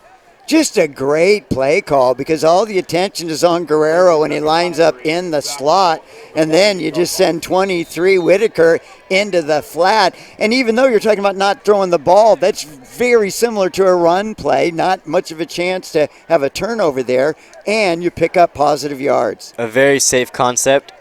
Just a great play call because all the attention is on Guerrero when he lines up in the slot, and then you just send 23 Whitaker into the flat. And even though you're talking about not throwing the ball, that's very similar to a run play. Not much of a chance to have a turnover there, and you pick up positive yards. A very safe concept.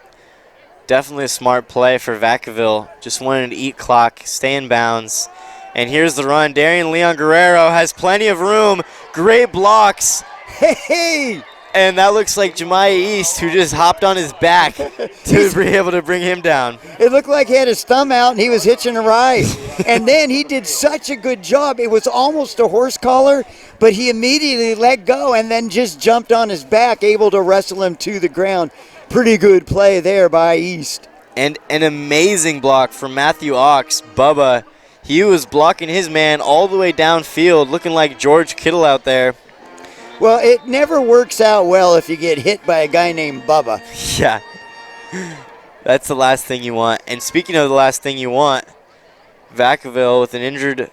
Definitely a smart play for Vacaville. Just wanted to eat clock, stay in bounds. And here's the run. Darian Leon Guerrero has plenty of room. Great blocks. Hey! And that looks like Jemiah East, who just hopped on his back to be able to bring him down. It looked like he had his thumb out and he was hitching a ride. And then he did such a good job. It was almost a horse collar, but he immediately let go and then just jumped on his back, able to wrestle him to the ground. Pretty good play there by East. And an amazing block from Matthew Ox. Bubba, he was blocking his man all the way downfield, looking like George Kittle out there. Well, it never works out well if you get hit by a guy named Bubba. Yeah, that's the last thing you want. And speaking of the last thing you want, Vacaville with an injured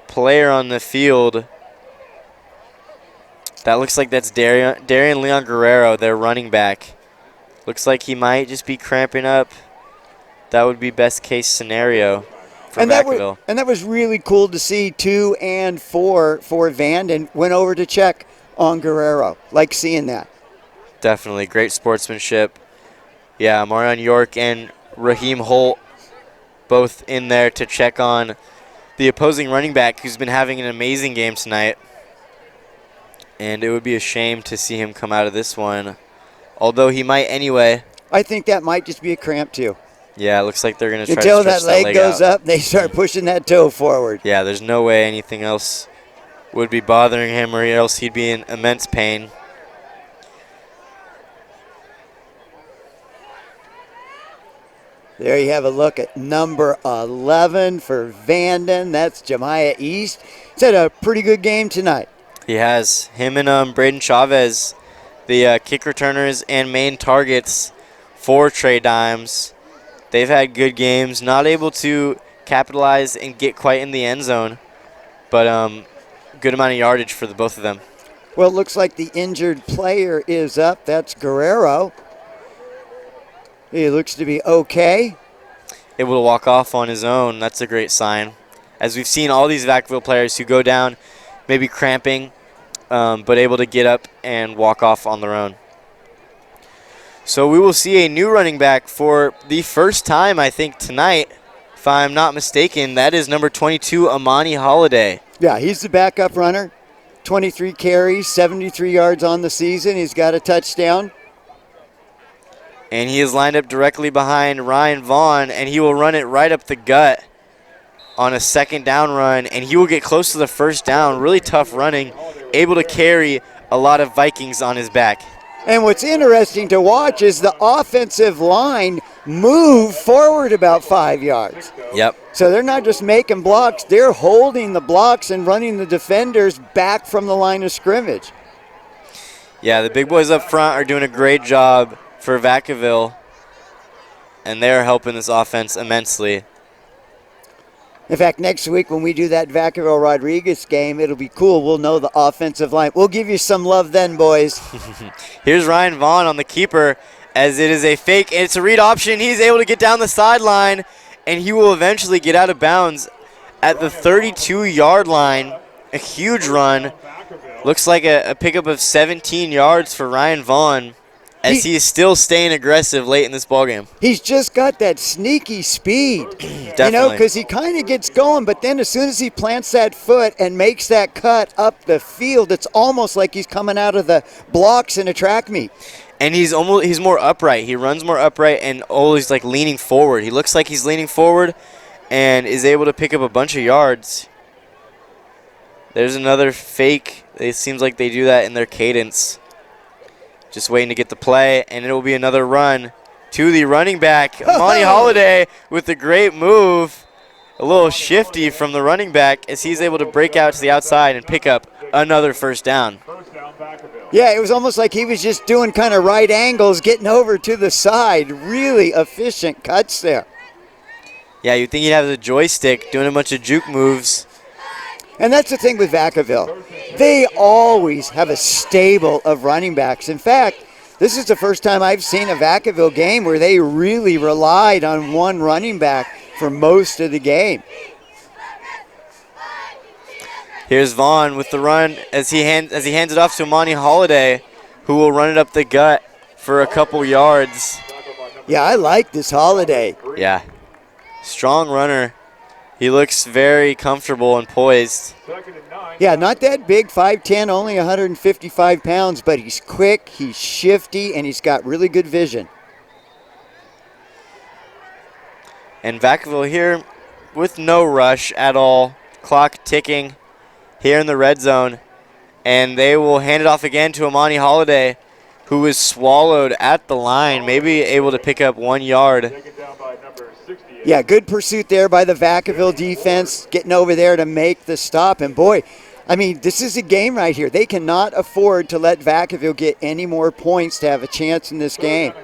player on the field. That looks like that's Darian Leon Guerrero, their running back. Looks like he might just be cramping up. That would be best case scenario for Vacaville. And that was really cool to see 2 and 4 for Vanden went over to check on Guerrero. Like seeing that. Definitely great sportsmanship. Yeah, Marion York and Raheem Holt both in there to check on the opposing running back who's been having an amazing game tonight. And it would be a shame to see him come out of this one. Although he might anyway. I think that might just be a cramp too. Yeah, it looks like they're going to try to Until stretch that leg goes out. up, they start pushing that toe forward. Yeah, there's no way anything else would be bothering him or else he'd be in immense pain. There you have a look at number 11 for Vanden. That's Jemiah East. He's had a pretty good game tonight. He has. Him and Braden Chavez, the kick returners and main targets for Trey Dimes. They've had good games, not able to capitalize and get quite in the end zone, but good amount of yardage for the both of them. Well, it looks like the injured player is up. That's Guerrero. He looks to be okay. Able to walk off on his own. That's a great sign. As we've seen all these Vacaville players who go down, maybe cramping, but able to get up and walk off on their own. So we will see a new running back for the first time, I think, tonight. If I'm not mistaken, that is number 22, Amani Holiday. Yeah, he's the backup runner. 23 carries, 73 yards on the season. He's got a touchdown. And he is lined up directly behind Ryan Vaughn, and he will run it right up the gut on a second down run, and he will get close to the first down. Really tough running, able to carry a lot of Vikings on his back. And what's interesting to watch is the offensive line move forward about 5 yards. Yep. So they're not just making blocks, they're holding the blocks and running the defenders back from the line of scrimmage. Yeah, the big boys up front are doing a great job for Vacaville, and they're helping this offense immensely. In fact, next week when we do that Vacaville-Rodriguez game, it'll be cool. We'll know the offensive line. We'll give you some love then, boys. Here's Ryan Vaughn on the keeper as it is a fake. It's a read option. He's able to get down the sideline, and he will eventually get out of bounds at the 32-yard line. A huge run. Looks like a pickup of 17 yards for Ryan Vaughn. as he is still staying aggressive late in this ballgame. He's just got that sneaky speed, Definitely. because he kind of gets going, but then as soon as he plants that foot and makes that cut up the field, it's almost like he's coming out of the blocks in a track meet. And he's more upright. He runs more upright and always like leaning forward. He looks like he's leaning forward and is able to pick up a bunch of yards. There's another fake. It seems like they do that in their cadence. Just waiting to get the play, and it will be another run to the running back, Monty Holiday, with a great move. A little shifty from the running back as he's able to break out to the outside and pick up another first down. Yeah, it was almost like he was just doing kind of right angles, getting over to the side. Really efficient cuts there. Yeah, you'd think he'd have the joystick doing a bunch of juke moves. And that's the thing with Vacaville. They always have a stable of running backs. In fact, this is the first time I've seen a Vacaville game where they really relied on one running back for most of the game. Here's Vaughn with the run as he hands it off to Monty Holiday, who will run it up the gut for a couple yards. Yeah, I like this Holiday. Yeah, strong runner. He looks very comfortable and poised. Yeah, not that big, 5'10", only 155 pounds, but he's quick, he's shifty, and he's got really good vision. And Vacaville here with no rush at all. Clock ticking here in the red zone. And they will hand it off again to Amani Holiday, who is swallowed at the line, maybe able to pick up 1 yard. Yeah, good pursuit there by the Vacaville defense, getting over there to make the stop. And boy, I mean, this is a game right here. They cannot afford to let Vacaville get any more points to have a chance in this game.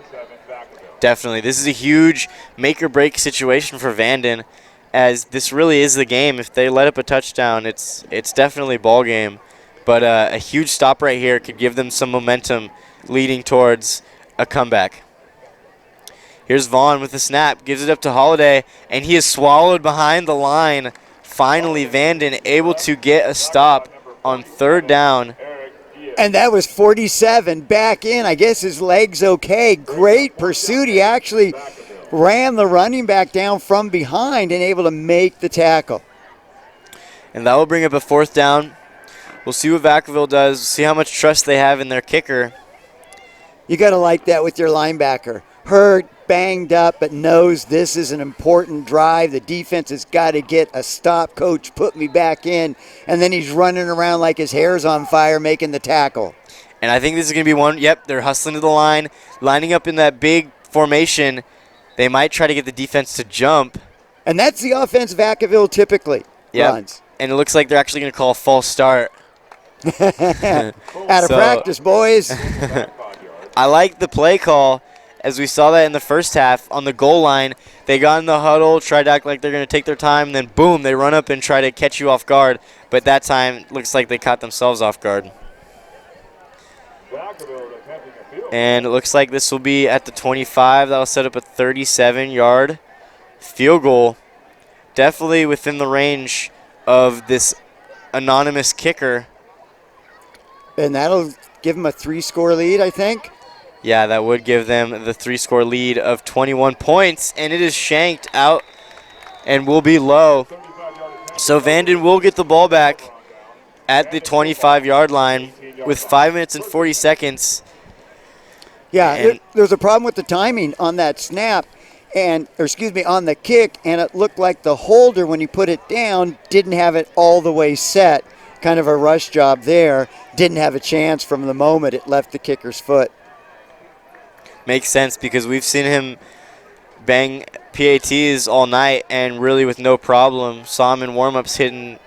Definitely. This is a huge make-or-break situation for Vanden, as this really is the game. If they let up a touchdown, it's definitely ball game. But a huge stop right here could give them some momentum leading towards a comeback. Here's Vaughn with the snap, gives it up to Holiday, and he is swallowed behind the line. Finally, Vanden able to get a stop on third down. And that was 47 back in. I guess his leg's okay. Great pursuit. He actually ran the running back down from behind and able to make the tackle. And that will bring up a fourth down. We'll see what Vacaville does, see how much trust they have in their kicker. You got to like that with your linebacker. Hurt, banged up, but knows this is an important drive. The defense has got to get a stop. Coach, put me back in. And then he's running around like his hair's on fire making the tackle. And I think this is going to be one. Yep, they're hustling to the line, lining up in that big formation. They might try to get the defense to jump. And that's the offense Vacaville typically runs. And it looks like they're actually going to call a false start. Out of practice, boys. I like the play call. As we saw that in the first half on the goal line, they got in the huddle, tried to act like they're going to take their time, and then boom, they run up and try to catch you off guard. But that time, it looks like they caught themselves off guard. And it looks like this will be at the 25. That'll set up a 37-yard field goal. Definitely within the range of this anonymous kicker. And that'll give them a 3-score lead, I think. Yeah, that would give them the 3-score lead of 21 points, and it is shanked out and will be low. So Vanden will get the ball back at the 25-yard line with 5 minutes and 40 seconds. Yeah, there's a problem with the timing on that snap, on the kick, and it looked like the holder, when he put it down, didn't have it all the way set. Kind of a rush job there. Didn't have a chance from the moment it left the kicker's foot. Makes sense because we've seen him bang PATs all night and really with no problem. Saw him in warm-ups hitting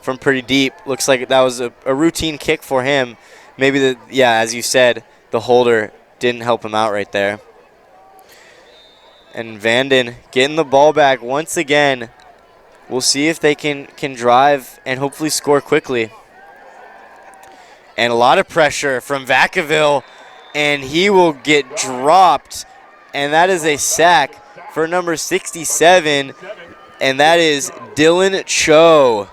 from pretty deep. Looks like that was a routine kick for him. Maybe, as you said, the holder didn't help him out right there. And Vanden getting the ball back once again. We'll see if they can drive and hopefully score quickly. And a lot of pressure from Vacaville. And he will get dropped, and that is a sack for number 67, and that is Dylan Cho.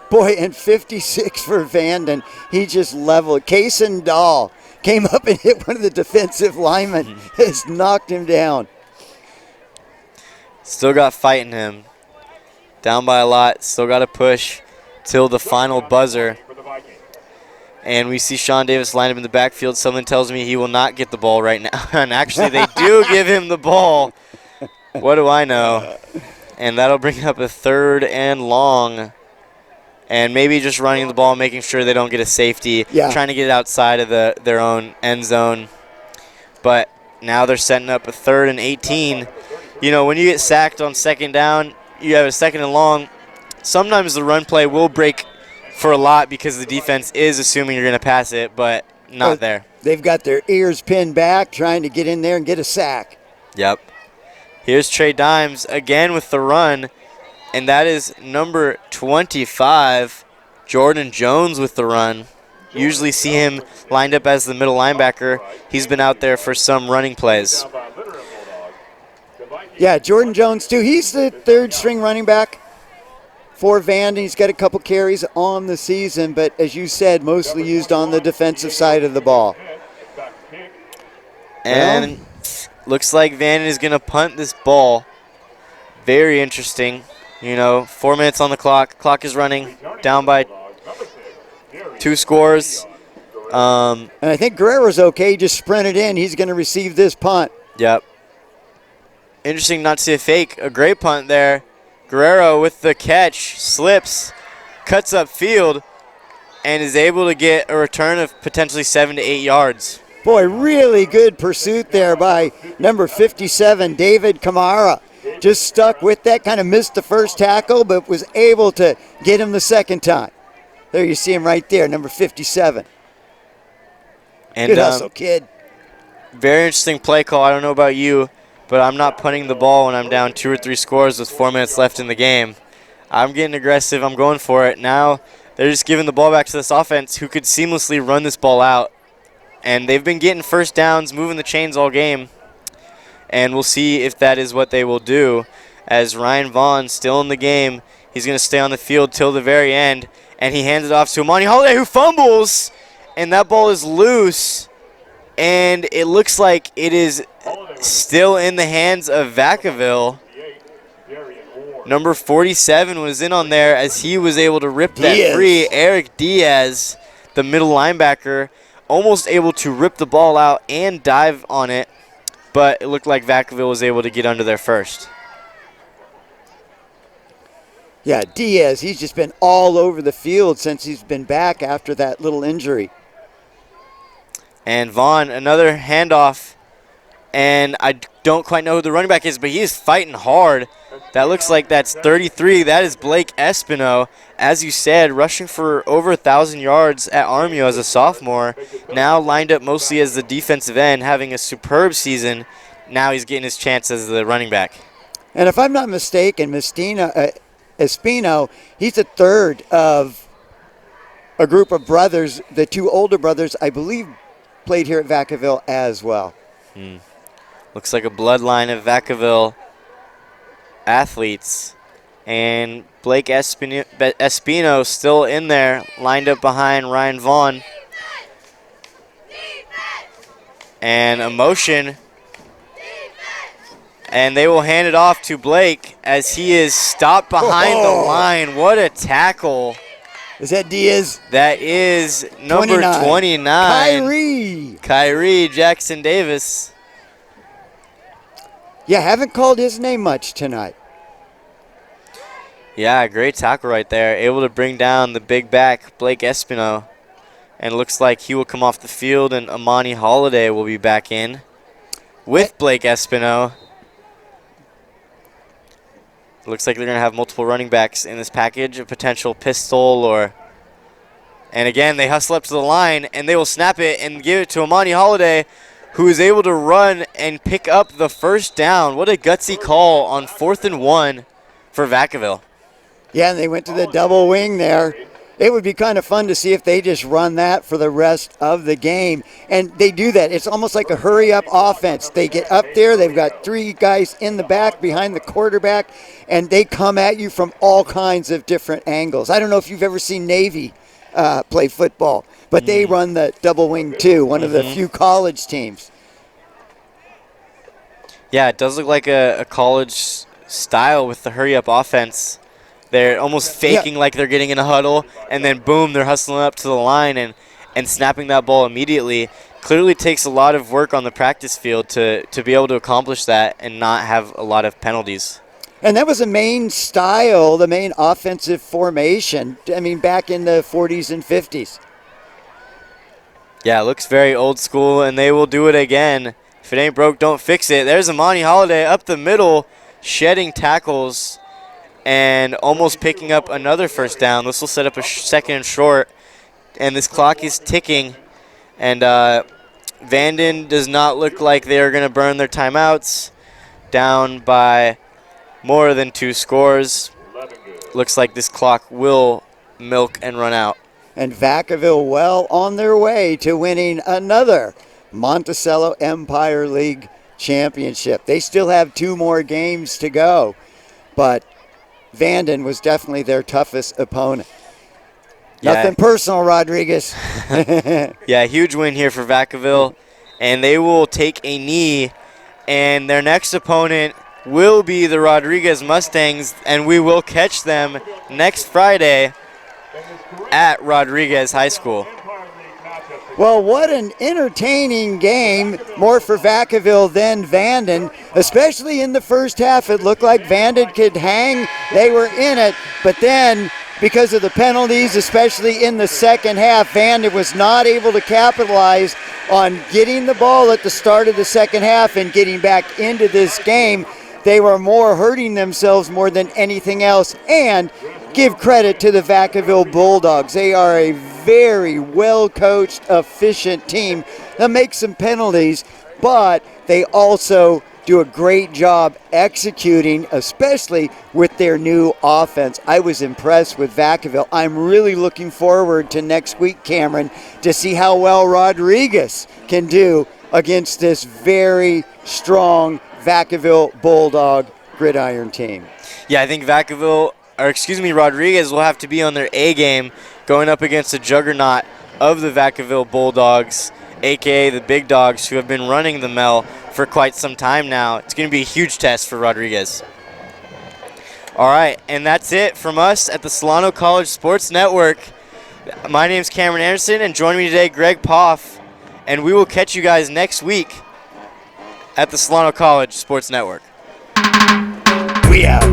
Boy, and 56 for Vanden. He just leveled. Kason Dahl came up and hit one of the defensive linemen. Has knocked him down. Still got fight in him. Down by a lot. Still got to push till the final buzzer. And we see Sean Davis lined up in the backfield. Something tells me he will not get the ball right now. And actually, they do give him the ball. What do I know? And that'll bring up a 3rd and long. And maybe just running the ball, making sure they don't get a safety. Yeah. Trying to get it outside of their own end zone. But now they're setting up a 3rd and 18. You know, when you get sacked on 2nd down, you have a 2nd and long. Sometimes the run play will break for a lot because the defense is assuming you're going to pass it, but not there. They've got their ears pinned back, trying to get in there and get a sack. Yep. Here's Trey Dimes again with the run, and that is number 25, Jordan Jones with the run. Usually see him lined up as the middle linebacker. He's been out there for some running plays. Yeah, Jordan Jones, too. He's the 3rd string running back for Vanden. He's got a couple carries on the season, but as you said, mostly used on the defensive side of the ball. And looks like Vanden is going to punt this ball. Very interesting. You know, 4 minutes on the clock. Clock is running. Down by 2 scores. And I think Guerrero's okay. Just sprinted in. He's going to receive this punt. Yep. Interesting not to see a fake. A great punt there. Guerrero with the catch, slips, cuts up field, and is able to get a return of potentially 7 to 8 yards. Boy, really good pursuit there by number 57, David Kamara. Just stuck with that, kind of missed the first tackle, but was able to get him the second time. There you see him right there, number 57. And good hustle, kid. Very interesting play call. I don't know about you, but I'm not punting the ball when I'm down 2 or 3 scores with 4 minutes left in the game. I'm getting aggressive. I'm going for it. Now they're just giving the ball back to this offense who could seamlessly run this ball out. And they've been getting first downs, moving the chains all game. And we'll see if that is what they will do. As Ryan Vaughn still in the game, he's going to stay on the field till the very end. And he hands it off to Amani Holiday, who fumbles. And that ball is loose. And it looks like it is still in the hands of Vacaville. Number 47 was in on there as he was able to rip that free. Eric Diaz, the middle linebacker, almost able to rip the ball out and dive on it. But it looked like Vacaville was able to get under there first. Yeah, Diaz, he's just been all over the field since he's been back after that little injury. And Vaughn, another handoff. And I don't quite know who the running back is, but he is fighting hard. That looks like that's 33. That is Blake Espino. As you said, rushing for over 1,000 yards at Armio as a sophomore. Now lined up mostly as the defensive end, having a superb season. Now he's getting his chance as the running back. And if I'm not mistaken, Espino, he's the 3rd of a group of brothers. The 2 older brothers, I believe, played here at Vacaville as well. Looks like a bloodline of Vacaville athletes. And Blake Espino still in there, lined up behind Ryan Vaughn. And a motion. And they will hand it off to Blake as he is stopped behind the line. What a tackle. Is that Diaz? That is number 29. Kyrie Jackson Davis. Yeah, haven't called his name much tonight. Yeah, great tackle right there. Able to bring down the big back, Blake Espino. And it looks like he will come off the field and Amani Holiday will be back in with Blake Espino. Looks like they're going to have multiple running backs in this package, a potential pistol or... And again, they hustle up to the line, and they will snap it and give it to Amani Holiday, who is able to run and pick up the first down. What a gutsy call on 4th and 1 for Vacaville. Yeah, and they went to the double wing there. It would be kind of fun to see if they just run that for the rest of the game. And they do that. It's almost like a hurry-up offense. They get up there. They've got 3 guys in the back behind the quarterback, and they come at you from all kinds of different angles. I don't know if you've ever seen Navy play football. But they run the double wing too, one of the few college teams. Yeah, it does look like a college style with the hurry-up offense. They're almost faking like they're getting in a huddle, and then boom, they're hustling up to the line and snapping that ball immediately. Clearly takes a lot of work on the practice field to be able to accomplish that and not have a lot of penalties. And that was the main style, the main offensive formation, I mean, back in the 40s and 50s. Yeah, it looks very old school, and they will do it again. If it ain't broke, don't fix it. There's Amani Holiday up the middle, shedding tackles and almost picking up another first down. This will set up a second and short, and this clock is ticking. And Vanden does not look like they're going to burn their timeouts. Down by more than 2 scores. Looks like this clock will milk and run out. And Vacaville well on their way to winning another Monticello Empire League championship. They still have 2 more games to go, but Vanden was definitely their toughest opponent. Yeah. Nothing personal, Rodriguez. Yeah, huge win here for Vacaville, and they will take a knee, and their next opponent will be the Rodriguez Mustangs, and we will catch them next Friday at Rodriguez High School. Well, what an entertaining game, more for Vacaville than Vanden, especially in the first half. It looked like Vanden could hang. They were in it, but then because of the penalties, especially in the second half, Vanden was not able to capitalize on getting the ball at the start of the second half and getting back into this game. They were more hurting themselves more than anything else. And give credit to the Vacaville Bulldogs. They are a very well-coached, efficient team that makes some penalties, but they also do a great job executing, especially with their new offense. I was impressed with Vacaville. I'm really looking forward to next week, Cameron, to see how well Rodriguez can do against this very strong Vacaville Bulldog gridiron team. Yeah, I think Rodriguez will have to be on their A game going up against the juggernaut of the Vacaville Bulldogs, a.k.a. the Big Dogs, who have been running the Mel for quite some time now. It's going to be a huge test for Rodriguez. All right, and that's it from us at the Solano College Sports Network. My name's Cameron Anderson, and joining me today, Greg Poff, and we will catch you guys next week at the Solano College Sports Network. We out.